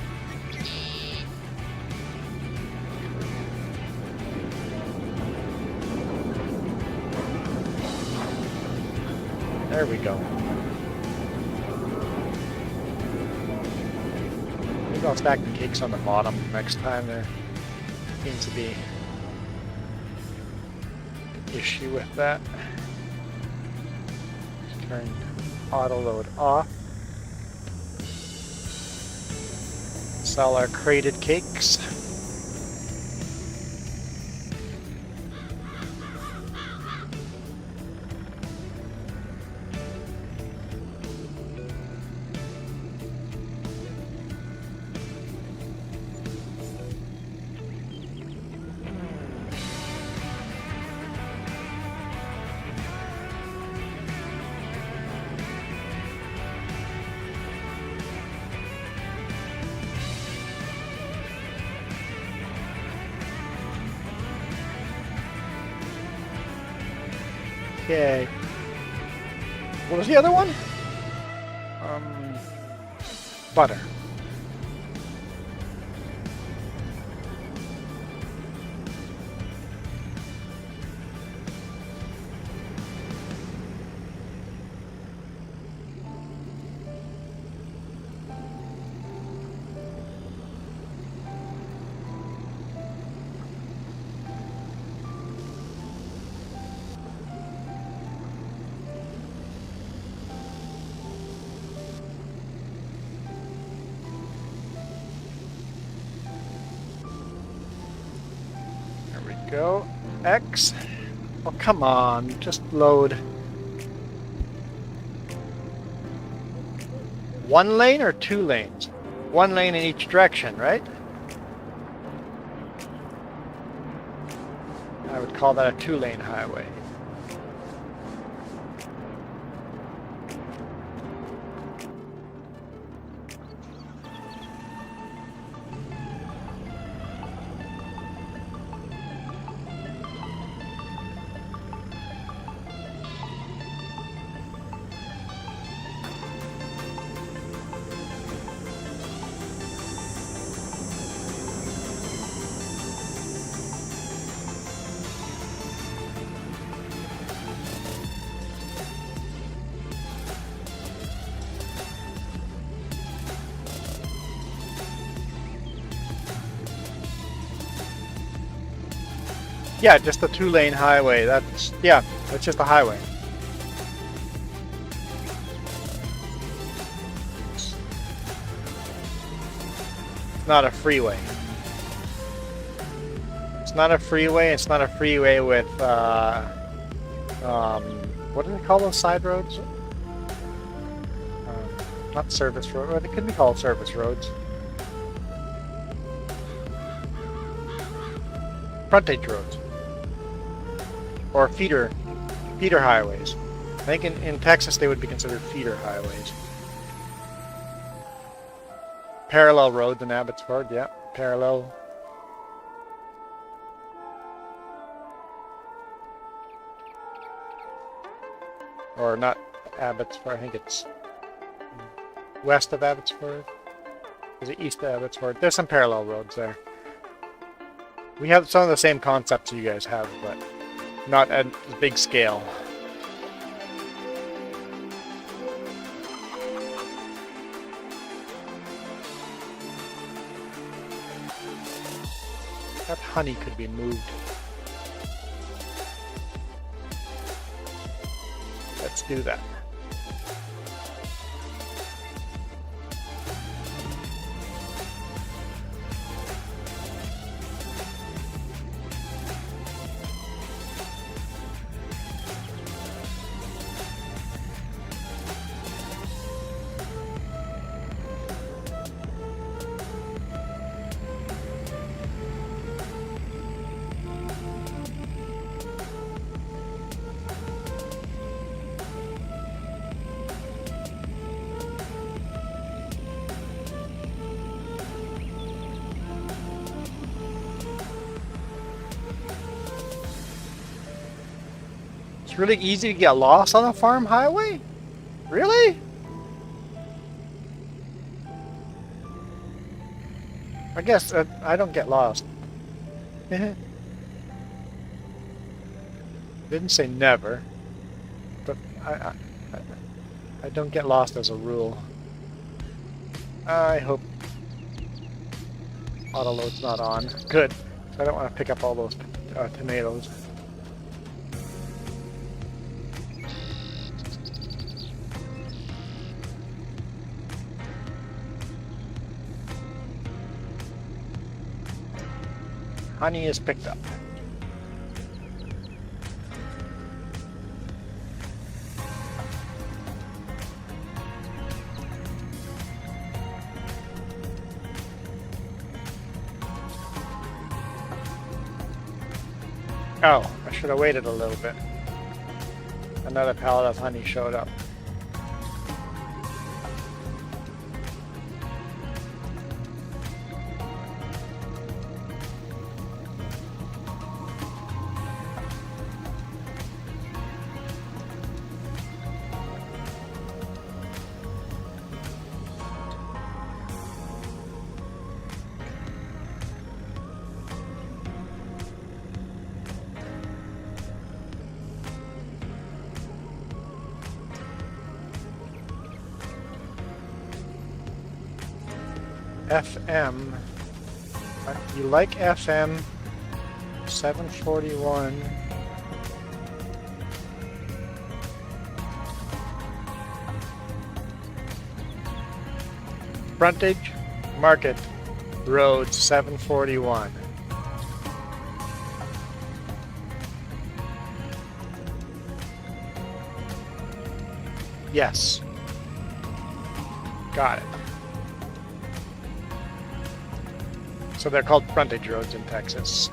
There we go. Maybe I'll stack the cakes on the bottom next time. There seems to be an issue with that. Turn auto load off. Sell our crated cakes. Okay. What was the other one? Butter. Go. X. Oh, come on. Just load. One lane or two lanes? One lane in each direction, right? I would call that a two-lane highway. Yeah, just a two-lane highway. That's just a highway. It's not a freeway. It's not a freeway. It's not a freeway with what do they call those side roads? Not service road. Well, they could be called service roads. Frontage roads. Or feeder highways. I think in Texas they would be considered feeder highways. Parallel roads in Abbotsford, yeah, parallel. Or not Abbotsford, I think it's west of Abbotsford. Is it east of Abbotsford? There's some parallel roads there. We have some of the same concepts you guys have, but not at a big scale. That honey could be moved. Let's do that. It's really easy to get lost on a farm highway? Really? I guess I don't get lost. Didn't say never, but I don't get lost as a rule. I hope auto load's not on. Good. I don't want to pick up all those tomatoes. Honey is picked up. Oh, I should have waited a little bit. Another pallet of honey showed up. FM. You like FM 741? Frontage Market Road 741. Yes. Got it. So they're called frontage roads in Texas.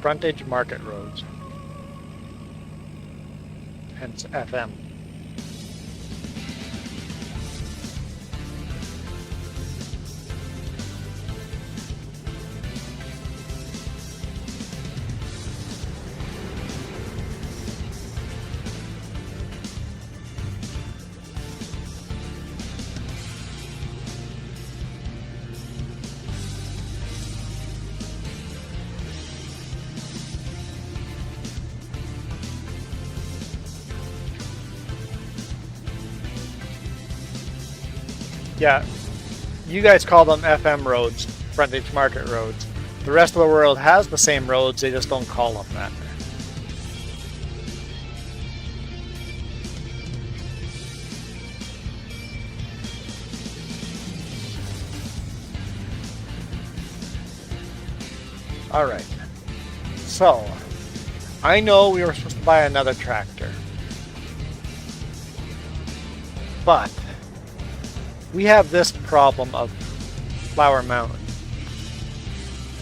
Frontage market roads. Hence FM. Yeah, you guys call them FM roads, frontage market roads. The rest of the world has the same roads, they just don't call them that. Alright, so I know we were supposed to buy another tractor, but we have this problem of Flower Mountain,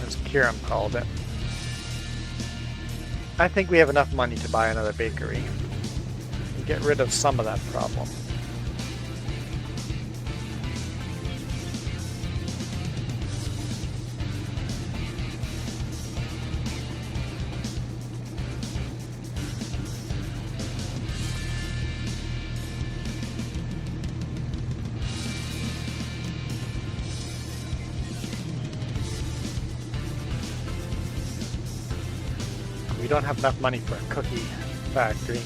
as Kiram called it. I think we have enough money to buy another bakery and get rid of some of that problem. We don't have enough money for a cookie factory.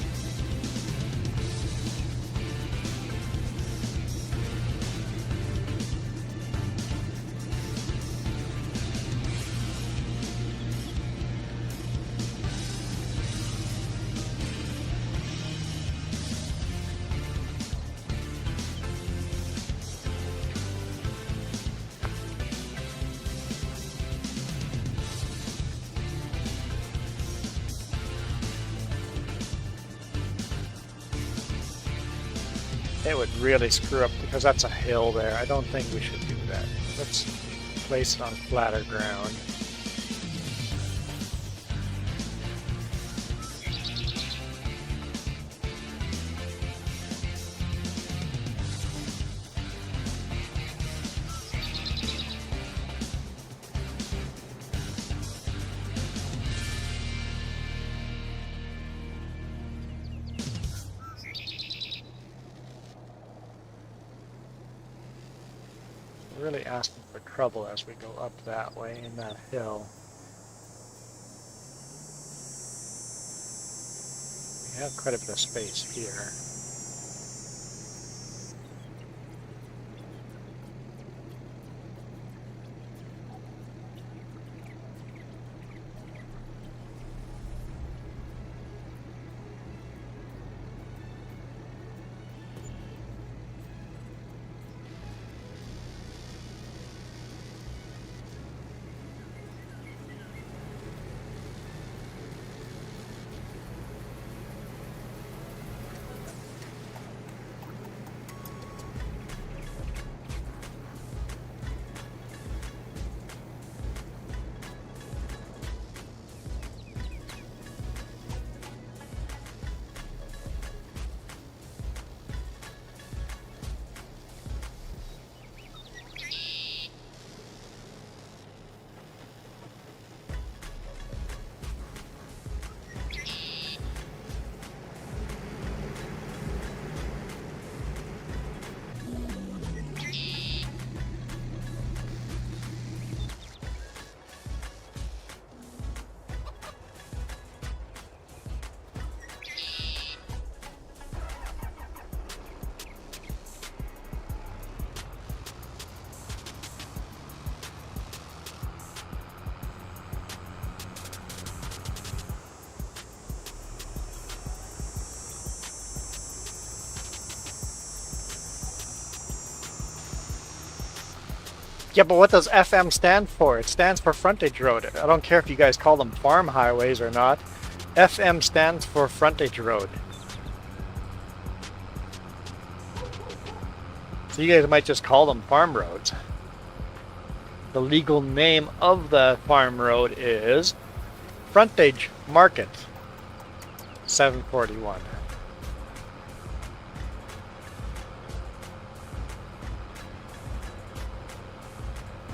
It would really screw up because that's a hill there. I don't think we should do that. Let's place it on flatter ground. Really asking for trouble as we go up that way in that hill. We have quite a bit of space here. Yeah, but what does FM stand for? It stands for frontage road. I don't care if you guys call them farm highways or not. FM stands for frontage road. So you guys might just call them farm roads. The legal name of the farm road is Frontage Market 741.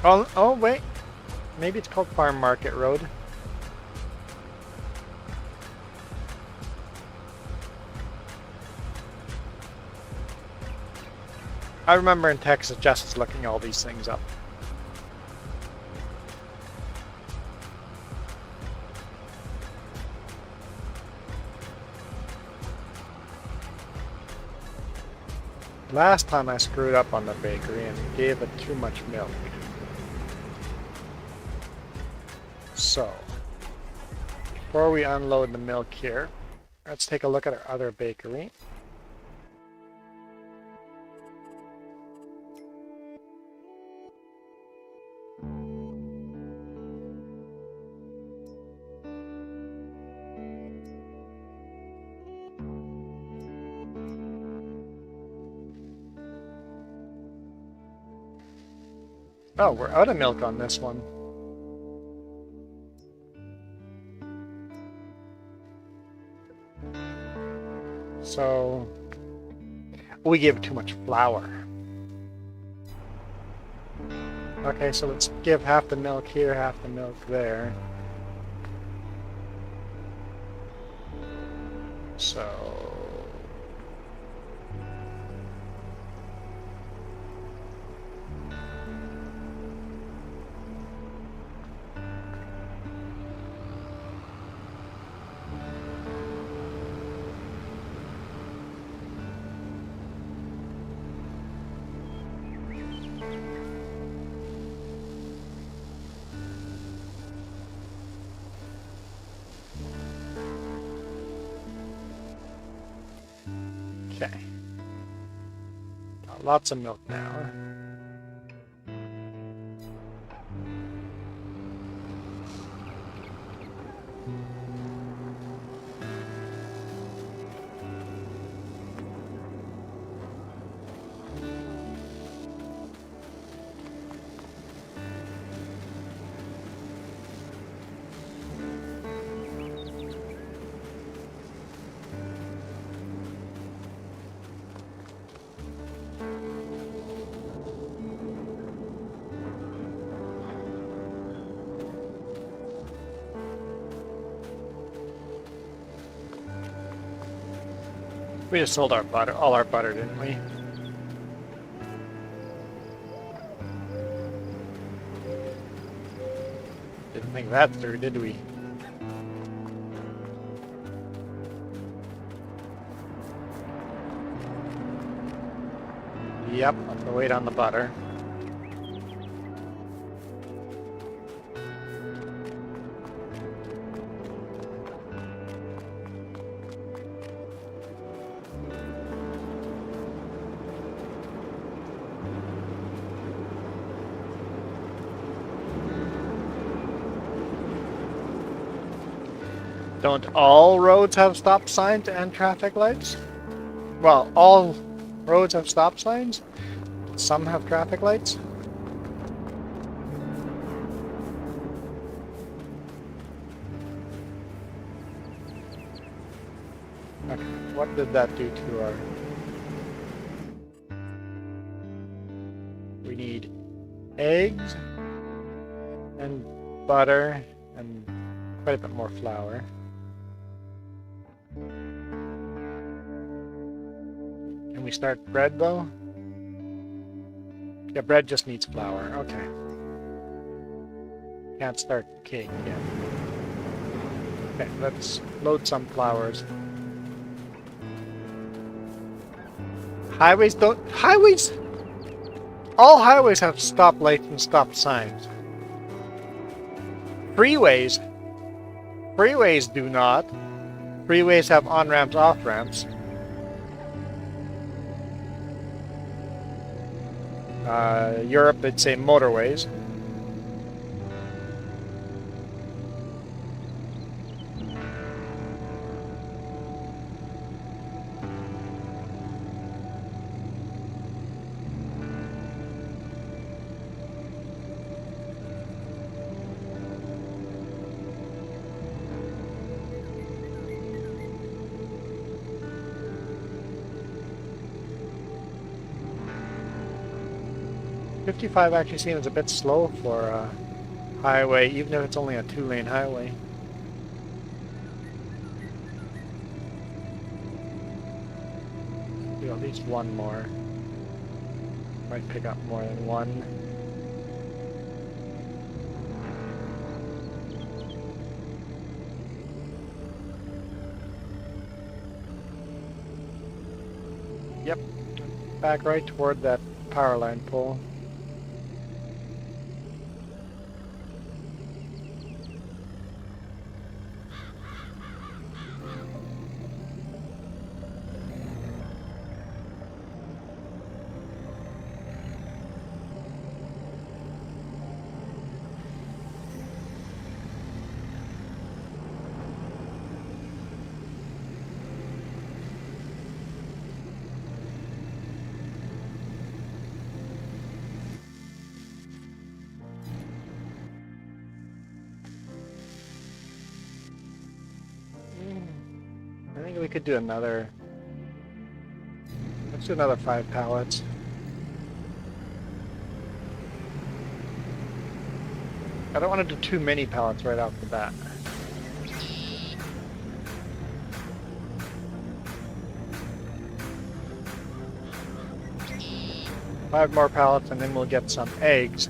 Oh wait, maybe it's called Farm Market Road. I remember in Texas, Jess is looking all these things up. Last time I screwed up on the bakery and gave it too much milk. So, before we unload the milk here, let's take a look at our other bakery. Oh, we're out of milk on this one. So, we gave too much flour. Okay, so let's give half the milk here, half the milk there. So... Okay. Got lots of milk now. We just sold our butter, all our butter, didn't we? Didn't think that through, did we? Yep, have to wait on the butter. Don't all roads have stop signs and traffic lights? Well, all roads have stop signs. Some have traffic lights. Okay, what did that do to our... We need eggs and butter and quite a bit more flour. Can we start bread though? Yeah, bread just needs flour. Okay. Can't start cake yet. Okay, let's load some flours. Highways don't... Highways... All highways have stop lights and stop signs. Freeways do not. Freeways have on-ramps, off-ramps. Europe, they'd say motorways. .55 actually seems a bit slow for a highway, even if it's only a 2-lane highway. Do at least one more. Might pick up more than one. Yep, back right toward that power line pole. I think we could do another. Let's do another 5 pallets. I don't want to do too many pallets right off the bat. Five more pallets and then we'll get some eggs.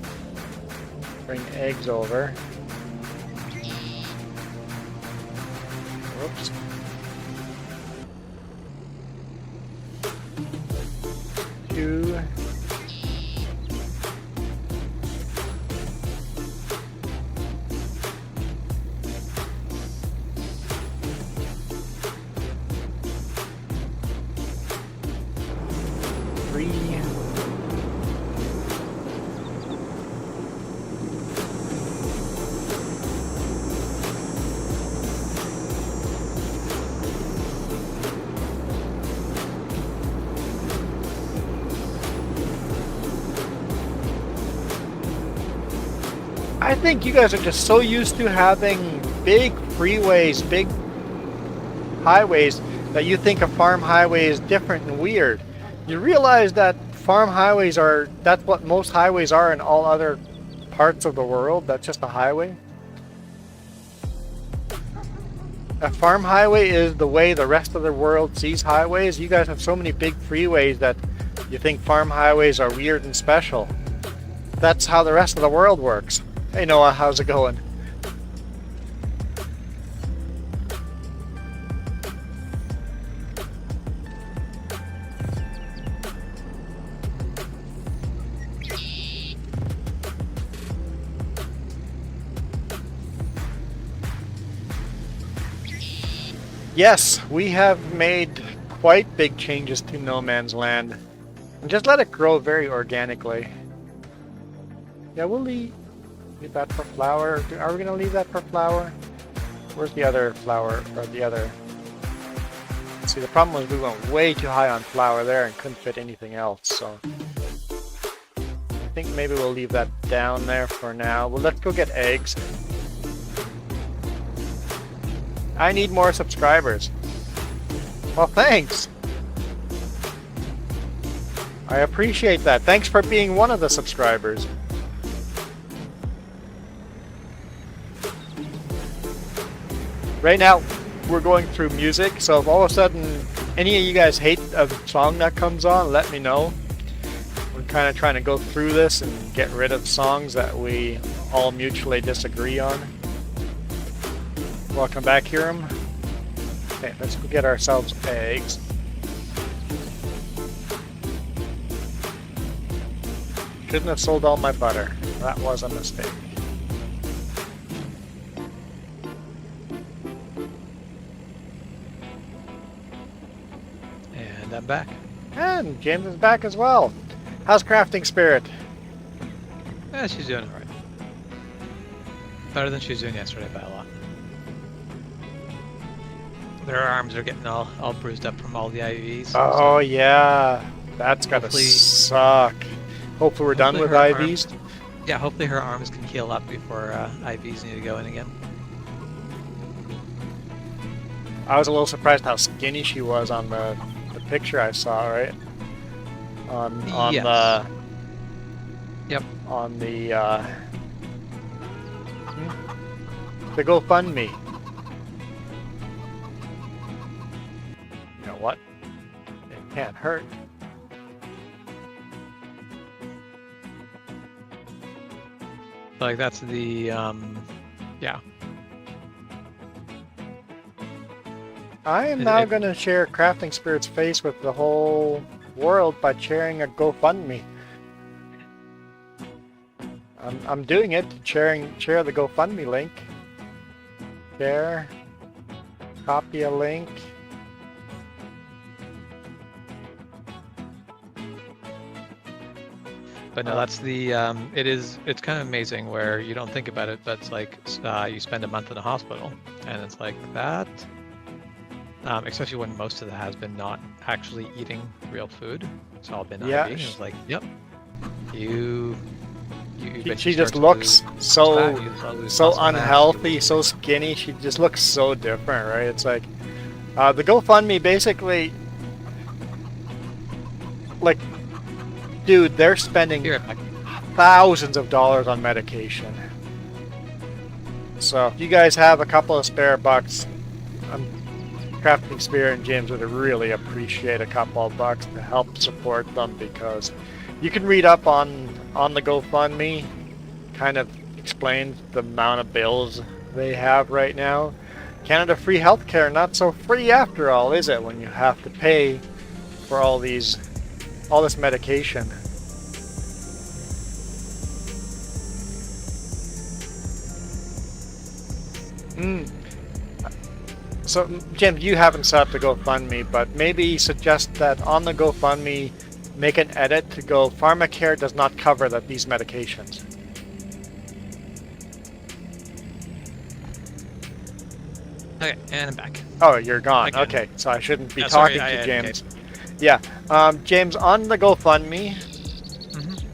Bring eggs over. Whoops. Two. Three. I think you guys are just so used to having big freeways, big highways, that you think a farm highway is different and weird. You realize that farm highways are, that's what most highways are in all other parts of the world. That's just a highway. A farm highway is the way the rest of the world sees highways. You guys have so many big freeways that you think farm highways are weird and special. That's how the rest of the world works. Hey Noah, how's it going? Yes, we have made quite big changes to No Man's Land. And just let it grow very organically. Yeah, we'll leave that for flour. Are we going to leave that for flour? Where's the other flour, or the other? See, the problem was we went way too high on flour there and couldn't fit anything else, so I think maybe we'll leave that down there for now. Well, let's go get eggs. I need more subscribers. Well, thanks. I appreciate that. Thanks for being one of the subscribers. Right now, we're going through music, so if all of a sudden any of you guys hate a song that comes on, let me know. We're kind of trying to go through this and get rid of songs that we all mutually disagree on. Welcome back, Hiram. Okay, let's go get ourselves eggs. Shouldn't have sold all my butter. That was a mistake.
And I'm back.
And James is back as well. How's Crafting Spirit?
Yeah, she's doing alright. Better than she was doing yesterday by a lot. Their arms are getting all bruised up from all the IVs.
Oh yeah, that's gotta
Hopefully-
suck. Hopefully we're done with
hopefully her
IVs.
Yeah, hopefully her arms can heal up before IVs need to go in again.
I was a little surprised how skinny she was on the picture I saw, right? On
Yes.
the
Yep.
on the GoFundMe. You know what? It can't hurt.
Like that's the yeah.
I am
It-
now
it-
going to share Crafting Spirit's face with the whole world by sharing a GoFundMe. I'm doing it. Share the GoFundMe link. Share. Copy a link.
But no, that's the it's kind of amazing where you don't think about it, but it's like you spend a month in a hospital, and it's like that. Especially when most of it has been not actually eating real food. It's all been
Yeah,
IV. It's like, yep, you but
She
you
just
start to
looks
lose
so
fat, you start to lose
so
muscle mass,
unhealthy, so skinny. She just looks so different, right? It's like the GoFundMe basically, like, dude, they're spending
Be right back.
thousands of dollars on medication. So if you guys have a couple of spare bucks, Crafting Spirit and James would really appreciate a couple of bucks to help support them, because you can read up on the GoFundMe, kind of explains the amount of bills they have right now. Canada free healthcare, not so free after all, is it, when you have to pay for all this medication? So, Jim, you haven't set up the GoFundMe, but maybe suggest that on the GoFundMe, make an edit to go, Pharmacare does not cover these medications.
Okay, and I'm back.
Oh, you're gone.
Again.
Okay, so I shouldn't be
Yeah, sorry,
talking to
I-
James. Yeah, James, on the GoFundMe,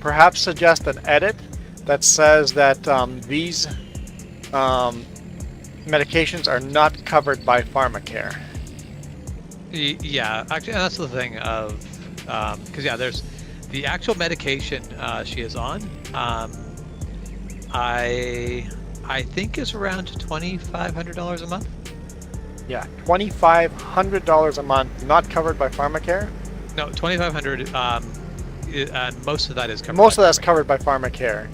perhaps suggest an edit that says that these medications are not covered by Pharmacare.
Yeah, actually, and that's the thing of, because yeah, there's the actual medication she is on. I think is around $2,500 a month.
Yeah, $2,500 a month, not covered by Pharmacare.
No, $2,500. And most of that is covered.
Most
by
of that's
Pharmacare.
covered by Pharmacare.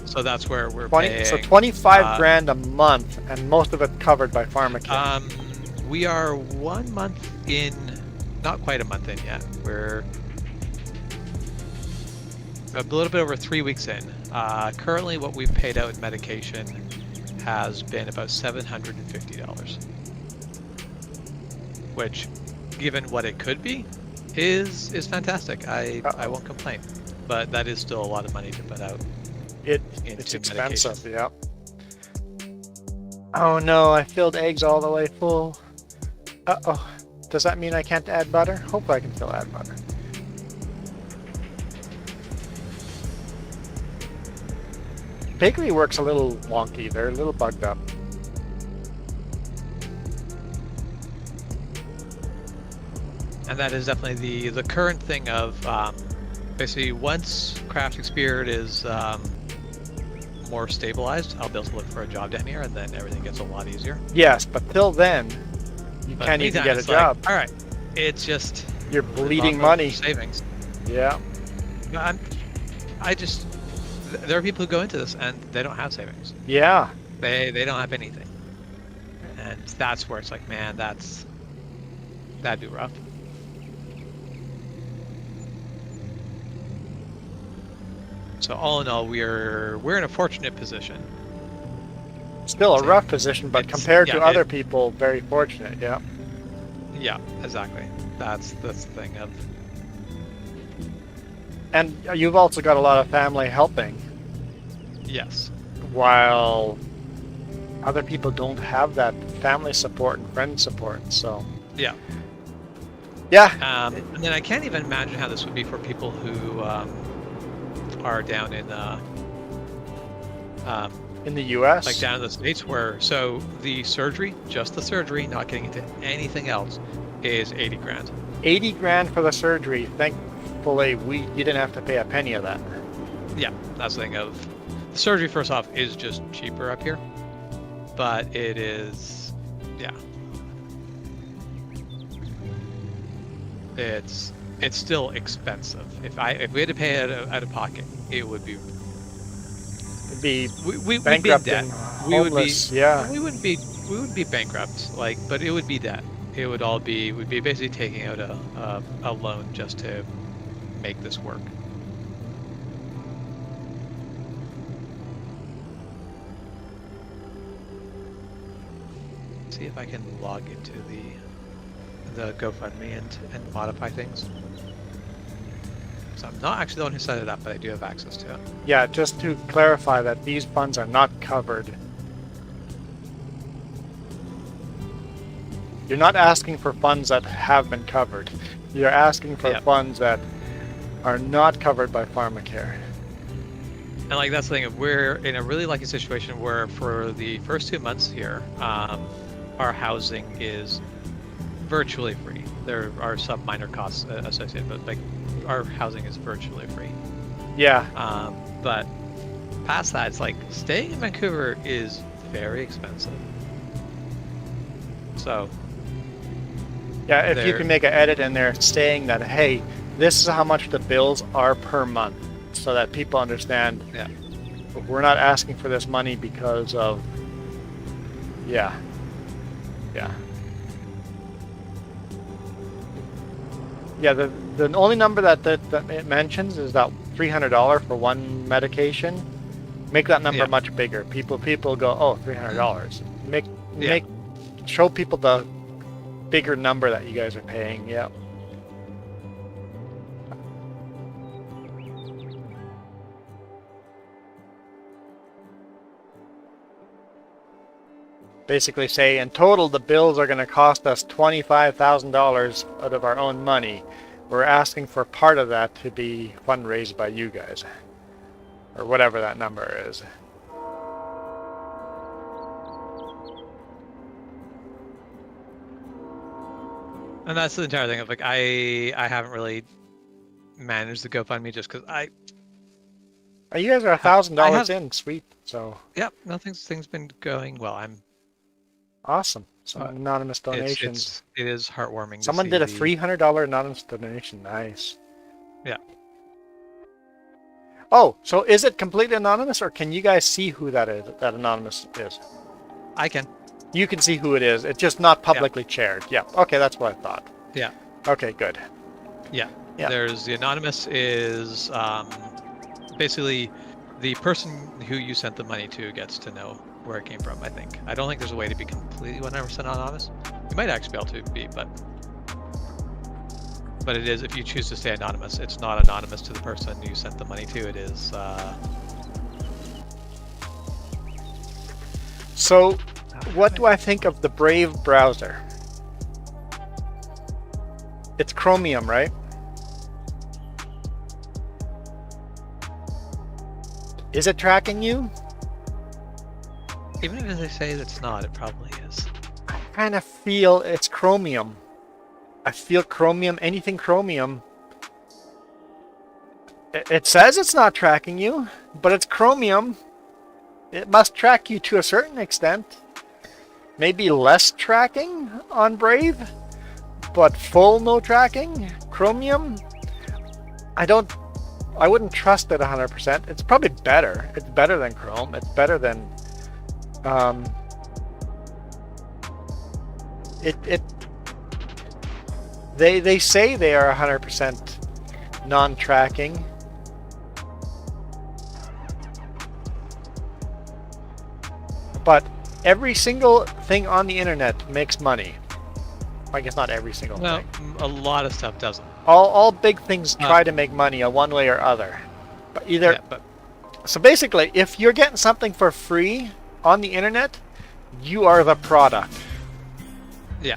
So that's where we're
20,
paying.
so 25 grand a month, and most of it covered by Pharmacare.
We are 1 month in, not quite a month in yet. We're a little bit over 3 weeks in. Currently, what we've paid out in medication has been about $750, which, given what it could be, is fantastic. I won't complain, but that is still a lot of money to put out.
It's
into
expensive,
medication.
yeah. Oh no, I filled eggs all the way full. Uh-oh. Does that mean I can't add butter? Hopefully I can still add butter. Bakery works a little wonky. They're a little bugged up.
And that is definitely the current thing of basically once Crafting Spirit is more stabilized, I'll be able to look for a job down here, and then everything gets a lot easier.
Yes, but till then, you
But
can't even
meantime,
get a
it's like,
job.
all right, it's just
You're bleeding
not
money.
savings.
Yeah.
There are people who go into this and they don't have savings.
Yeah.
They don't have anything, and that's where it's like, man, that'd be rough. So all in all, we're in a fortunate position.
Still a rough position, but
It's-
compared
yeah,
to other people, very fortunate. Yeah.
Yeah, exactly. That's the thing of.
And you've also got a lot of family helping,
Yes.
while other people don't have that family support and friend support. So
Yeah.
yeah,
And then I can't even imagine how this would be for people who are down in
in the U.S.
like down in the States where, so the surgery, just the surgery, not getting into anything else, is 80 grand.
80 grand for the surgery. Thankfully, you didn't have to pay a penny of that.
Yeah, that's the thing of the surgery. First off, is just cheaper up here, but it is, yeah, it's still expensive. If we had to pay it out of pocket, it would be
It'd be
we'd be in
bankrupt
debt.
and
We would be
homeless. Yeah,
we wouldn't be bankrupt, like, but it would be debt. It would all be, we'd be basically taking out a loan just to make this work. See if I can log into the GoFundMe and modify things. So I'm not actually the one who set it up, but I do have access to it.
yeah. Just to clarify that these funds are not covered. You're not asking for funds that have been covered. You're asking for
Yeah.
funds that are not covered by Pharmacare.
And like that's the thing, of we're in a really lucky situation where for the first 2 months here, our housing is virtually free. There are some minor costs associated, but like our housing is virtually free.
Yeah,
But past that, it's like staying in Vancouver is very expensive. So
yeah. If you
There-
can make an edit in there saying that, hey, this is how much the bills are per month, so that people understand.
yeah,
We're not asking for this money because of. Yeah. Yeah. Yeah, the only number that it mentions is that $300 for one medication. Make that number
Yeah.
much bigger. People go, oh, $300.
Yeah.
Show people the bigger number that you guys are paying. Yeah. Basically say in total the bills are going to cost us $25,000 out of our own money. We're asking for part of that to be fundraised by you guys, or whatever that number is.
and that's the entire thing of like I haven't really managed the GoFundMe just because
Oh, you guys are
I
$1,000
have-
in, sweet. So
things been going well. I'm
awesome. Some anonymous
it's,
donations.
it is heartwarming. to
Someone
see
did a
the-
$300 anonymous donation. Nice.
Yeah.
Oh, so is it completely anonymous, or can you guys see who that is? That anonymous is.
I can.
You can see who it is. It's just not publicly shared. Yeah. Okay, that's what I thought.
Yeah.
Okay, good.
Yeah.
Yeah.
There's the anonymous is basically the person who you sent the money to gets to know where it came from. I think. I don't think there's a way to be completely 100% anonymous. You might actually be able to be, but it is, if you choose to stay anonymous, it's not anonymous to the person you sent the money to. It is.
So, what do I think of the Brave browser? It's Chromium, right? Is it tracking you?
Even if they say it's not, it probably is.
I kind of feel it's Chromium. I feel Chromium, anything Chromium. It says it's not tracking you, but it's Chromium. It must track you to a certain extent. Maybe less tracking on Brave, but full no tracking. Chromium, I wouldn't trust it 100%. It's probably better. It's better than Chrome. It's better than They say they are 100% non-tracking. But every single thing on the internet makes money. I guess not every single
Well,
thing.
a lot of stuff doesn't.
All big things try to make money in one way or other. But either
Yeah, but
so basically, if you're getting something for free on the internet, you are the product.
yeah.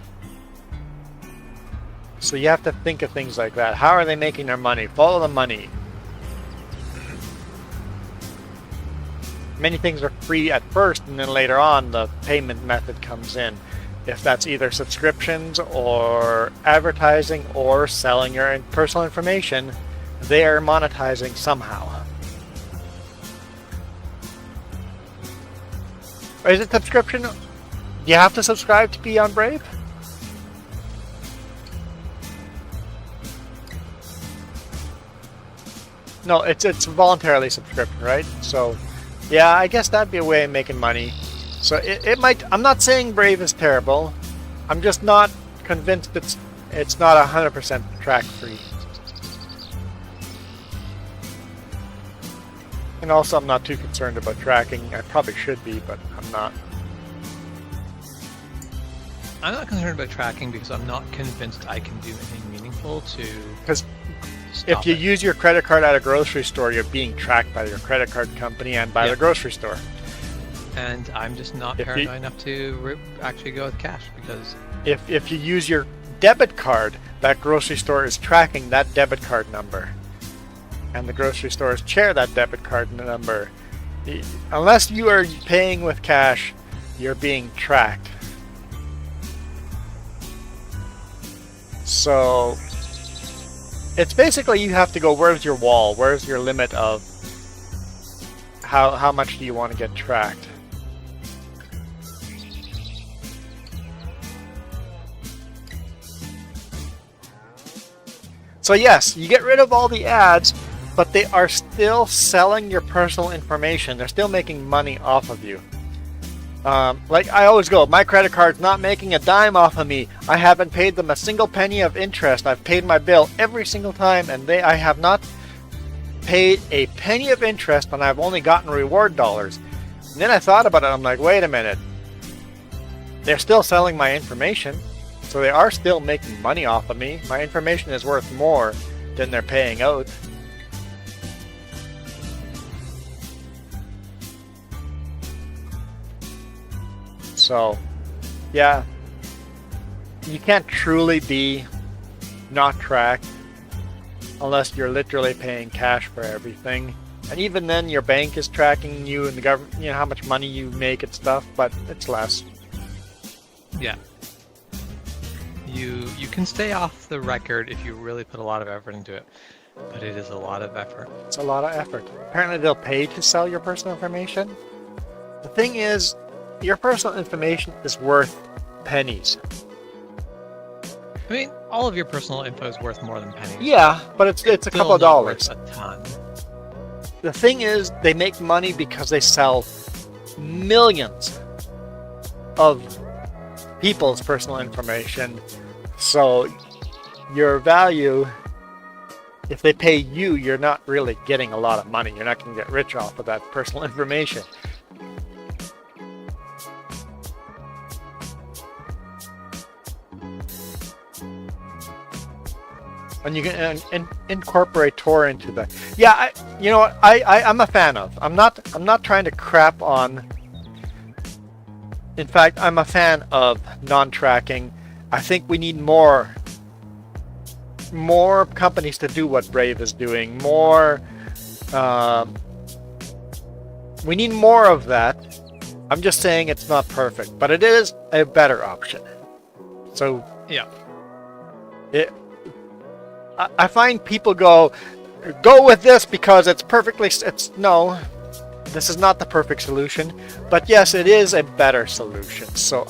So you have to think of things like that. How are they making their money? Follow the money. Many things are free at first, and then later on the payment method comes in. If that's either subscriptions or advertising or selling your personal information, they are monetizing somehow. Or is it subscription? Do you have to subscribe to be on Brave? No, it's voluntarily subscription, right? So, yeah, I guess that'd be a way of making money. So it might. I'm not saying Brave is terrible. I'm just not convinced it's not 100% track free. And also, I'm not too concerned about tracking. I probably should be, but I'm not.
I'm not concerned about tracking because I'm not convinced I can do anything meaningful to.
Because
stop
if you
it.
use your credit card at a grocery store, you're being tracked by your credit card company and by
Yeah.
the grocery store.
And I'm just not
If you-
paranoid enough to actually go with cash because
If you use your debit card, that grocery store is tracking that debit card number. And the grocery stores share that debit card number. Unless you are paying with cash, you're being tracked. So it's basically you have to go, where's your wall? Where's your limit of how much do you want to get tracked? So yes, you get rid of all the ads, but they are still selling your personal information. They're still making money off of you. Like I always go, my credit card's not making a dime off of me. I haven't paid them a single penny of interest. I've paid my bill every single time, and I have not paid a penny of interest, and I've only gotten reward dollars. And then I thought about it. I'm like, wait a minute. They're still selling my information. So they are still making money off of me. My information is worth more than they're paying out. So, yeah. You can't truly be not tracked unless you're literally paying cash for everything. And even then, your bank is tracking you and the government, you know, how much money you make and stuff, but it's less.
yeah. You can stay off the record if you really put a lot of effort into it, but it is a lot of effort.
It's a lot of effort. Apparently they'll pay to sell your personal information. The thing is, your personal information is worth pennies.
I mean, all of your personal info is worth more than pennies.
Yeah, but it's a
Still
couple of
not
dollars.
worth a ton.
The thing is, they make money because they sell millions of people's personal information. So your value, if they pay you, you're not really getting a lot of money. You're not going to get rich off of that personal information. And you can incorporate Tor into that. Yeah, you know what? I'm a fan of. I'm not trying to crap on. In fact, I'm a fan of non-tracking. I think we need more companies to do what Brave is doing. We need more of that. I'm just saying it's not perfect, but it is a better option. So
Yeah.
I find people go with this because it's perfectly. No, this is not the perfect solution, but yes, it is a better solution. So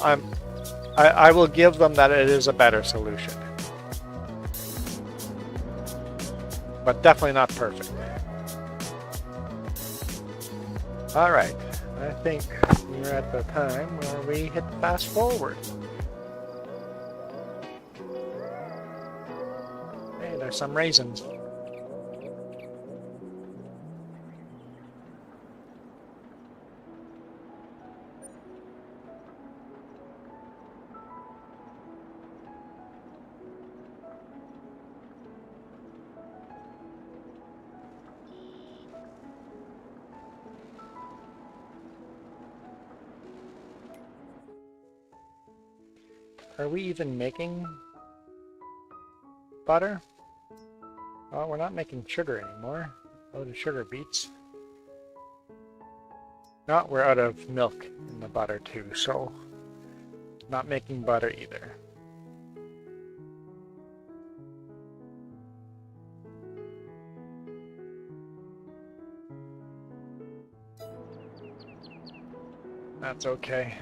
I will give them that it is a better solution, but definitely not perfect. All right, I think we're at the time where we hit fast forward. Hey, there's some raisins. Are we even making butter? Oh, we're not making sugar anymore. Out of sugar beets. No, we're out of milk in the butter too, so not making butter either. That's okay.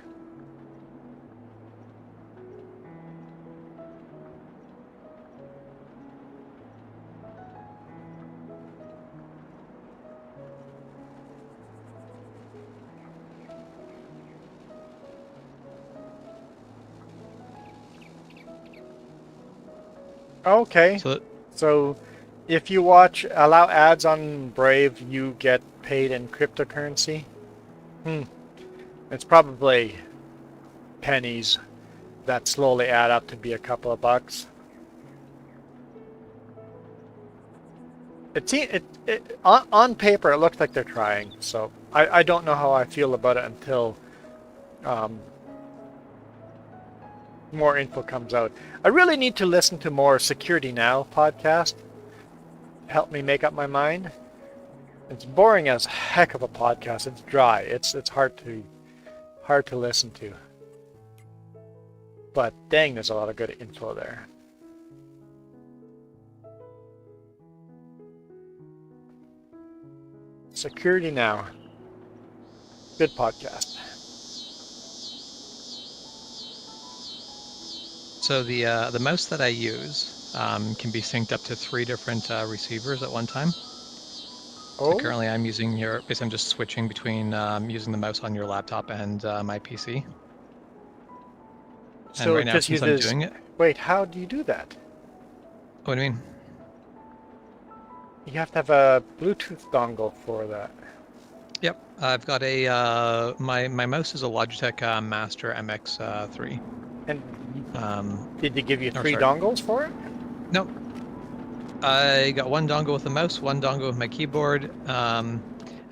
Okay. So if you allow ads on Brave, you get paid in cryptocurrency? It's probably pennies that slowly add up to be a couple of bucks. On paper, it looks like they're trying, so I don't know how I feel about it until more info comes out. I really need to listen to more Security Now podcast. Help me make up my mind. It's boring as heck of a podcast. It's dry. It's hard to listen to. But dang, there's a lot of good info there. Security Now. Good podcast.
So the mouse that I use can be synced up to 3 different receivers at one time.
Oh.
So currently I'm using I'm just switching between using the mouse on your laptop and my PC.
So
and right now,
just
since I'm doing it.
Wait, how do you do that?
What do you mean?
You have to have a Bluetooth dongle for that.
Yep, I've got a my mouse is a Logitech Master MX3.
And did they give you 3
sorry.
dongles for it?
Nope. I got 1 dongle with the mouse, 1 dongle with my keyboard, and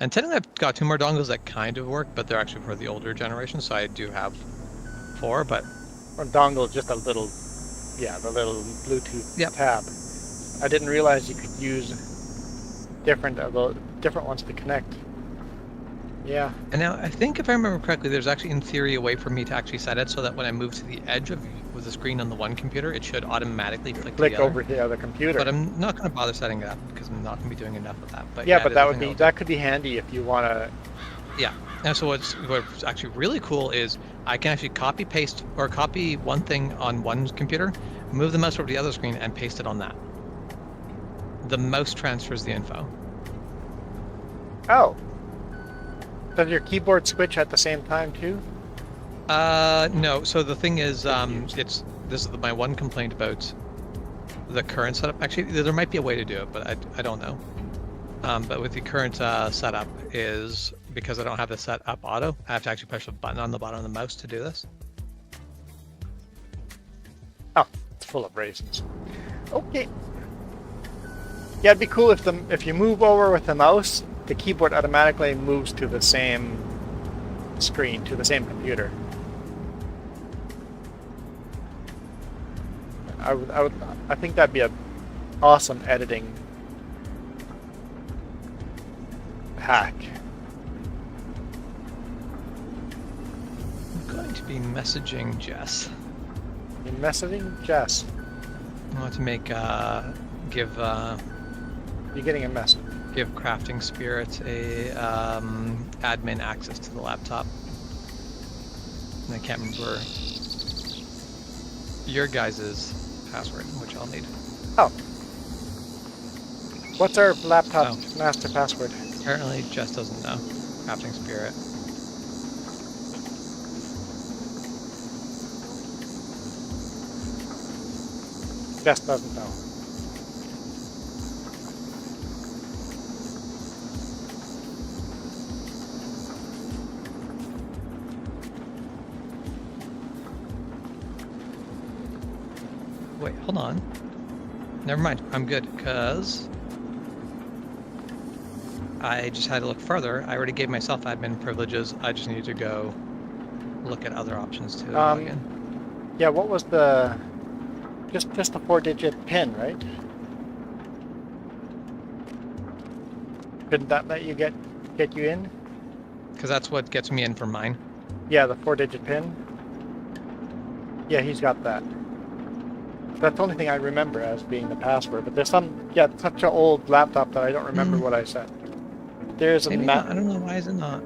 technically I've got 2 more dongles that kind of work, but they're actually for the older generation, so I do have 4, but...
Or dongle, just a little, the little Bluetooth tab. I didn't realize you could use different ones to connect. Yeah.
And now, I think if I remember correctly, there's actually, in theory, a way for me to actually set it so that when I move to the edge with the screen on the one computer, it should automatically flick
over to the other computer.
But I'm not going to bother setting it up because I'm not going to be doing enough of that. But
yeah, but that could be handy if you want to.
Yeah. And so what's actually really cool is I can actually copy one thing on one computer, move the mouse over to the other screen, and paste it on that. The mouse transfers the info.
Oh. Does your keyboard switch at the same time too?
No. So the thing is, this is my one complaint about the current setup. Actually, there might be a way to do it, but I don't know. But with the current setup is because I don't have the set up auto, I have to actually push a button on the bottom of the mouse to do this.
Oh, it's full of raisins. Okay. Yeah, it'd be cool if you move over with the mouse, the keyboard automatically moves to the same screen, to the same computer. I think that'd be an awesome editing hack.
I'm going to be messaging Jess.
You're messaging Jess?
I want to give...
You're getting a message.
Give Crafting Spirit a admin access to the laptop. And I can't remember your guys' password, which I'll need.
Oh. What's our laptop master password?
Apparently Jess doesn't know. Crafting Spirit.
Jess doesn't know.
Wait, hold on. Never mind, I'm good, because I just had to look further. I already gave myself admin privileges. I just need to go look at other options to log in.
Yeah, what was the... Just the 4-digit PIN, right? Couldn't that let you get you in?
Because that's what gets me in for mine.
Yeah, the 4-digit PIN. Yeah, he's got that. That's the only thing I remember as being the password. But there's some... Yeah, it's such an old laptop that I don't remember what I said. There's a
Maybe
map.
not. I don't know, why is it not?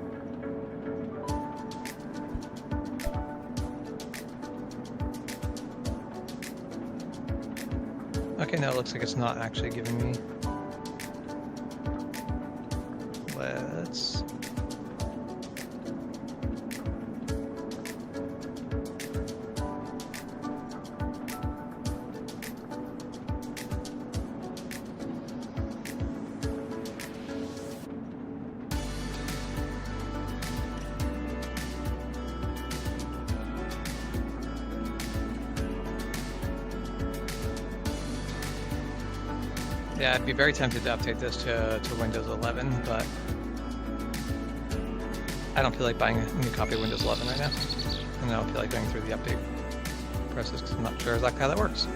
Okay, no, it looks like it's not actually giving me. Let's... Yeah, I'd be very tempted to update this to Windows 11, but I don't feel like buying a new copy of Windows 11 right now. And I don't feel like going through the update process because I'm not sure exactly how that works.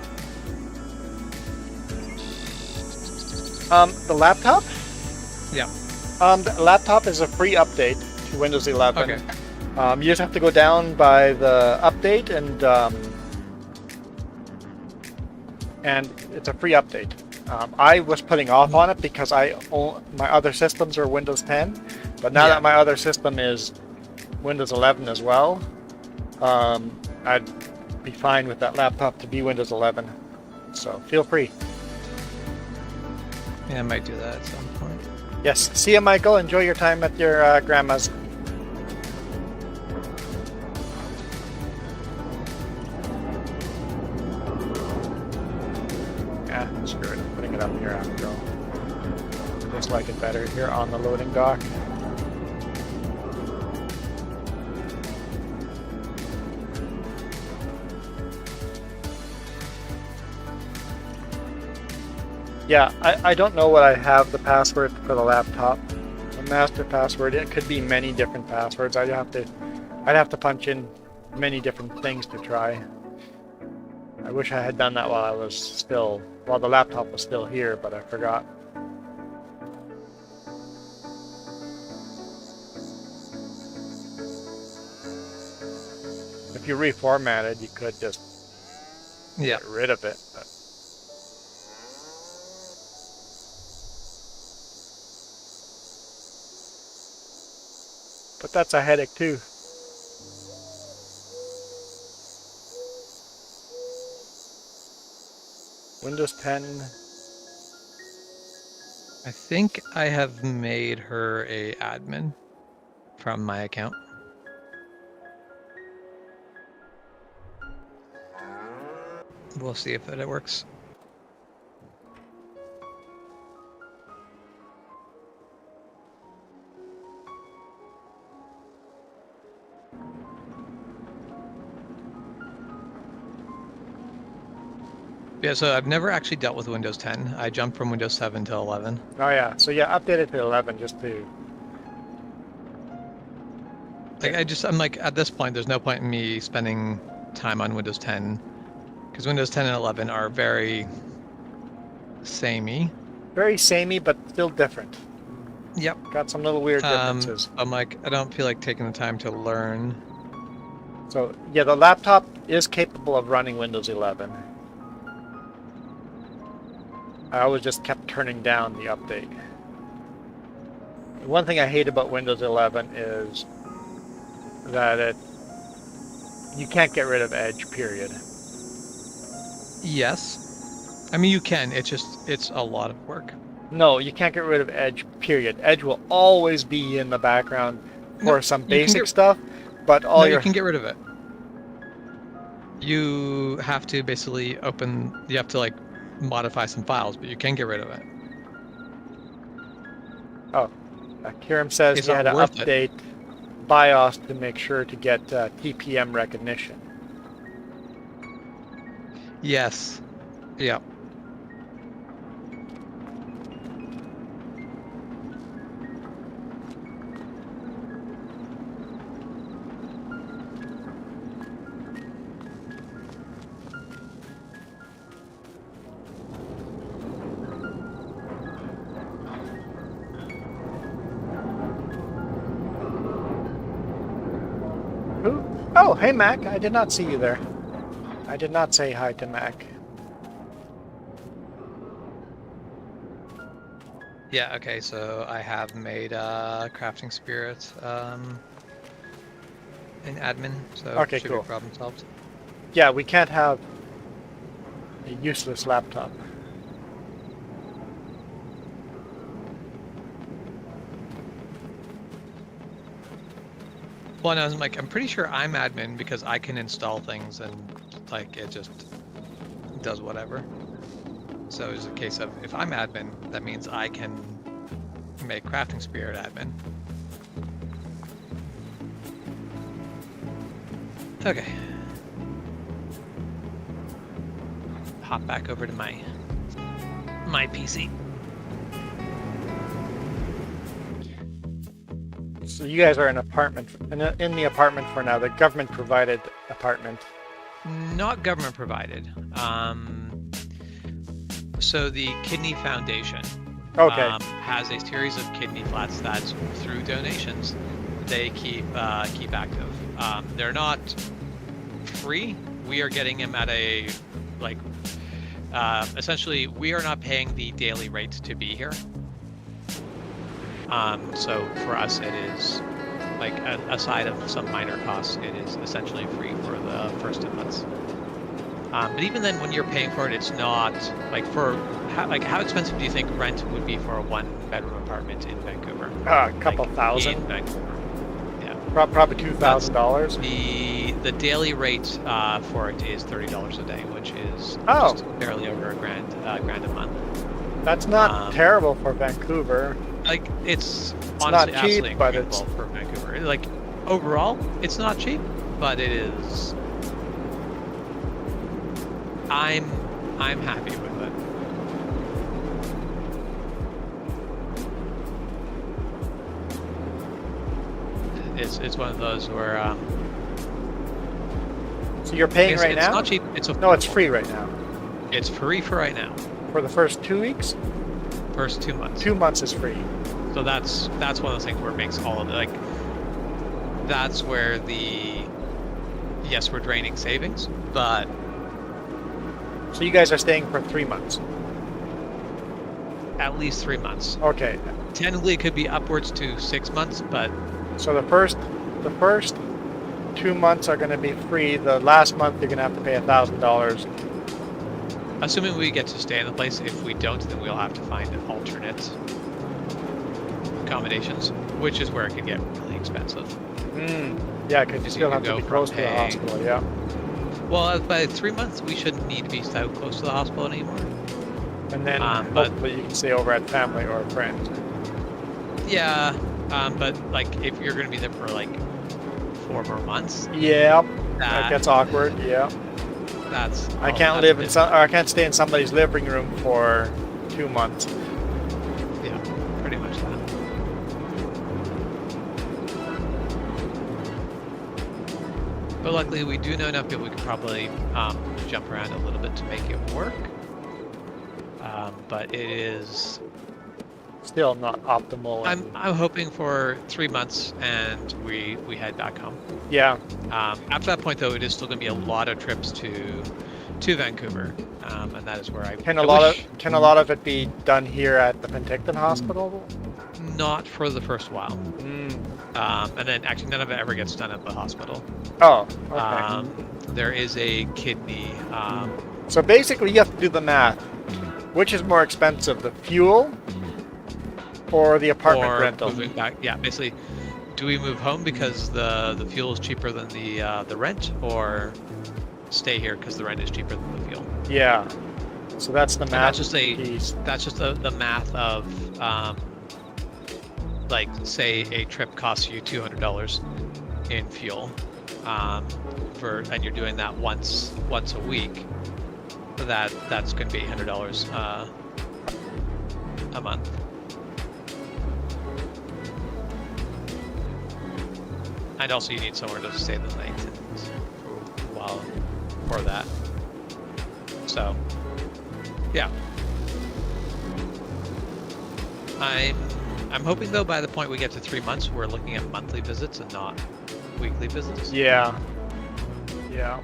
The laptop?
Yeah.
The laptop is a free update to Windows 11.
Okay.
You just have to go down by the update and it's a free update. I was putting off on it because my other systems are Windows 10, but now that my other system is Windows 11 as well, I'd be fine with that laptop to be Windows 11. So feel free.
Yeah, I might do that at some point.
Yes. See you, Michael. Enjoy your time at your grandma's. Yeah, screw it. I'm putting it up here after all. Just like it better here on the loading dock. Yeah, I don't know what I have the password for the laptop. The master password, it could be many different passwords. I'd have to punch in many different things to try. I wish I had done that while the laptop was still here, but I forgot. If you reformatted, you could just get rid of it. But that's a headache too. Windows 10.
I think I have made her a admin from my account. We'll see if it works. Yeah, so I've never actually dealt with Windows 10. I jumped from Windows 7 to 11.
Oh yeah, so yeah, update it to 11 just to...
Like, I'm like, at this point, there's no point in me spending time on Windows 10, because Windows 10 and 11 are very samey.
Very samey, but still different.
Yep.
Got some little weird differences.
I'm like, I don't feel like taking the time to learn.
So yeah, the laptop is capable of running Windows 11. I always just kept turning down the update. One thing I hate about Windows 11 is that you can't get rid of Edge, period.
Yes. I mean, you can. It's a lot of work.
No, you can't get rid of Edge, period. Edge will always be in the background for some basic stuff, but you
can get rid of it. You have to basically you have to like modify some files, but you can get rid of it.
Oh, Kiram says you had to update BIOS to make sure to get TPM recognition.
Yes. Yeah.
Oh, hey Mac, I did not see you there. I did not say hi to Mac.
Yeah, okay, so I have made crafting spirit in admin, so
Okay,
should
cool.
be problem solved.
Yeah, we can't have a useless laptop.
Well, no, I'm pretty sure I'm admin because I can install things and like it just does whatever. So it's a case of if I'm admin, that means I can make crafting spirit admin. Okay. Hop back over to my PC.
So you guys are in in the apartment for now, the government provided apartment.
Not government provided. So the Kidney Foundation has a series of kidney flats that's through donations they keep active. They're not free. We are getting them at a essentially we are not paying the daily rate to be here. So for us it is like aside of some minor costs, it is essentially free for the first 2 months. But even then, when you're paying for it, it's not like how expensive do you think rent would be for a 1-bedroom apartment in Vancouver?
A couple thousand.
In Vancouver. Yeah.
Probably $2,000.
The daily rate for it is $30 a day, which is just barely over a grand a month.
That's not terrible for Vancouver.
Like it's honestly
not cheap,
absolutely
but
incredible for Vancouver. Like overall, it's not cheap, but it is. I'm happy with it. It's one of those where
So you're paying right now?
It's not cheap.
No, it's free right now.
It's free for right now.
For the first 2 weeks?
First 2 months.
2 months is free.
So that's one of those things where it makes all of it that's where yes, we're draining savings, but
So you guys are staying for 3 months?
at least 3 months.
Okay.
Technically, it could be upwards to 6 months, but
So the first 2 months are going to be free. The last month you're going to have to pay $1,000.
assuming we get to stay in the place, if we don't, then we'll have to find alternate accommodations, which is where it could get really expensive.
Yeah, because you still have to be close to the hospital, yeah.
Well, by 3 months, we shouldn't need to be so close to the hospital anymore.
And then
but
hopefully you can stay over at family or a friend.
yeah, but if you're going to be there for 4 more months,
Yeah, that gets awkward, yeah. I can't stay in somebody's living room for 2 months.
Yeah, pretty much that. But luckily, we do know enough people we can probably jump around a little bit to make it work. But it is
Still not optimal.
I'm hoping for 3 months and we head back home.
Yeah.
After that point, though, it is still going to be a lot of trips to Vancouver, and that is where I
Can a lot of it be done here at the Penticton Hospital?
Not for the first while. And then actually none of it ever gets done at the hospital.
Oh, okay.
There is a kidney.
So basically, you have to do the math. Which is more expensive, the fuel or the apartment rental?
Moving back. Yeah, basically, do we move home because the fuel is cheaper than the rent, or stay here because the rent is cheaper than the fuel?
Yeah. So that's the math.
That's just the math of say a trip costs you $200 in fuel, and you're doing that once a week. That's going to be $100 a month. And also you need somewhere to stay the night for that. So, yeah. I'm hoping though by the point we get to 3 months, we're looking at monthly visits and not weekly visits.
Yeah. Yeah.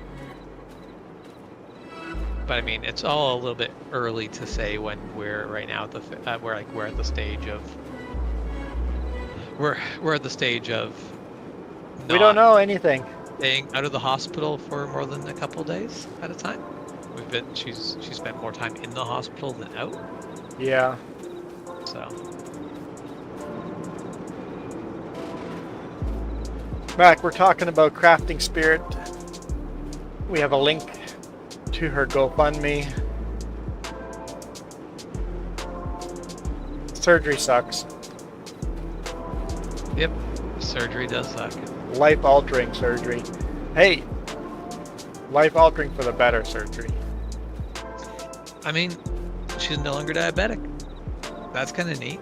But I mean, it's all a little bit early to say when we're right now at the we're at the stage of we're at the stage of
We don't know anything.
staying out of the hospital for more than a couple days at a time. She's spent more time in the hospital than out.
Yeah.
So
Mac, we're talking about Crafting Spirit. We have a link to her GoFundMe. Surgery sucks.
yep, surgery does suck.
Life-altering surgery. Hey, life-altering for the better surgery.
I mean, she's no longer diabetic. That's kind of neat.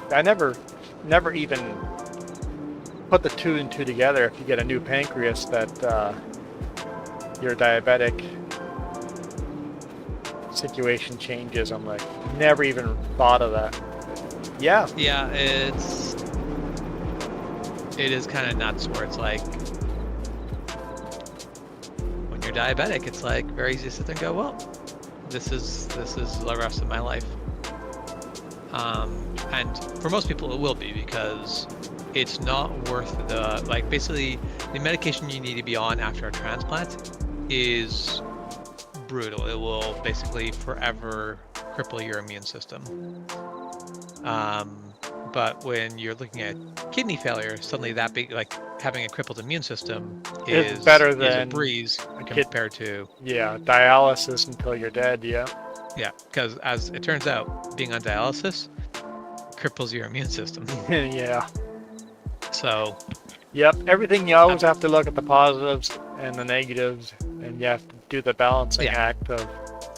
I never even put the two and two together. If you get a new pancreas, that your diabetic situation changes. I'm like, never even thought of that. Yeah.
Yeah, it is kind of nuts where it's like when you're diabetic, it's like very easy to sit there and go, well, this is the rest of my life. And for most people it will be, because it's not worth the, like, basically the medication you need to be on after a transplant is brutal. It will basically forever cripple your immune system. But when you're looking at kidney failure, suddenly that big, like having a crippled immune system is
better
is a
than
breeze compared to
dialysis until you're dead. Yeah.
Yeah, because as it turns out, being on dialysis cripples your immune system.
Yeah.
So,
Yep. Everything, you always have to look at the positives and the negatives, and you have to do the balancing act of.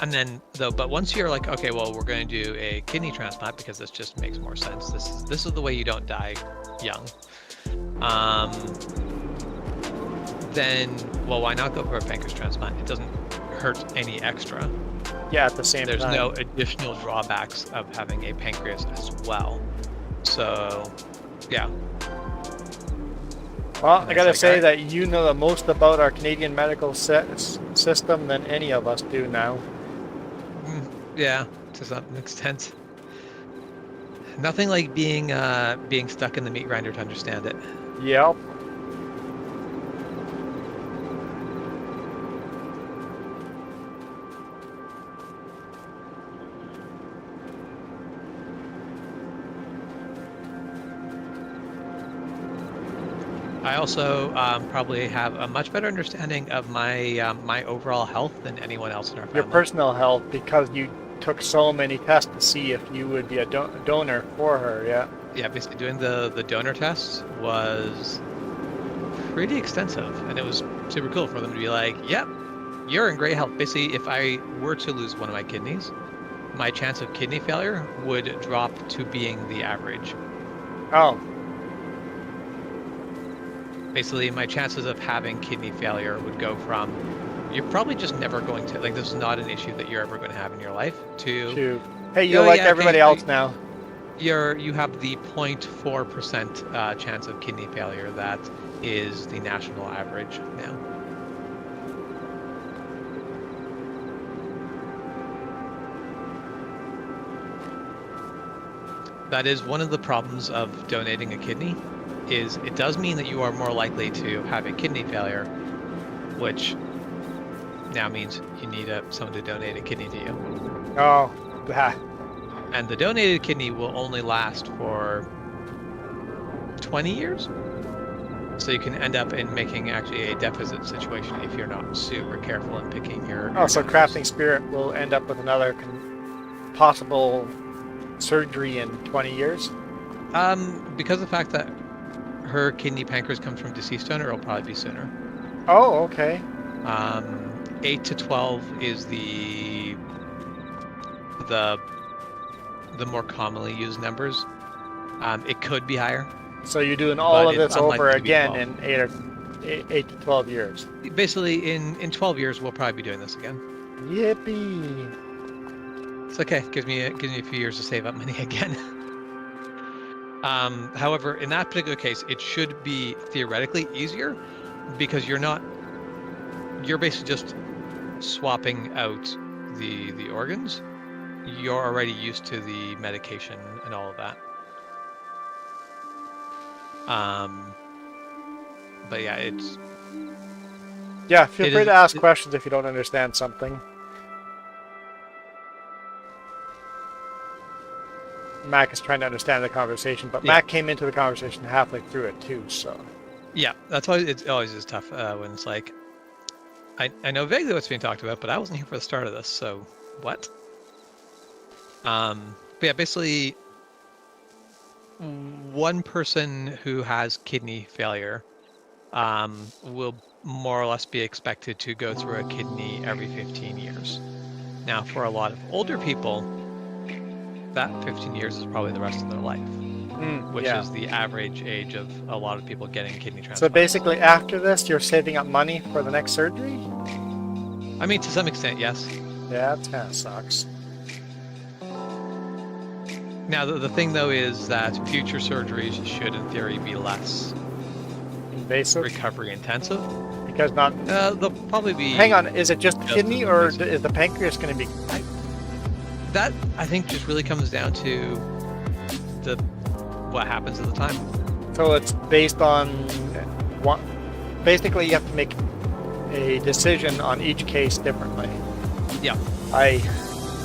and then though, but once you're like, okay, well, we're going to do a kidney transplant because this just makes more sense. This is the way you don't die young. Then, well, why not go for a pancreas transplant? It doesn't hurt any extra.
Yeah, at the same
There's
time.
no additional drawbacks of having a pancreas as well. So, yeah.
Well,
And
I
it's
gotta
like,
say
alright.
that you know the most about our Canadian medical system than any of us do now.
Yeah, to some extent. Nothing like being stuck in the meat grinder to understand it.
Yep.
I also probably have a much better understanding of my my overall health than anyone else in our family.
Your personal health, because you took so many tests to see if you would be a donor for her. Yeah.
Yeah, basically doing the donor tests was pretty extensive, and it was super cool for them to be like, yep, you're in great health. Basically, if I were to lose one of my kidneys, my chance of kidney failure would drop to being the average.
Oh.
Basically, my chances of having kidney failure would go from, you're probably just never going to, like, this is not an issue that you're ever going to have in your life, to
Hey, you're like everybody else now.
You have the 0.4% chance of kidney failure. That is the national average now. That is one of the problems of donating a kidney, is it does mean that you are more likely to have a kidney failure, which now means you need someone to donate a kidney to you.
Oh, that.
And the donated kidney will only last for 20 years. So you can end up in making actually a deficit situation if you're not super careful in picking your
So
donors.
Crafting Spirit will end up with another possible surgery in 20 years?
Because of the fact that her kidney pancreas comes from deceased donor, it'll probably be sooner.
Oh, okay.
8 to 12 is the more commonly used numbers. It could be higher.
So you're doing all
but
of this
it's unlikely
over
to be
again
12.
in 8 to 12 years.
Basically, in 12 years, we'll probably be doing this again.
Yippee!
It's okay. Gives me a few years to save up money again. However, in that particular case, it should be theoretically easier because you're basically just swapping out the organs. You're already used to the medication and all of that. But yeah, it's...
Yeah, feel
It
free
is-
to ask
it-
questions if you don't understand something. Mac is trying to understand the conversation, but
Yeah.
Mac came into the conversation halfway through it too, so...
Yeah, that's why it always is tough when it's like, I know vaguely what's being talked about, but I wasn't here for the start of this, so what? But yeah, basically, one person who has kidney failure will more or less be expected to go through a kidney every 15 years. Now, for a lot of older people, that 15 years is probably the rest of their life, which
yeah.
is the average age of a lot of people getting kidney transplants.
So basically, after this, you're saving up money for the next surgery?
I mean, to some extent, yes.
Yeah, that kind of sucks.
Now, the thing, though, is that future surgeries should, in theory, be less
Invasive?
recovery intensive.
Because not...
They'll probably be...
Hang on, is it just
Just
kidney, or
invasive.
is the pancreas going to be...
That, I think, just really comes down to what happens at the time.
So it's based on... One, basically, you have to make a decision on each case differently.
Yeah.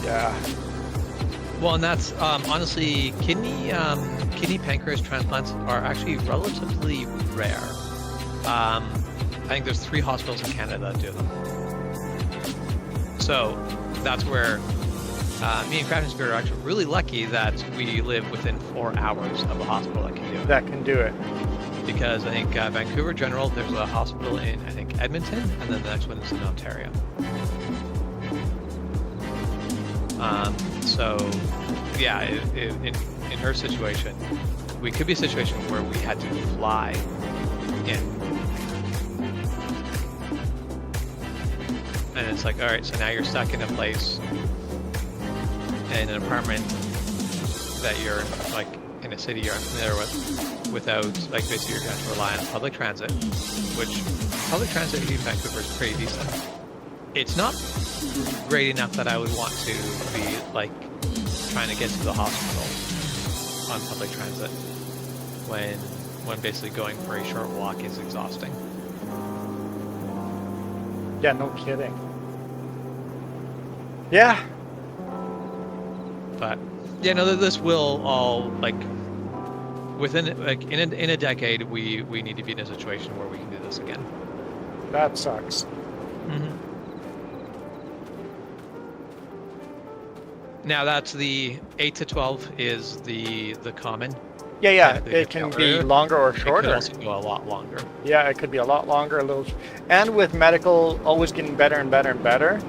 Yeah.
Well, and that's, honestly, kidney pancreas transplants are actually relatively rare. I think there's 3 hospitals in Canada that do them. So that's where me and Crafton Spirit are actually really lucky that we live within 4 hours of a hospital that can do it.
That can do it.
Because I think Vancouver General, there's a hospital in, I think, Edmonton, and then the next one is in Ontario. So, yeah, in her situation, we could be a situation where we had to fly in. And it's like, all right, so now you're stuck in a place, in an apartment that you're, like, in a city you're unfamiliar with, without, like, basically you're going to rely on public transit, which public transit in Vancouver is pretty decent. It's not great enough that I would want to be, like, trying to get to the hospital on public transit when basically going for a short walk is exhausting.
Yeah, no kidding. Yeah.
But yeah, no, this will all, like, within, like, in a decade, we need to be in a situation where we can do this again.
That sucks.
Mm-hmm. Now that's the 8 to 12 is the common.
Yeah,
Technically,
it can
could
be
go
longer or
It could
shorter.
also go a lot longer.
Yeah, it could be a lot longer, a little... And with medical always getting better and better and better,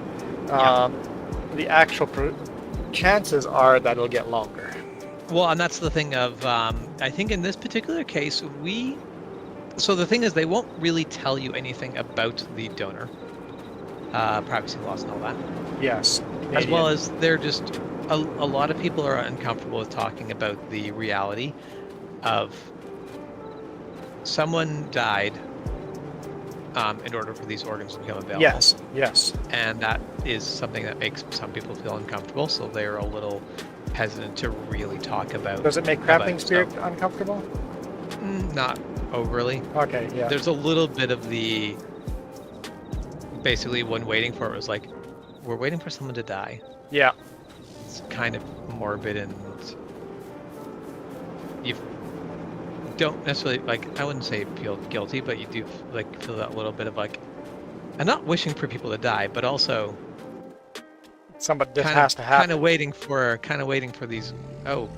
the actual chances are that it'll get longer.
Well, and that's the thing of, I think in this particular case, so the thing is, they won't really tell you anything about the donor, privacy laws and all that.
Yes.
As well as they're just, a lot of people are uncomfortable with talking about the reality of someone died in order for these organs to become available.
Yes.
And that is something that makes some people feel uncomfortable, so they're a little hesitant to really talk about.
Does it make Crafting Spirit uncomfortable?
Not overly.
Okay, yeah.
There's a little bit of the, basically when waiting for it was like, we're waiting for someone to die.
Yeah.
It's kind of morbid, and you don't necessarily, like, I wouldn't say feel guilty, but you do, like, feel that little bit of, like, I'm not wishing for people to die, but also
Somebody, this has to happen.
kind of waiting for these. Oh,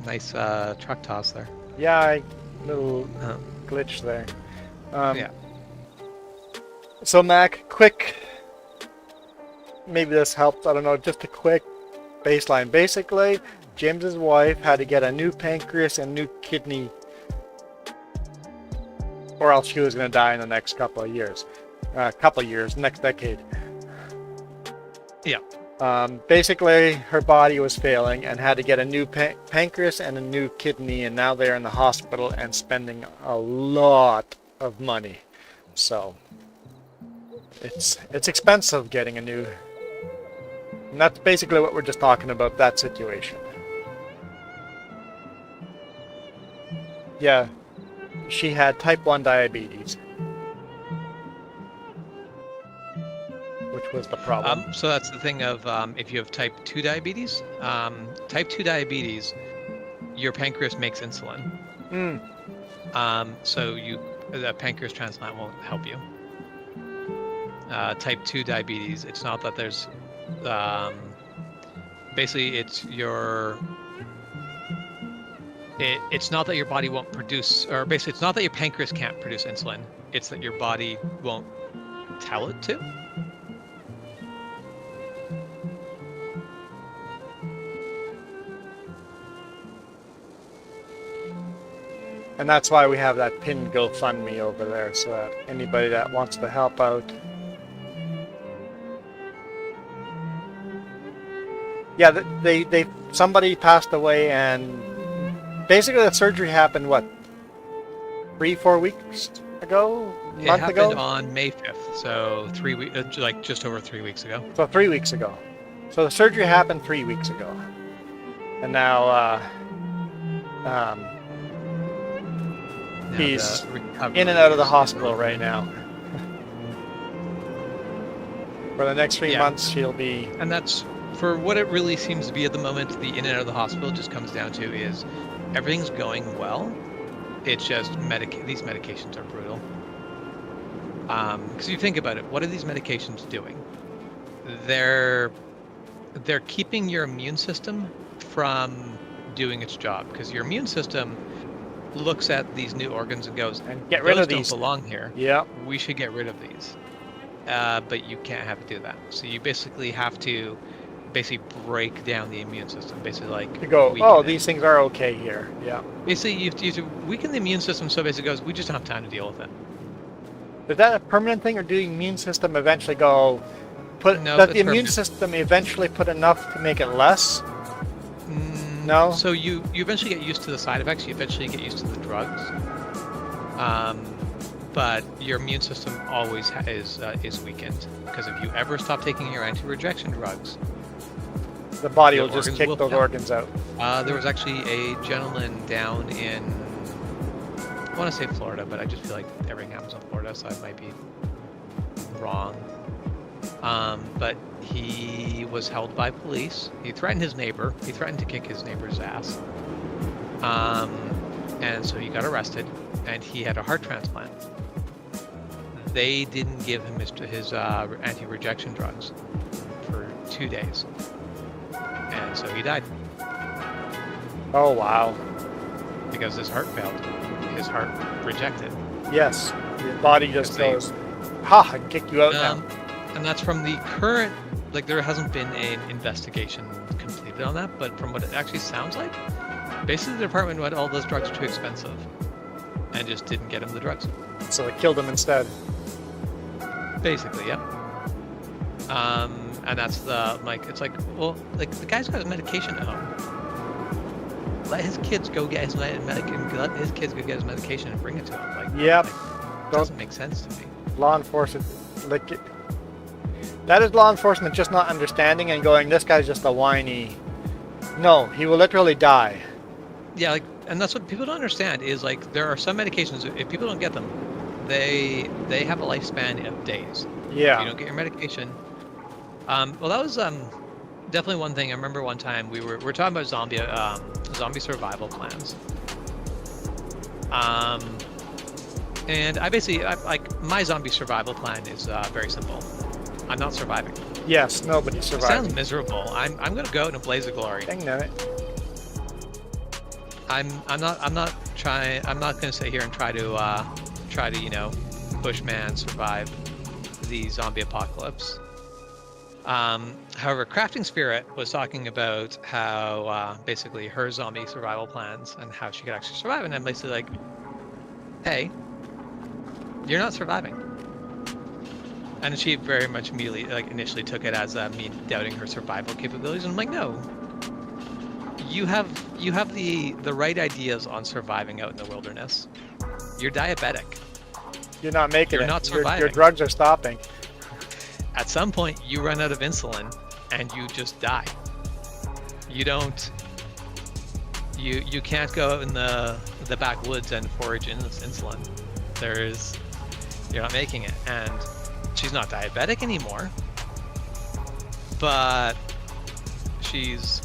nice truck toss there.
Yeah, little glitch there.
Yeah.
So Mac, quick, maybe this helps, I don't know, just a quick baseline. Basically, James's wife had to get a new pancreas and new kidney or else she was going to die in the next couple of years. Next decade.
Yeah.
Basically, her body was failing and had to get a new pancreas and a new kidney, and now they're in the hospital and spending a lot of money. So it's expensive getting a new. And that's basically what we're just talking about, that situation. Yeah, she had type 1 diabetes, which was the problem.
So that's the thing of if you have type 2 diabetes, your pancreas makes insulin. So a pancreas transplant won't help you. Type 2 diabetes, it's not that there's basically it's not that your body won't produce, or basically it's not that your pancreas can't produce insulin, it's that your body won't tell it to.
And that's why we have that pinned GoFundMe over there, so that anybody that wants to help out. Yeah, somebody passed away, and basically the surgery happened, what, 3-4 weeks ago?
It happened on May 5th, so 3 weeks, like just over 3 weeks ago.
So 3 weeks ago. So the surgery happened 3 weeks ago. And now, he's in and out of the hospital right now. For the next 3 months, she'll be...
And that's, for what it really seems to be at the moment, the in and out of the hospital just comes down to is everything's going well. It's just these medications are brutal. Because you think about it, what are these medications doing? They're keeping your immune system from doing its job, because your immune system looks at these new organs and goes,
and get rid of these.
Don't belong here.
Yeah.
We should get rid of these. But you can't have to do that. So you basically have to break down the immune system. Basically, like
to go, oh, these things are okay here. Yeah.
Basically, you have to weaken the immune system, so basically it goes, we just don't have time to deal with it.
Is that a permanent thing, or do the immune system eventually go does the immune system eventually put enough to make it less? No.
So you eventually get used to the side effects. You eventually get used to the drugs. But your immune system always is weakened, because if you ever stop taking your anti-rejection drugs,
the body will just kick those organs out.
There was actually a gentleman down in, I want to say Florida, but I just feel like everything happens in Florida, so I might be wrong. But he was held by police. He threatened his neighbor. He threatened to kick his neighbor's ass. And so he got arrested, and he had a heart transplant. They didn't give him his anti-rejection drugs for 2 days. And so he died.
Oh, wow.
Because his heart failed. His heart rejected.
Yes. Your body just goes, ha, I can kick you out now.
And that's from the current, like, there hasn't been an investigation completed on that, but from what it actually sounds like, basically the department went, all those drugs are too expensive, and just didn't get him the drugs.
So they killed him instead.
Basically, yeah. And that's it's like, well, like, the guy's got his medication at home. Let his kids go get his medication. Let his kids go get his medication and bring it to him. Like,
yep.
Like, doesn't make sense to me.
Law enforcement, like, that is law enforcement just not understanding and going, this guy's just a whiny. No, he will literally die.
Yeah, like, and that's what people don't understand is, like, there are some medications, if people don't get them, they have a lifespan of days.
Yeah.
If you don't get your medication. Well, that was definitely one thing. I remember one time we were talking about zombie survival plans. And I basically, like, my zombie survival plan is very simple. I'm not surviving.
Yes, nobody's surviving.
It sounds miserable. I'm gonna go out in a blaze of glory.
Dang it.
I'm not gonna sit here and try to bushman survive the zombie apocalypse. However, Crafting Spirit was talking about how basically her zombie survival plans and how she could actually survive, and I'm basically like, hey, you're not surviving. And she very much immediately, like, initially took it as me doubting her survival capabilities. And I'm like, no, you have the right ideas on surviving out in the wilderness. You're diabetic.
You're not making
You're
it.
not
Your
surviving.
drugs are stopping.
At some point, you run out of insulin, and you just die. You don't. You can't go out in the backwoods and forage insulin. You're not making it, and she's not diabetic anymore. But she's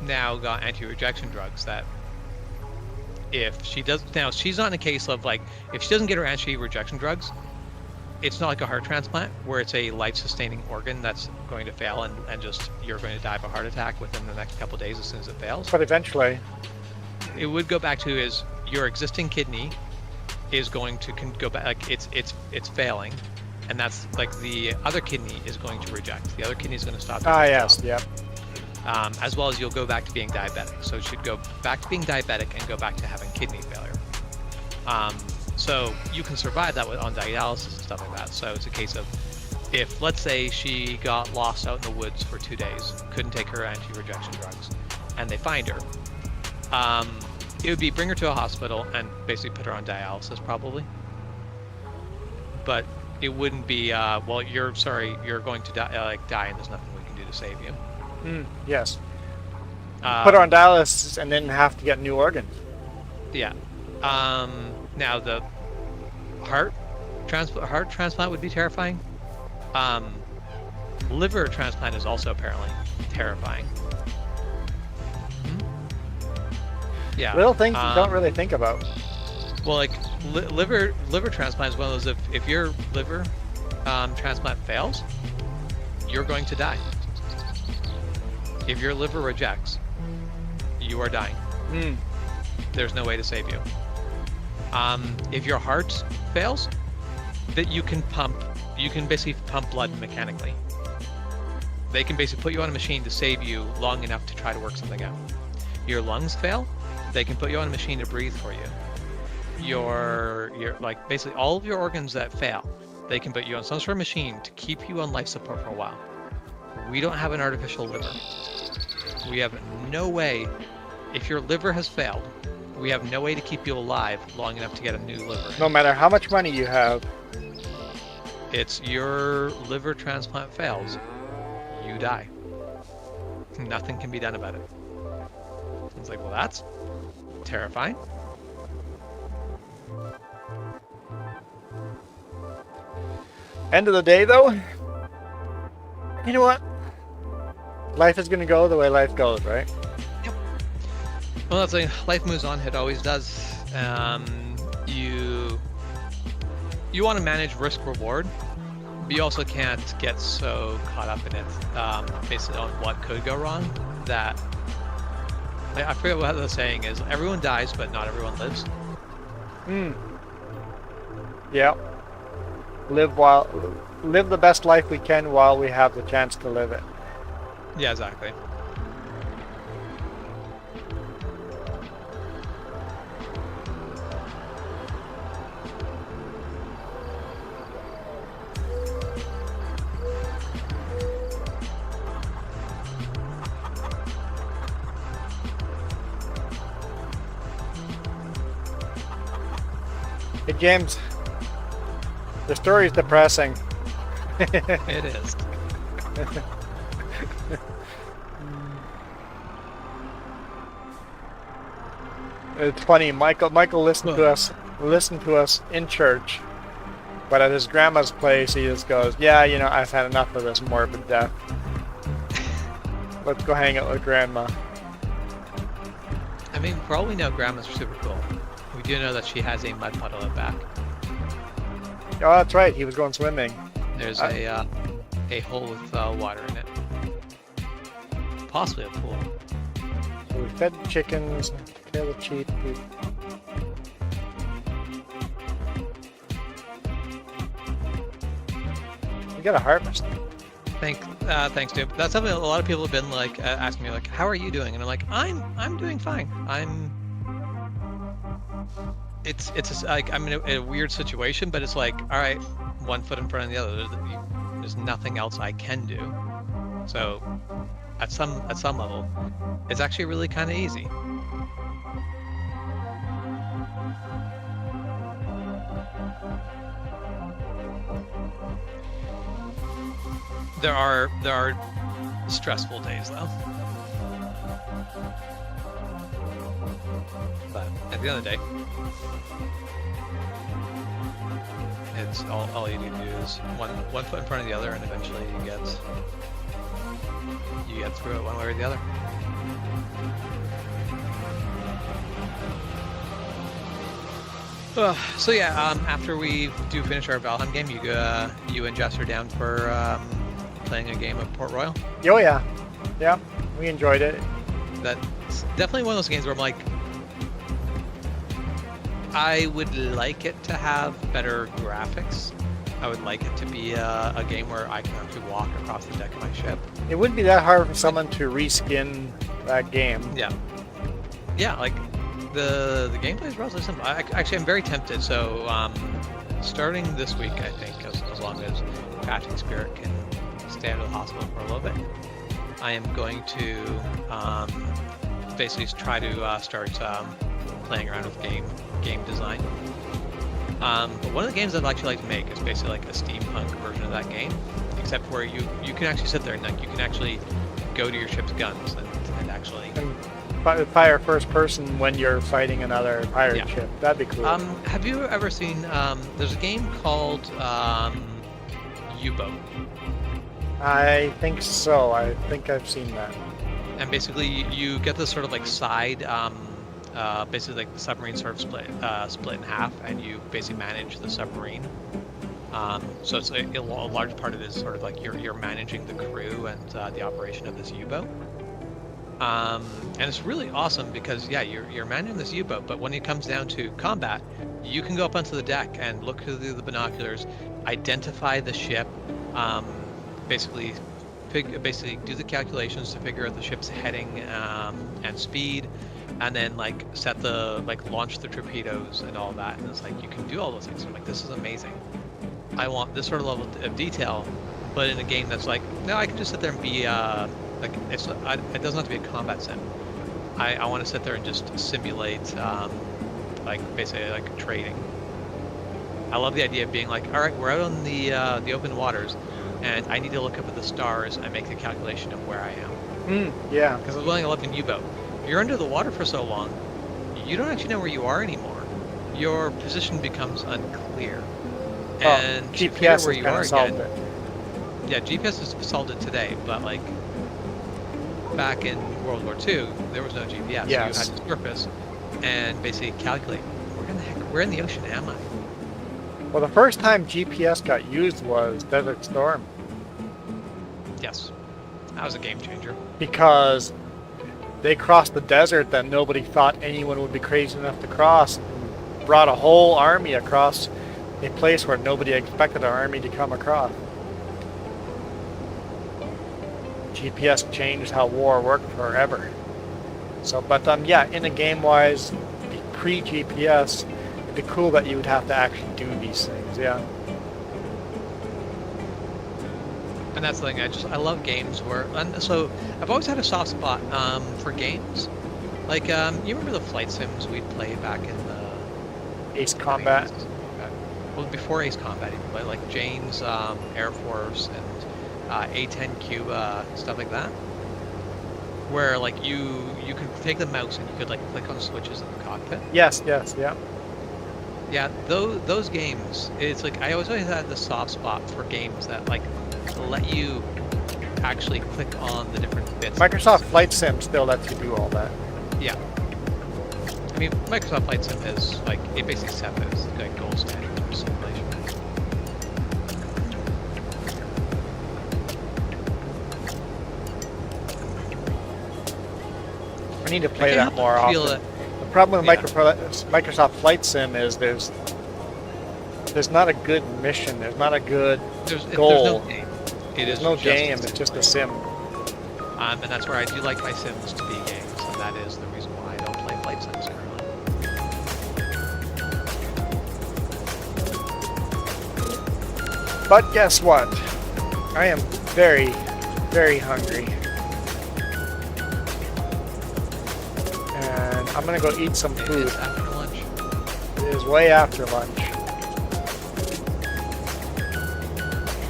now got anti-rejection drugs that, if she does, now she's not in a case of like, if she doesn't get her anti-rejection drugs, it's not like a heart transplant where it's a life-sustaining organ that's going to fail and just you're going to die of a heart attack within the next couple of days as soon as it fails.
But eventually,
it would go back to is your existing kidney is going to go back, like it's failing, and that's like the other kidney is going to reject. The other kidney is going to stop.
yes, yep.
As well as you'll go back to being diabetic. So it should go back to being diabetic and go back to having kidney failure. So you can survive that on dialysis and stuff like that. So it's a case of, if let's say she got lost out in the woods for 2 days, couldn't take her anti-rejection drugs, and they find her, it would be bring her to a hospital and basically put her on dialysis probably. But it wouldn't be, well, you're going to die, die, and there's nothing we can do to save you.
Yes. Put her on dialysis and then have to get new organs.
Yeah. Now the heart transplant would be terrifying. Liver transplant is also apparently terrifying. Yeah.
Little things you don't really think about.
Well, like liver transplant is one of those, if your liver transplant fails, you're going to die. If your liver rejects, you are dying. There's no way to save you. If your heart fails, that you can basically pump blood mechanically. They can basically put you on a machine to save you long enough to try to work something out. Your lungs fail, they can put you on a machine to breathe for you. Your like basically all of your organs that fail, they can put you on some sort of machine to keep you on life support for a while. We don't have an artificial liver. We have no way, if your liver has failed, we have no way to keep you alive long enough to get a new liver.
No matter how much money you have.
It's your liver transplant fails, you die. Nothing can be done about it. It's like, well, that's terrifying.
End of the day, though, you know what? Life is going to go the way life goes, right?
Yep. Well, that's like, life moves on. It always does. You want to manage risk reward, but you also can't get so caught up in it, based on what could go wrong, that I forget what the saying is. Everyone dies, but not everyone lives.
Yeah. Live the best life we can while we have the chance to live it.
Yeah, exactly.
Hey, James. The story is depressing.
It is.
It's funny. Michael listened to us in church, but at his grandma's place, he just goes, "Yeah, you know, I've had enough of this morbid death. Let's go hang out with Grandma."
I mean, for all we know, Grandma's super cool. We do know that she has a mud puddle at back.
Oh, that's right. He was going swimming.
There's a hole with water in it. Possibly a pool.
So we fed the chickens, killed the sheep. We got a harvest.
Thanks, dude. That's something a lot of people have been like asking me, like, "How are you doing?" And I'm like, "I'm doing fine. it's like I'm in a weird situation, but it's like, all right, one foot in front of the other. There's nothing else I can do. So at some level, it's actually really kind of easy. There are stressful days though. But at the end of the day, it's all you need to do is one foot in front of the other, and eventually you get through it one way or the other. So yeah, after we do finish our Valheim game, you and Jess are down for playing a game of Port Royal.
Oh yeah, yeah, we enjoyed it.
That's definitely one of those games where I'm like, I would like it to have better graphics. I would like it to be a game where I can actually walk across the deck of my ship.
It wouldn't be that hard for someone to reskin that game.
Yeah, like the gameplay is relatively simple. Actually, I'm very tempted. So starting this week, I think, as long as Catching Spirit can stay out of the hospital for a little bit, I am going to basically try to start playing around with game design. But one of the games I'd actually like to make is basically like a steampunk version of that game, except where you can actually sit there and like you can actually go to your ship's guns and actually
fire first person when you're fighting another pirate ship. That'd be cool.
Have you ever seen? There's a game called U-Boat.
I think so. I think I've seen that.
And basically, you get this sort of like side, basically like the submarine sort of split in half, and you basically manage the submarine. So it's a large part of it is sort of like you're managing the crew and the operation of this U-boat. And it's really awesome because you're managing this U-boat, but when it comes down to combat, you can go up onto the deck and look through the binoculars, identify the ship, basically do the calculations to figure out the ship's heading and speed, and then like launch the torpedoes and all that. And it's like you can do all those things. I'm like, this is amazing. I want this sort of level of detail, but in a game that's like, no, I can just sit there and be like it doesn't have to be a combat sim. I want to sit there and just simulate like basically like trading. I love the idea of being like, all right, we're out on the open waters, and I need to look up at the stars and make the calculation of where I am.
Yeah.
Because I was running a left in U-boat. If you're under the water for so long, you don't actually know where you are anymore. Your position becomes unclear. And
GPS
where you are
solved
again.
it.
Yeah, GPS has solved it today, but like back in World War II, there was no GPS.
Yes.
So you had to surface and basically calculate, where in the ocean am I?
Well, the first time GPS got used was Desert Storm.
Yes, that was a game changer.
Because they crossed the desert that nobody thought anyone would be crazy enough to cross, and brought a whole army across a place where nobody expected an army to come across. GPS changed how war worked forever. So, but yeah, in a game-wise, pre-GPS, it'd be cool that you would have to actually do these things, yeah.
And that's the thing, I love games where, and so I've always had a soft spot for games. Like, you remember the flight sims we'd play back in the...
Ace Combat?
Well, before Ace Combat, even, but like Jane's Air Force and A-10 Cuba, stuff like that. Where like you could take the mouse and you could like click on switches in the cockpit.
Yes, yeah.
Yeah, those games, it's like I always had the soft spot for games that like let you actually click on the different bits.
Microsoft Flight Sim still lets you do all that.
Yeah. I mean, Microsoft Flight Sim is like, it basically set as like gold standard for simulation.
I need to play that more often. The problem with Microsoft Flight Sim is there's not a good mission. There's not a good goal.
There's no game.
There's no game. It's just a sim.
And that's where I do like my sims to be games, and that is the reason why I don't play Flight Sims currently.
But guess what? I am very, very hungry. And I'm gonna go eat some
It
food.
is after lunch.
It is way after lunch.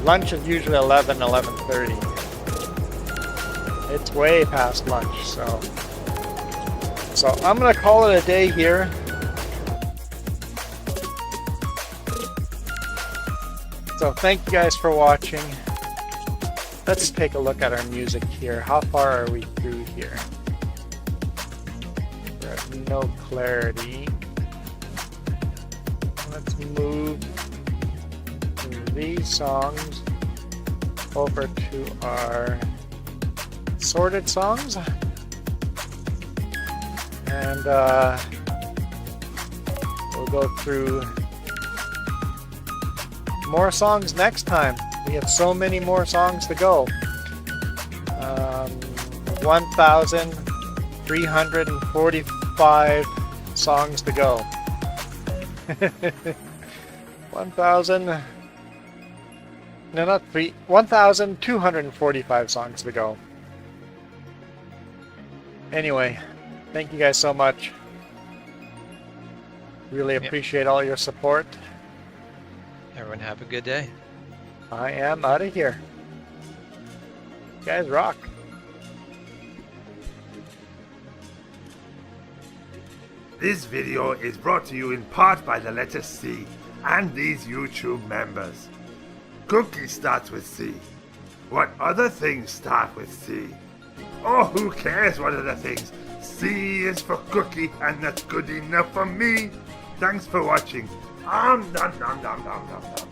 Lunch is usually 11:30. It's way past lunch, so I'm gonna call it a day here. So thank you guys for watching. Let's take a look at our music here. How far are we through here? We're at no clarity. Let's move these songs over to our sorted songs. And we'll go through more songs next time. We have so many more songs to go. 1,345 songs to go. 1,245 songs to go. Anyway, thank you guys so much. Really appreciate all your support.
Everyone have a good day.
I am out of here. You guys rock.
This video is brought to you in part by the letter C and these YouTube members. Cookie starts with C. What other things start with C? Oh, who cares what other things? C is for cookie, and that's good enough for me. Thanks for watching. Nom nom nom nom nom nom nom.